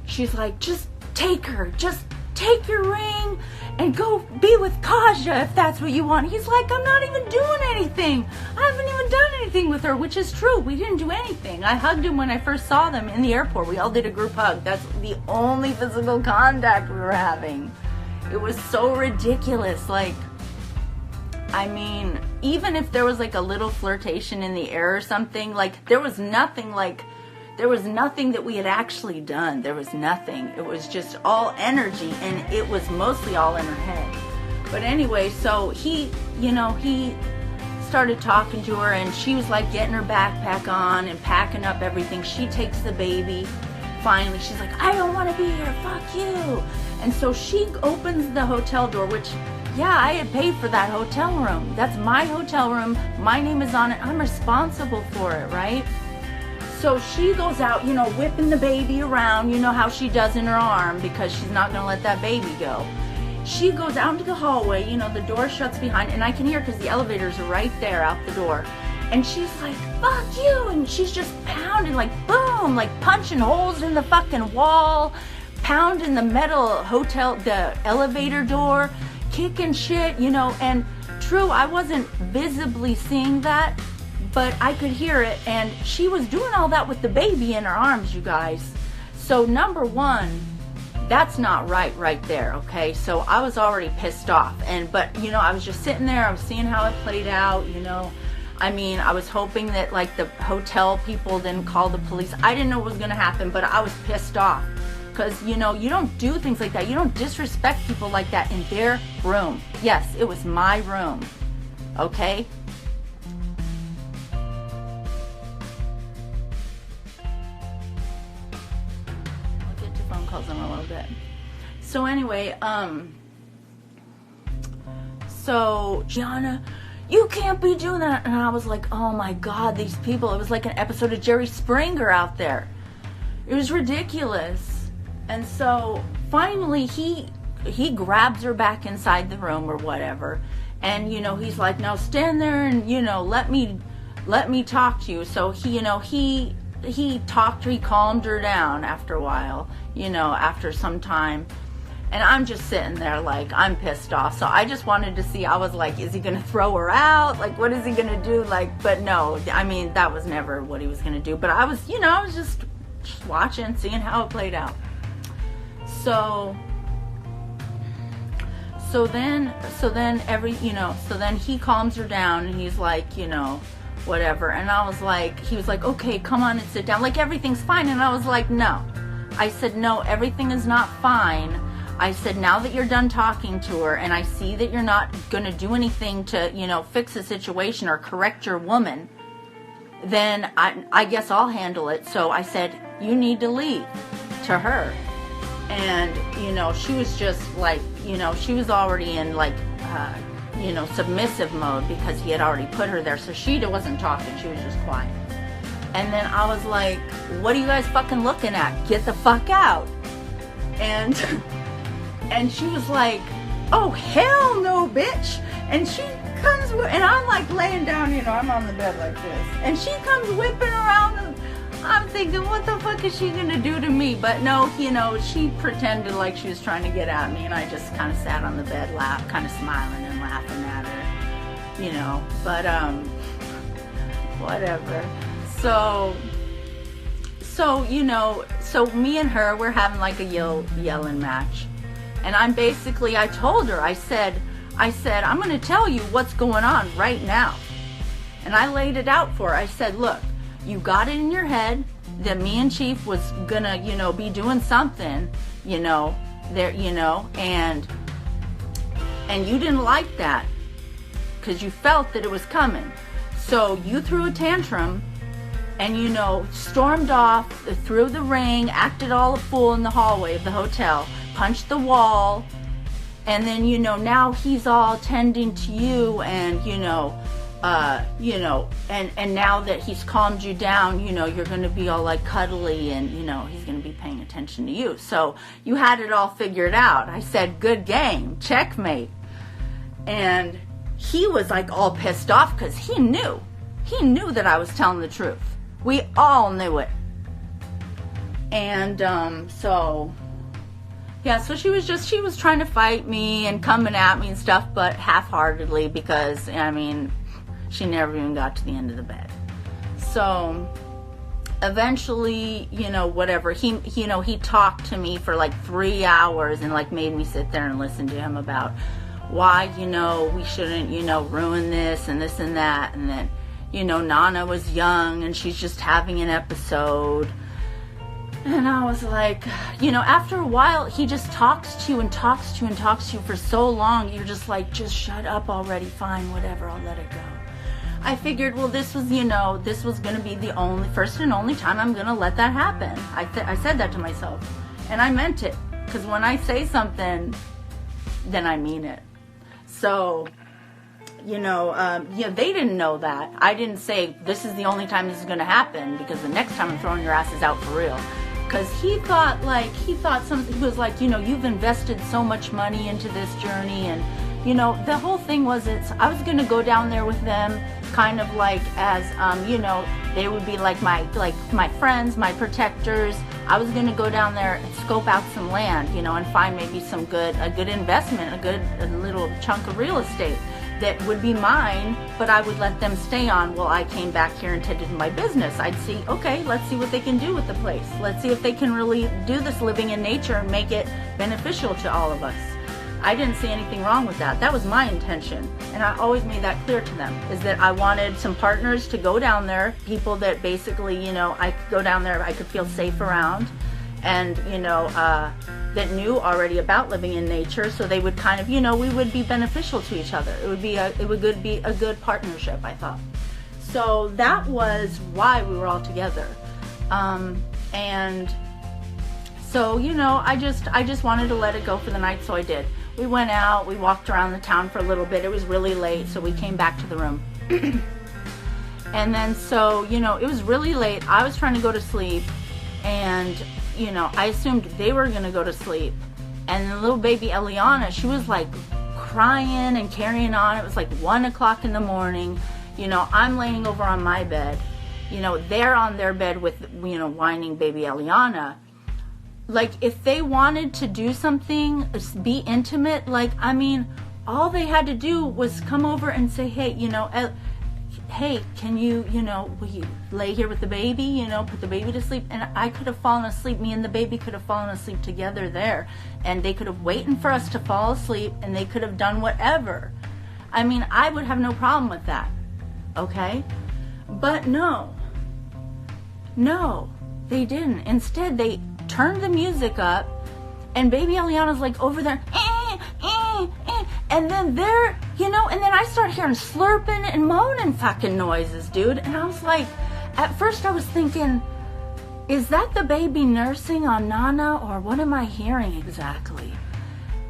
just take her. Just take your ring and go be with Kaja if that's what you want. He's like, I'm not even doing anything. I haven't even done anything with her, which is true. We didn't do anything. I hugged him when I first saw them in the airport. We all did a group hug. That's the only physical contact we were having. It was so ridiculous. Like, I mean, even if there was like a little flirtation in the air or something, like there was nothing that we had actually done. There was nothing. It was just all energy, and it was mostly all in her head. But anyway, so he started talking to her, and she was like getting her backpack on and packing up everything. She takes the baby. Finally, she's like, I don't want to be here, fuck you. And so she opens the hotel door, which, yeah, I had paid for that hotel room. That's my hotel room. My name is on it. I'm responsible for it, right? So she goes out, whipping the baby around. You know how she does in her arm, because she's not going to let that baby go. She goes out into the hallway, the door shuts behind, and I can hear because the elevators are right there out the door. And she's like, fuck you, and she's just pounding, like, boom, like punching holes in the fucking wall, pounding the metal the elevator door, kicking shit, and true, I wasn't visibly seeing that, but I could hear it, and she was doing all that with the baby in her arms, you guys. So number one, that's not right there, okay? So I was already pissed off, but I was just sitting there, I was seeing how it played out, I was hoping that like the hotel people didn't call the police. I didn't know what was gonna happen, but I was pissed off. Because, you don't do things like that. You don't disrespect people like that in their room. Yes, it was my room. Okay? I'll get to phone calls in a little bit. So anyway, so Gianna, you can't be doing that. And I was like, oh my God, these people. It was like an episode of Jerry Springer out there. It was ridiculous. And so finally he grabs her back inside the room or whatever. And, he's like, now stand there and, let me talk to you. So he talked her, he calmed her down after a while, after some time. And I'm just sitting there like, I'm pissed off. So I just wanted to see, I was like, is he going to throw her out? Like, what is he going to do? Like, but no, that was never what he was going to do. But I was, I was just watching, seeing how it played out. So then he calms her down and he's like, whatever. And he was like, okay, come on and sit down. Like, everything's fine. And I was like, no. I said, no, everything is not fine. I said, now that you're done talking to her and I see that you're not going to do anything to, fix the situation or correct your woman, then I guess I'll handle it. So I said, you need to leave, to her. And, she was just like, she was already in like, submissive mode because he had already put her there. So she wasn't talking. She was just quiet. And then I was like, what are you guys fucking looking at? Get the fuck out. And she was like, oh, hell no, bitch. And she comes, and I'm like laying down, I'm on the bed like this. And she comes whipping around, and I'm thinking, what the fuck is she gonna do to me? But no, she pretended like she was trying to get at me, and I just kind of sat on the bed, kind of smiling and laughing at her, but, whatever. So me and her, we're having like a yelling match. And I told her, I said, I'm going to tell you what's going on right now. And I laid it out for her. I said, look, you got it in your head that me and Chief was going to, be doing something, there, and you didn't like that because you felt that it was coming. So you threw a tantrum and, stormed off through the ring, acted all a fool in the hallway of the hotel, punched the wall, and then, now he's all tending to you and, and now that he's calmed you down, you're going to be all like cuddly and, he's going to be paying attention to you. So you had it all figured out. I said, good game, checkmate. And he was like all pissed off because he knew that I was telling the truth. We all knew it. And, so she was trying to fight me and coming at me and stuff, but half-heartedly because, she never even got to the end of the bed. So eventually, whatever, he talked to me for like 3 hours and like made me sit there and listen to him about why, we shouldn't, ruin this and that. And then, Nana was young and she's just having an episode. And I was like, after a while, he just talks to you and talks to you and talks to you for so long. You're just like, just shut up already. Fine, whatever, I'll let it go. I figured, well, this was going to be the first and only time I'm going to let that happen. I said that to myself. And I meant it. Because when I say something, then I mean it. So, they didn't know that. I didn't say, this is the only time this is going to happen, because the next time I'm throwing your asses out for real. Because he was like, you've invested so much money into this journey. And, the whole thing was, I was going to go down there with them kind of like as, they would be like my friends, my protectors. I was going to go down there and scope out some land, and find maybe a good investment, a little chunk of real estate that would be mine, but I would let them stay on while I came back here and tended to my business. I'd see, okay, let's see what they can do with the place. Let's see if they can really do this living in nature and make it beneficial to all of us. I didn't see anything wrong with that. That was my intention. And I always made that clear to them, is that I wanted some partners to go down there, people that basically, I could go down there, I could feel safe around, and, that knew already about living in nature, so they would kind of, we would be beneficial to each other. It would be a good partnership, I thought. So that was why we were all together. And so, I just wanted to let it go for the night, so I did. We went out, we walked around the town for a little bit. It was really late, so we came back to the room. And then, so, it was really late. I was trying to go to sleep, and, I assumed they were going to go to sleep. And the little baby Eliana, she was like crying and carrying on. It was like 1 o'clock in the morning. I'm laying over on my bed. They're on their bed with, whining baby Eliana. Like, if they wanted to do something, be intimate, all they had to do was come over and say, hey, hey, can you, will you lay here with the baby, put the baby to sleep? And I could have fallen asleep, me and the baby could have fallen asleep together there. And they could have waited for us to fall asleep, and they could have done whatever. I would have no problem with that, okay? But no, they didn't. Instead, they turned the music up, and baby Eliana's like over there, and then they're, and then I start hearing slurping and moaning fucking noises, dude. And I was like, at first I was thinking, is that the baby nursing on Nana, or what am I hearing exactly?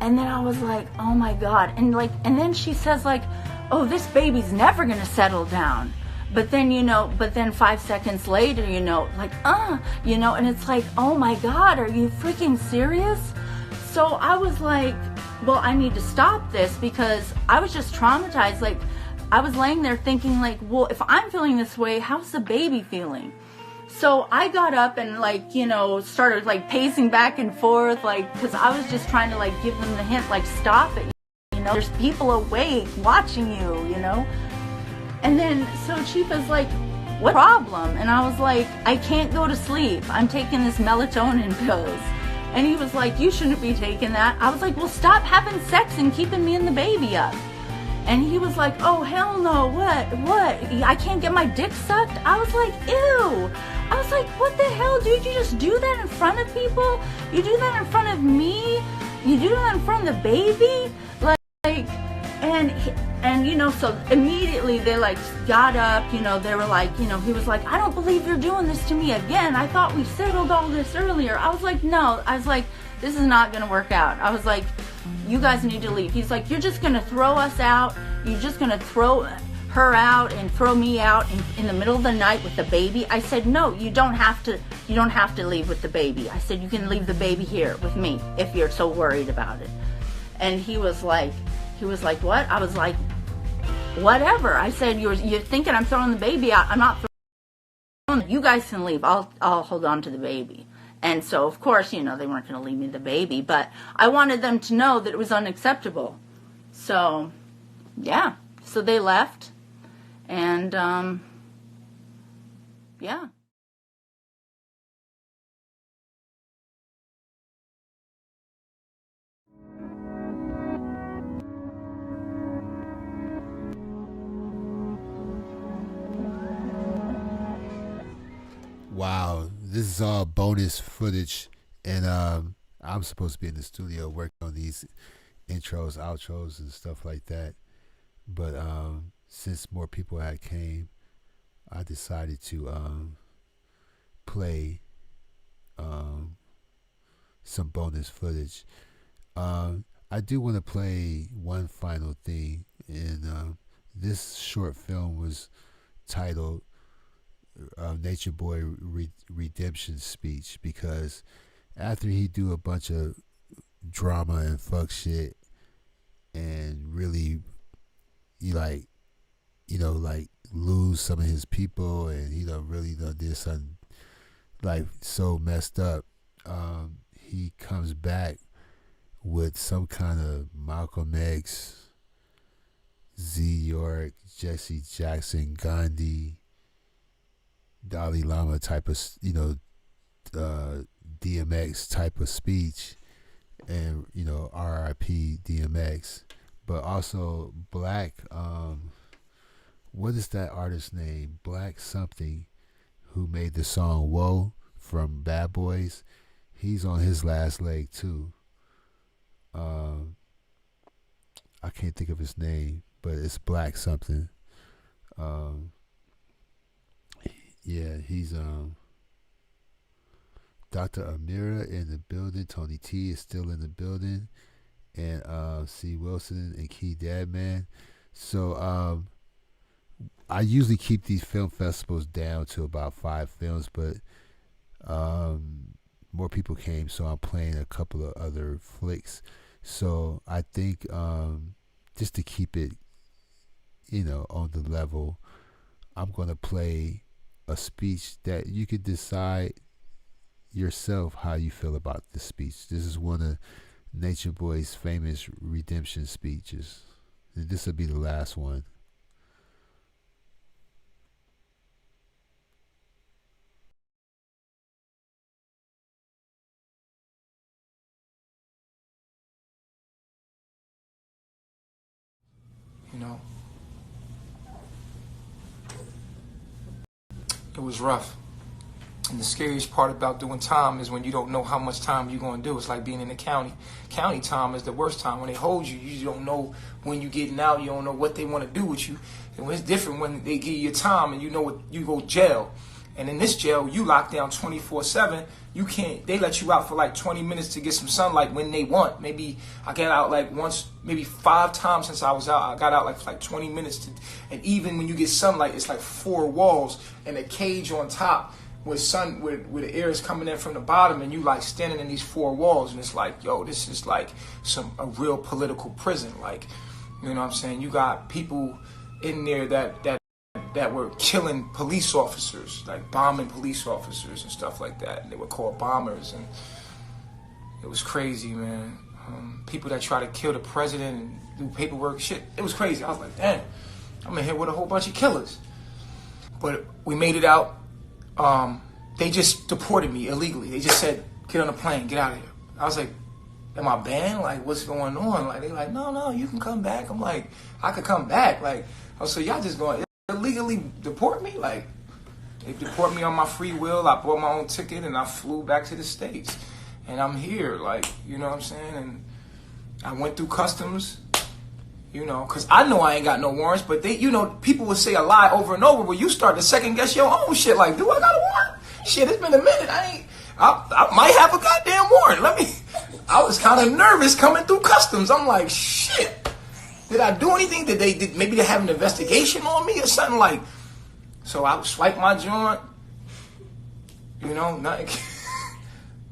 And then I was like, oh my God. And then she says like, oh, this baby's never gonna settle down. But then 5 seconds later, and it's like, oh my God, are you freaking serious? So I was like, well, I need to stop this, because I was just traumatized. Like, I was laying there thinking like, well, if I'm feeling this way, how's the baby feeling? So I got up and started like pacing back and forth, because I was just trying to give them the hint, stop it. There's people awake watching you, And then, so Chifa's like, what problem? And I was like, I can't go to sleep. I'm taking this melatonin pills. And he was like, you shouldn't be taking that. I was like, well, stop having sex and keeping me and the baby up. And he was like, oh, hell no, what? I can't get my dick sucked? I was like, ew. I was like, what the hell, dude? You just do that in front of people? You do that in front of me? You do that in front of the baby? So immediately they got up, they were like, he was like, I don't believe you're doing this to me again. I thought we settled all this earlier. I was like, no. I was like, this is not going to work out. I was like, you guys need to leave. He's like, you're just going to throw us out. You're just going to throw her out and throw me out in the middle of the night with the baby. I said, no, you don't have to leave with the baby. I said, you can leave the baby here with me if you're so worried about it. And he was like, what? I was like, whatever. I said, you're thinking I'm throwing the baby out. I'm not throwing it. You guys can leave. I'll hold on to the baby. And so, of course, they weren't going to leave me the baby, but I wanted them to know that it was unacceptable. So, yeah. So they left. And, yeah. Wow, this is all bonus footage, and I'm supposed to be in the studio working on these intros, outros, and stuff like that. But since more people had came, I decided to play some bonus footage. I do want to play one final thing, and this short film was titled Nature Boy Redemption Speech, because after he do a bunch of drama and fuck shit and really like lose some of his people, and he really did something like so messed up, he comes back with some kind of Malcolm X, Z York, Jesse Jackson, Gandhi, Dalai Lama type of, DMX type of speech, and R.I.P. DMX, but also Black. What is that artist's name? Black something, who made the song "Whoa" from Bad Boys. He's on his last leg too. I can't think of his name, but it's Black something. Yeah, he's Dr. Amira in the building. Tony T is still in the building, and C. Wilson and Key Dadman. So I usually keep these film festivals down to about 5 films, but more people came, so I'm playing a couple of other flicks. So I think just to keep it, on the level, I'm gonna play a speech that you could decide yourself how you feel about this speech. This is one of Nature Boy's famous redemption speeches. And this will be the last one. It was rough. And the scariest part about doing time is when you don't know how much time you're going to do. It's like being in the county. County time is the worst time. When they hold you, you don't know when you're getting out. You don't know what they want to do with you. And it's different when they give you your time and you know what, you go jail. And in this jail, you locked down 24/7. You can't. They let you out for like 20 minutes to get some sunlight when they want. Maybe I got out like once, maybe 5 times since I was out. I got out like for like 20 minutes. And even when you get sunlight, it's like 4 walls and a cage on top with sun, where the air is coming in from the bottom, and you like standing in these 4 walls, and it's like, yo, this is like a real political prison. Like, you know what I'm saying? You got people in there that were killing police officers, like bombing police officers and stuff like that. And they were called bombers, and it was crazy, man. People that try to kill the president and do paperwork, shit, it was crazy. I was like, damn, I'm in here with a whole bunch of killers. But we made it out. They just deported me illegally. They just said, get on a plane, get out of here. I was like, am I banned? Like, what's going on? Like, they like, no, you can come back. I'm like, I could come back. Like, I was like, y'all just going illegally deport me? Like, they deport me on my free will. I bought my own ticket and I flew back to the States. And I'm here, like, you know what I'm saying? And I went through customs, because I know I ain't got no warrants, but they, people will say a lie over and over, but you start to second guess your own shit. Like, do I got a warrant? Shit, it's been a minute. I might have a goddamn warrant. I was kind of nervous coming through customs. I'm like, shit. Did I do anything? Maybe they have an investigation on me or something like. So I swipe my joint. Nothing.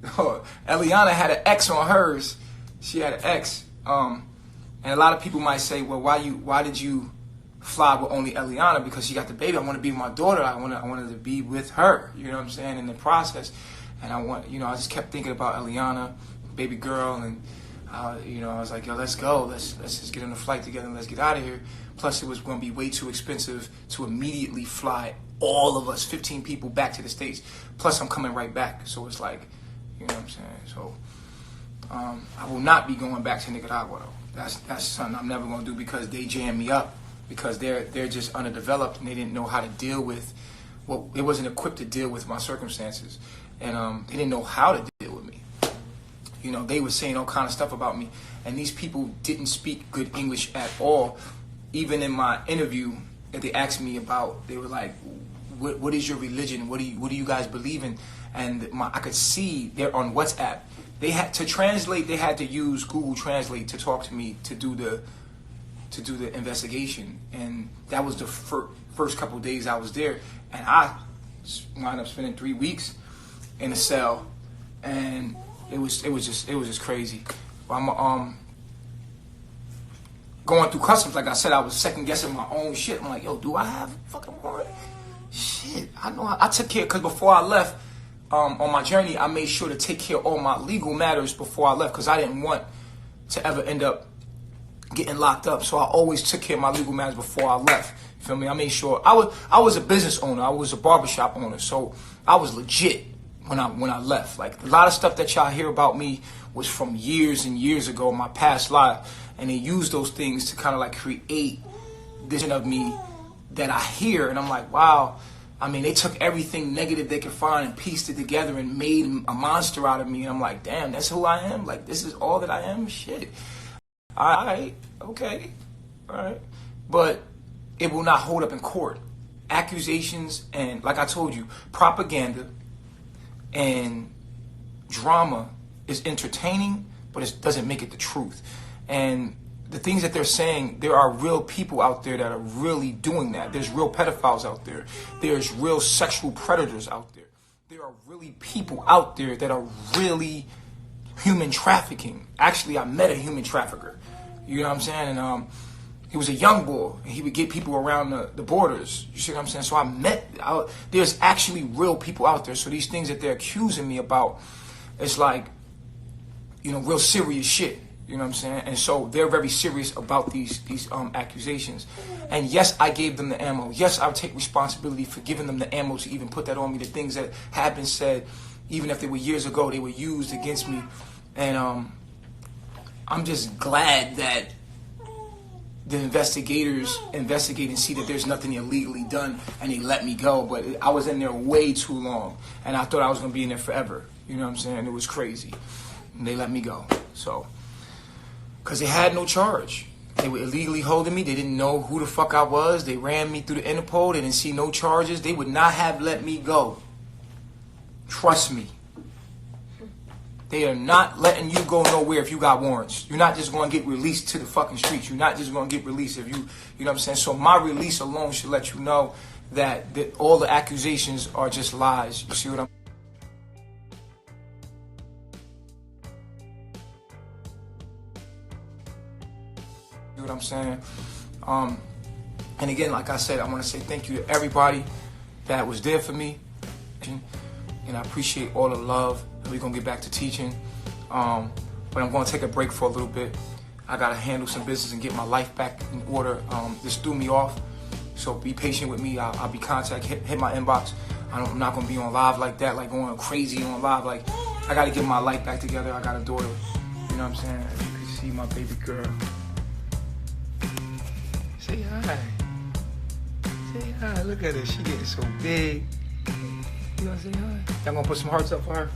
Eliana had an X on hers. She had an X. And a lot of people might say, well, why did you fly with only Eliana? Because she got the baby. I want to be with my daughter. I wanted to be with her. You know what I'm saying? In the process, and I just kept thinking about Eliana, baby girl, and I was like, yo, let's go. Let's just get on a flight together and let's get out of here. Plus, it was going to be way too expensive to immediately fly all of us, 15 people, back to the States. Plus, I'm coming right back. So it's like, you know what I'm saying? So I will not be going back to Nicaragua, though. That's something I'm never going to do, because they jammed me up, because they're just underdeveloped and they didn't know how to deal with, they wasn't equipped to deal with my circumstances. and they didn't know how to deal with me. You know, they were saying all kind of stuff about me, and these people didn't speak good English at all. Even in my interview that they asked me about, they were like, what is your religion? What do you guys believe in? And I could see they're on WhatsApp. They had to translate. They had to use Google Translate to talk to me to do the investigation. And that was the first couple of days I was there. And I wound up spending 3 weeks in a cell, and it was just crazy. I'm going through customs. Like I said, I was second guessing my own shit. I'm like, yo, do I have fucking warrant? Shit, I know. I took care, because before I left on my journey, I made sure to take care of all my legal matters before I left, because I didn't want to ever end up getting locked up. So I always took care of my legal matters before I left. You feel me? I made sure I was a business owner. I was a barbershop owner, so I was legit when I left. Like, a lot of stuff that y'all hear about me was from years and years ago, my past life, and they use those things to kind of like create this of me that I hear, and I'm like, wow. I mean, they took everything negative they could find and pieced it together and made a monster out of me, and I'm like, damn, that's who I am? Like, this is all that I am? Shit. All right, okay, all right. But it will not hold up in court. Accusations and, like I told you, propaganda and drama is entertaining, but it doesn't make it the truth. And the things that they're saying, there are real people out there that are really doing that. There's real pedophiles out there. There's real sexual predators out there. There are really people out there that are really human trafficking. Actually, I met a human trafficker. You know what I'm saying? And he was a young boy. He would get people around the borders. You see what I'm saying? So there's actually real people out there. So these things that they're accusing me about, it's like, you know, real serious shit. You know what I'm saying? And so they're very serious about these accusations. And yes, I gave them the ammo. Yes, I would take responsibility for giving them the ammo to even put that on me. The things that have been said, even if they were years ago, they were used against me. And I'm just glad that the investigators investigate and see that there's nothing illegally done, and they let me go. But I was in there way too long, and I thought I was going to be in there forever. You know what I'm saying? It was crazy. And they let me go. So, because they had no charge. They were illegally holding me. They didn't know who the fuck I was. They ran me through the Interpol. They didn't see no charges. They would not have let me go. Trust me. They are not letting you go nowhere if you got warrants. You're not just going to get released to the fucking streets. You're not just going to get released if you know what I'm saying? So my release alone should let you know that all the accusations are just lies. You see what I'm saying? And again, like I said, I want to say thank you to everybody that was there for me. And I appreciate all the love. We're going to get back to teaching. But I'm going to take a break for a little bit. I got to handle some business and get my life back in order. This threw me off. So be patient with me. I'll be contact. Hit my inbox. I'm not going to be on live like that, like going crazy on live. Like, I got to get my life back together. I got a daughter. You know what I'm saying? As you can see, my baby girl. Say hi. Say hi. Look at her. She getting so big. You gonna say hi? Y'all gonna put some hearts up for her?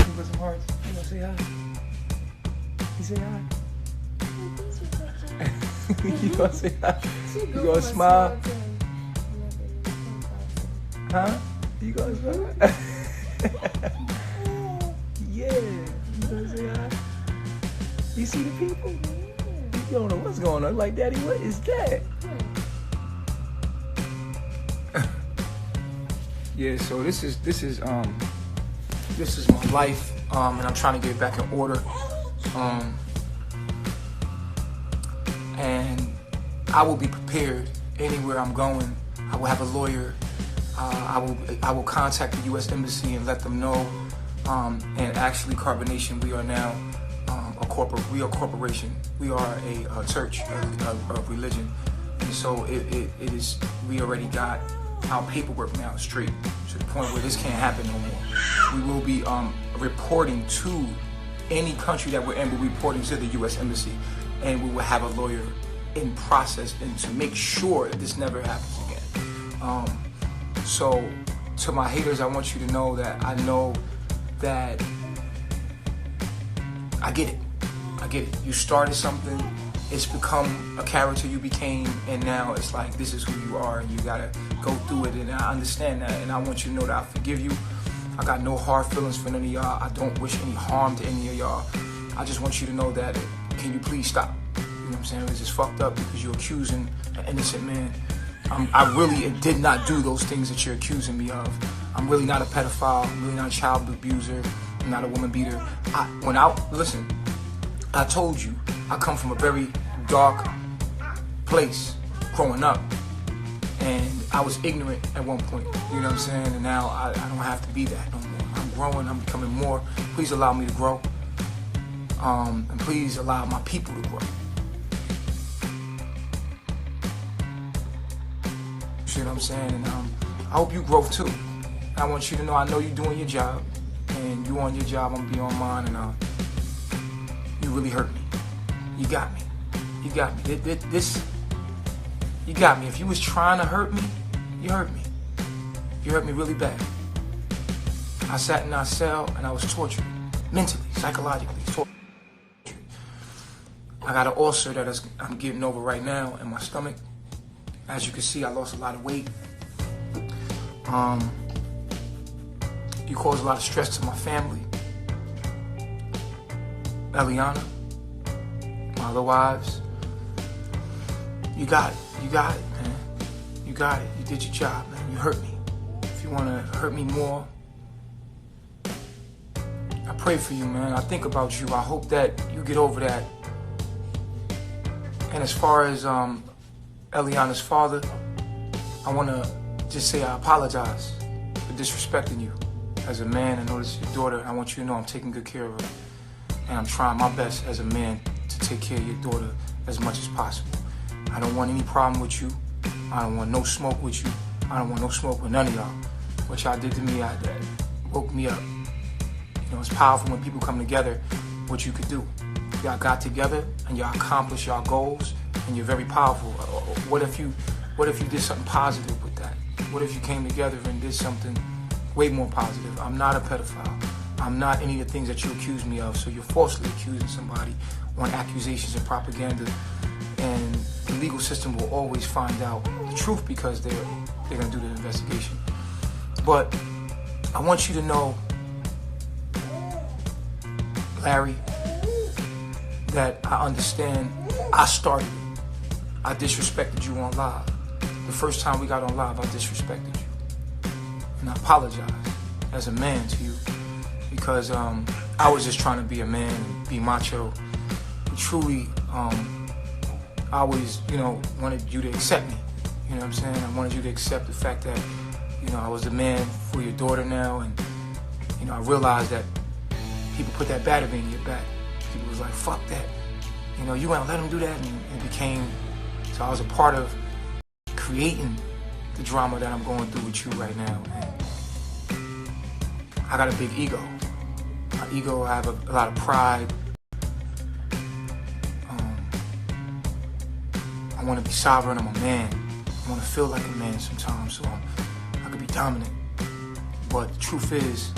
You put some hearts. You gonna say hi? You say hi? You gonna say hi? You gonna smile? Huh? You gonna smile? Yeah. You gonna say hi? You see the people? You don't know what's going on. Like, Daddy, what is that? Yeah, so this is my life, and I'm trying to get it back in order. And I will be prepared anywhere I'm going. I will have a lawyer. I will contact the U.S. Embassy and let them know. And actually, Carbonation, we are now we are a corporation. We are a church, a religion, and so it is. We already got our paperwork now straight to the point where this can't happen no more. We will be reporting to any country that we're in. We're reporting to the U.S. Embassy, and we will have a lawyer in process and to make sure that this never happens again. So to my haters, I want you to know that I know that I get it. I get it. You started something, it's become a character you became, and now it's like this is who you are, and you gotta go through it, and I understand that, and I want you to know that I forgive you. I got no hard feelings for none of y'all. I don't wish any harm to any of y'all. I just want you to know that, can you please stop? You know what I'm saying? It's just fucked up because you're accusing an innocent man. I really did not do those things that you're accusing me of. I'm really not a pedophile. I'm really not a child abuser. I'm not a woman beater. Listen, I told you, I come from a very dark place growing up. And I was ignorant at one point, you know what I'm saying? And now I don't have to be that no more. I'm growing, I'm becoming more. Please allow me to grow. And please allow my people to grow. You see what I'm saying? And I hope you grow too. I want you to know I know you're doing your job. And you on your job, I'm gonna be on mine. And you really hurt me. You got me. You got me. You got me. If you was trying to hurt me, you hurt me. You hurt me really bad. I sat in our cell and I was tortured. Mentally, psychologically, tortured. I got an ulcer that I'm getting over right now in my stomach. As you can see, I lost a lot of weight. You caused a lot of stress to my family. Eliana, my other wives. You got it. You got it, man. You got it. You did your job, man. You hurt me. If you want to hurt me more, I pray for you, man. I think about you. I hope that you get over that. And as far as Eliana's father, I want to just say I apologize for disrespecting you. As a man, I know this is your daughter. I want you to know I'm taking good care of her. And I'm trying my best as a man to take care of your daughter as much as possible. I don't want any problem with you. I don't want no smoke with you. I don't want no smoke with none of y'all. What y'all did to me, that woke me up. You know, it's powerful when people come together, what you could do. Y'all got together and y'all accomplished y'all goals, and you're very powerful. What if you did something positive with that? What if you came together and did something way more positive? I'm not a pedophile. I'm not any of the things that you accuse me of. So you're falsely accusing somebody on accusations and propaganda. And the legal system will always find out the truth because they're going to do the investigation. But I want you to know, Larry, that I understand I started it. I disrespected you on live. The first time we got on live, I disrespected you. And I apologize as a man to you because I was just trying to be a man and be macho. And truly, I always, wanted you to accept me. You know what I'm saying? I wanted you to accept the fact that, I was the man for your daughter now. And, I realized that people put that battery in your back. People was like, fuck that. You want to let him do that? And it became, so I was a part of creating the drama that I'm going through with you right now. And I got a big ego. My ego, I have a lot of pride. I want to be sovereign. I'm a man. I want to feel like a man sometimes, so I could be dominant. But the truth is,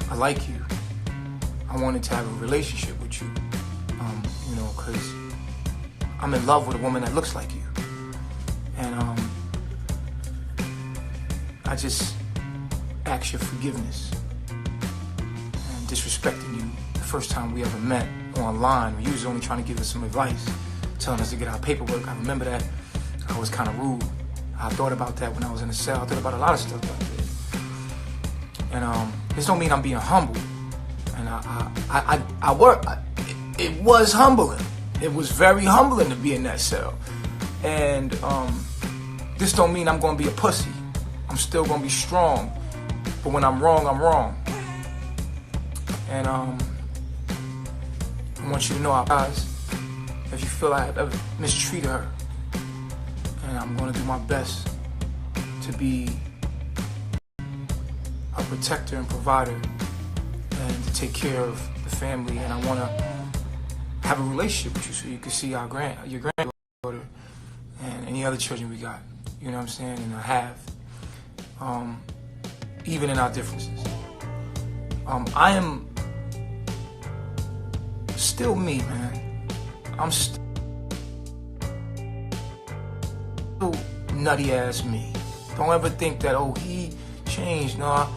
I like you. I wanted to have a relationship with you, because I'm in love with a woman that looks like you. And I just ask your forgiveness and disrespecting you the first time we ever met online. You was only trying to give us some advice, telling us to get our paperwork. I remember that. I was kind of rude. I thought about that when I was in the cell. I thought about a lot of stuff like that. And this don't mean I'm being humble. And I work. It was humbling. It was very humbling to be in that cell. And this don't mean I'm going to be a pussy. I'm still going to be strong. But when I'm wrong, I'm wrong. And I want you to know, guys, if you feel I have ever mistreated her, and I'm going to do my best to be a protector and provider and to take care of the family. And I want to have a relationship with you so you can see your granddaughter and any other children we got. You know what I'm saying? And I have. even in our differences. I am still me, man. I'm still nutty ass me. Don't ever think that, oh, he changed. No,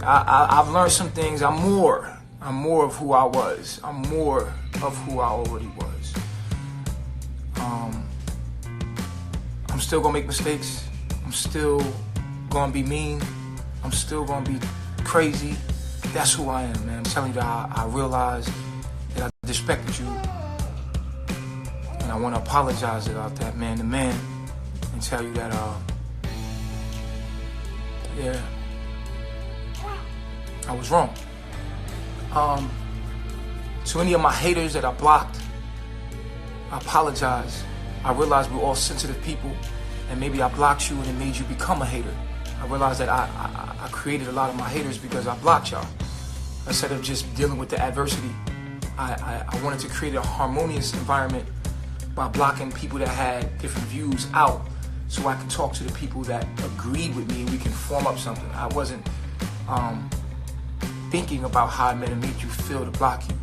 I've learned some things. I'm more of who I was. I'm more of who I already was. I'm still gonna make mistakes. I'm still gonna be mean. I'm still gonna be crazy. That's who I am, man. I'm telling you that I realize that I disrespected you, and I want to apologize about that, man to man, and tell you that, yeah, I was wrong. To any of my haters that I blocked, I apologize. I realize we're all sensitive people, and maybe I blocked you and it made you become a hater. I realized that I created a lot of my haters because I blocked y'all. Instead of just dealing with the adversity, I wanted to create a harmonious environment by blocking people that had different views out, so I could talk to the people that agreed with me and we can form up something. I wasn't thinking about how I meant to make you feel to block you.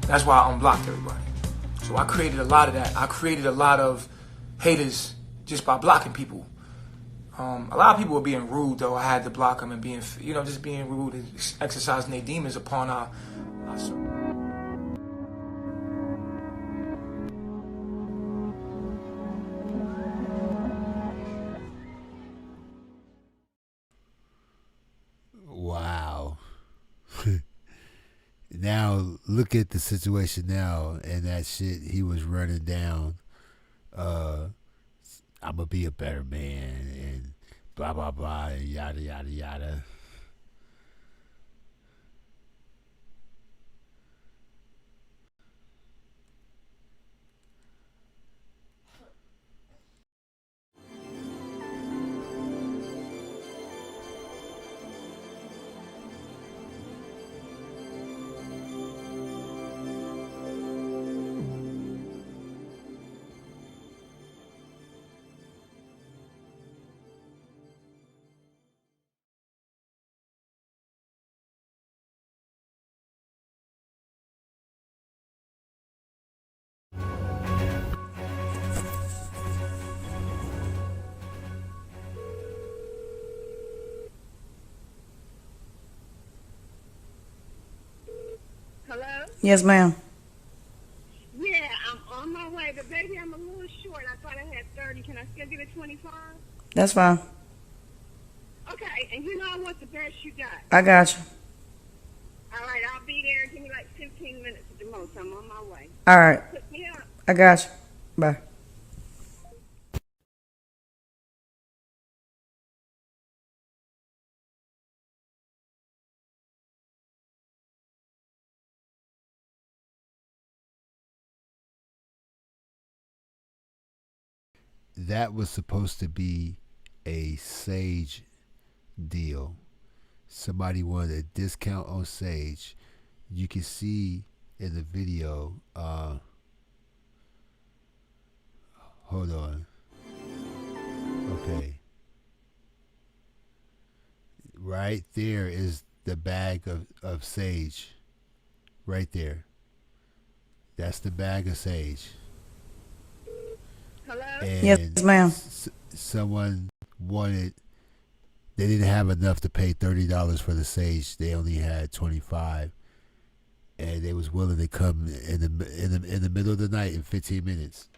That's why I unblocked everybody. So I created a lot of that. I created a lot of haters just by blocking people. A lot of people were being rude, though. I had to block them and being, just being rude and exercising their demons upon our Wow. Now look at the situation now and that shit he was running down. I'm gonna be a better man and blah blah blah and yada yada yada. Hello? Yes, ma'am. Yeah, I'm on my way, but baby, I'm a little short. I thought I had 30. Can I still get a 25? That's fine. Okay, and you know I want the best you got. I got you. All right, I'll be there. Give me like 15 minutes at the most. I'm on my way. All right. Put me up. I got you. Bye. That was supposed to be a Sage deal. Somebody wanted a discount on Sage. You can see in the video. Hold on. Okay. Right there is the bag of Sage. Right there. That's the bag of Sage. Hello? And yes, ma'am. Someone wanted. They didn't have enough to pay $30 for the Sage. They only had $25, and they was willing to come in the middle of the night in 15 minutes.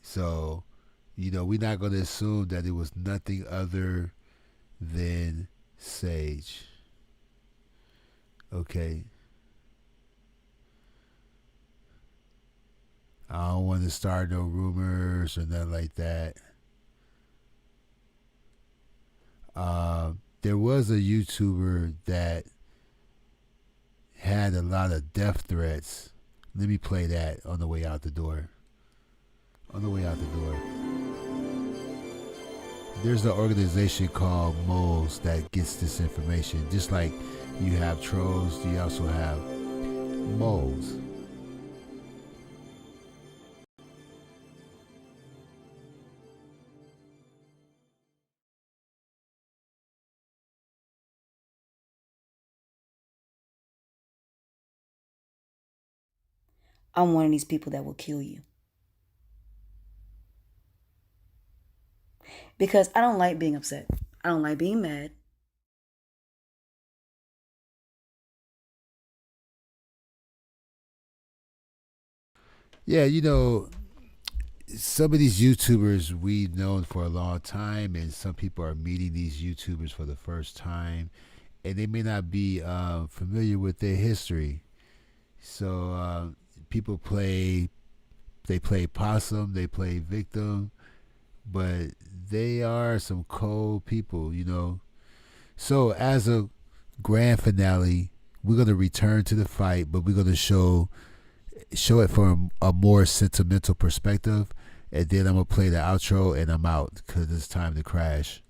So, we're not going to assume that it was nothing other than Sage. Okay. I don't want to start no rumors or nothing like that. There was a YouTuber that had a lot of death threats. Let me play that on the way out the door. On the way out the door. there's an organization called moles that gets this information. Just like you have trolls, you also have moles. I'm one of these people that will kill you. Because I don't like being upset. I don't like being mad. Yeah, you know, some of these YouTubers we've known for a long time, and some people are meeting these YouTubers for the first time, and they may not be familiar with their history. So people they play possum, they play victim, but they are some cold people, you know. So as a grand finale, we're gonna return to the fight, but we're gonna show it from a more sentimental perspective, and then I'm gonna play the outro and I'm out because it's time to crash.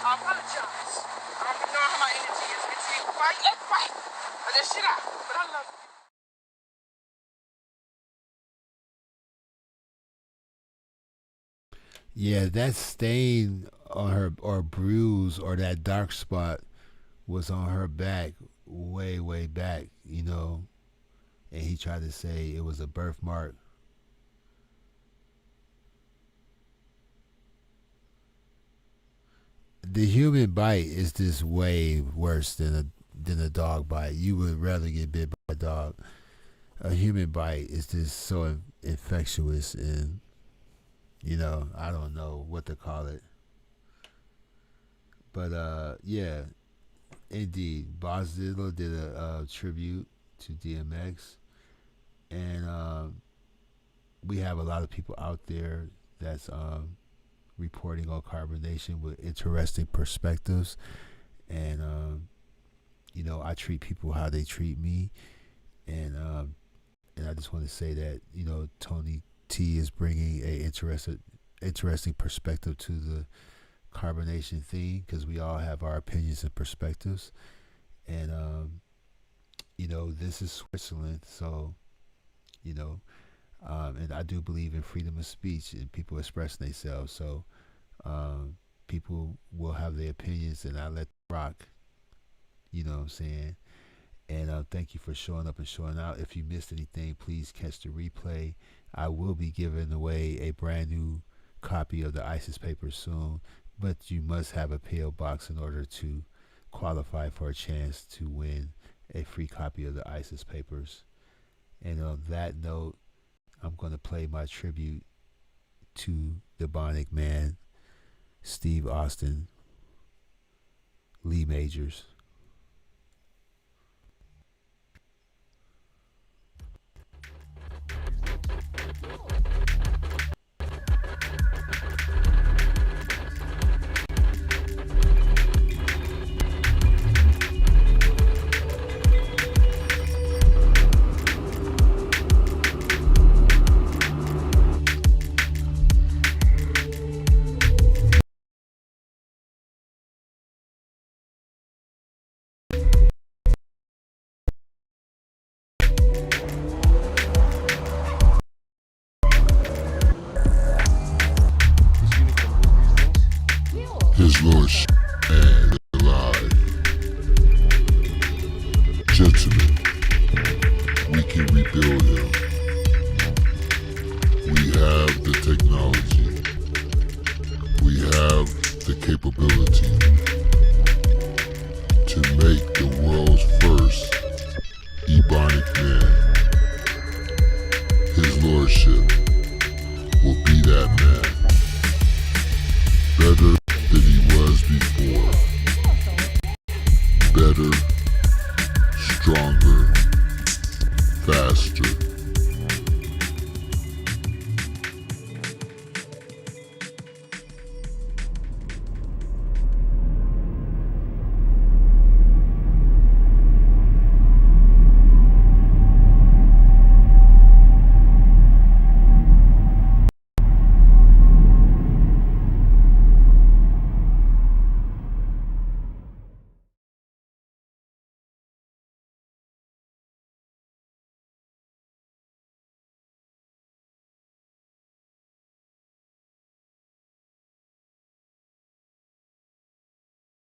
I apologize. Yeah, that stain on her or bruise or that dark spot was on her back way, way back, you know. And he tried to say it was a birthmark. The human bite is just way worse than a dog bite. You would rather get bit by a dog. A human bite is just so infectious, and you know, I don't know what to call it. But yeah, indeed, Boz Diddler did a tribute to DMX, and we have a lot of people out there that's reporting on carbonation with interesting perspectives, and you know, I treat people how they treat me, and I just want to say that, you know, Tony T is bringing a interesting perspective to the carbonation theme, because we all have our opinions and perspectives, and you know, this is Switzerland, so you know, and I do believe in freedom of speech and people expressing themselves, so people will have their opinions, and I let them rock, you know what I'm saying. And thank you for showing up and showing out. If you missed anything, please catch the replay. I will be giving away a brand new copy of the ISIS papers soon, but you must have a PO box in order to qualify for a chance to win a free copy of the ISIS papers. And on that note, I'm going to play my tribute to the Bionic Man, Steve Austin, Lee Majors. His Lordship and alive. Gentlemen, we can rebuild him. We have the technology. We have the capability to make the world's first Ebonic man. His Lordship will be that man. Better than he was before. Better, stronger, faster.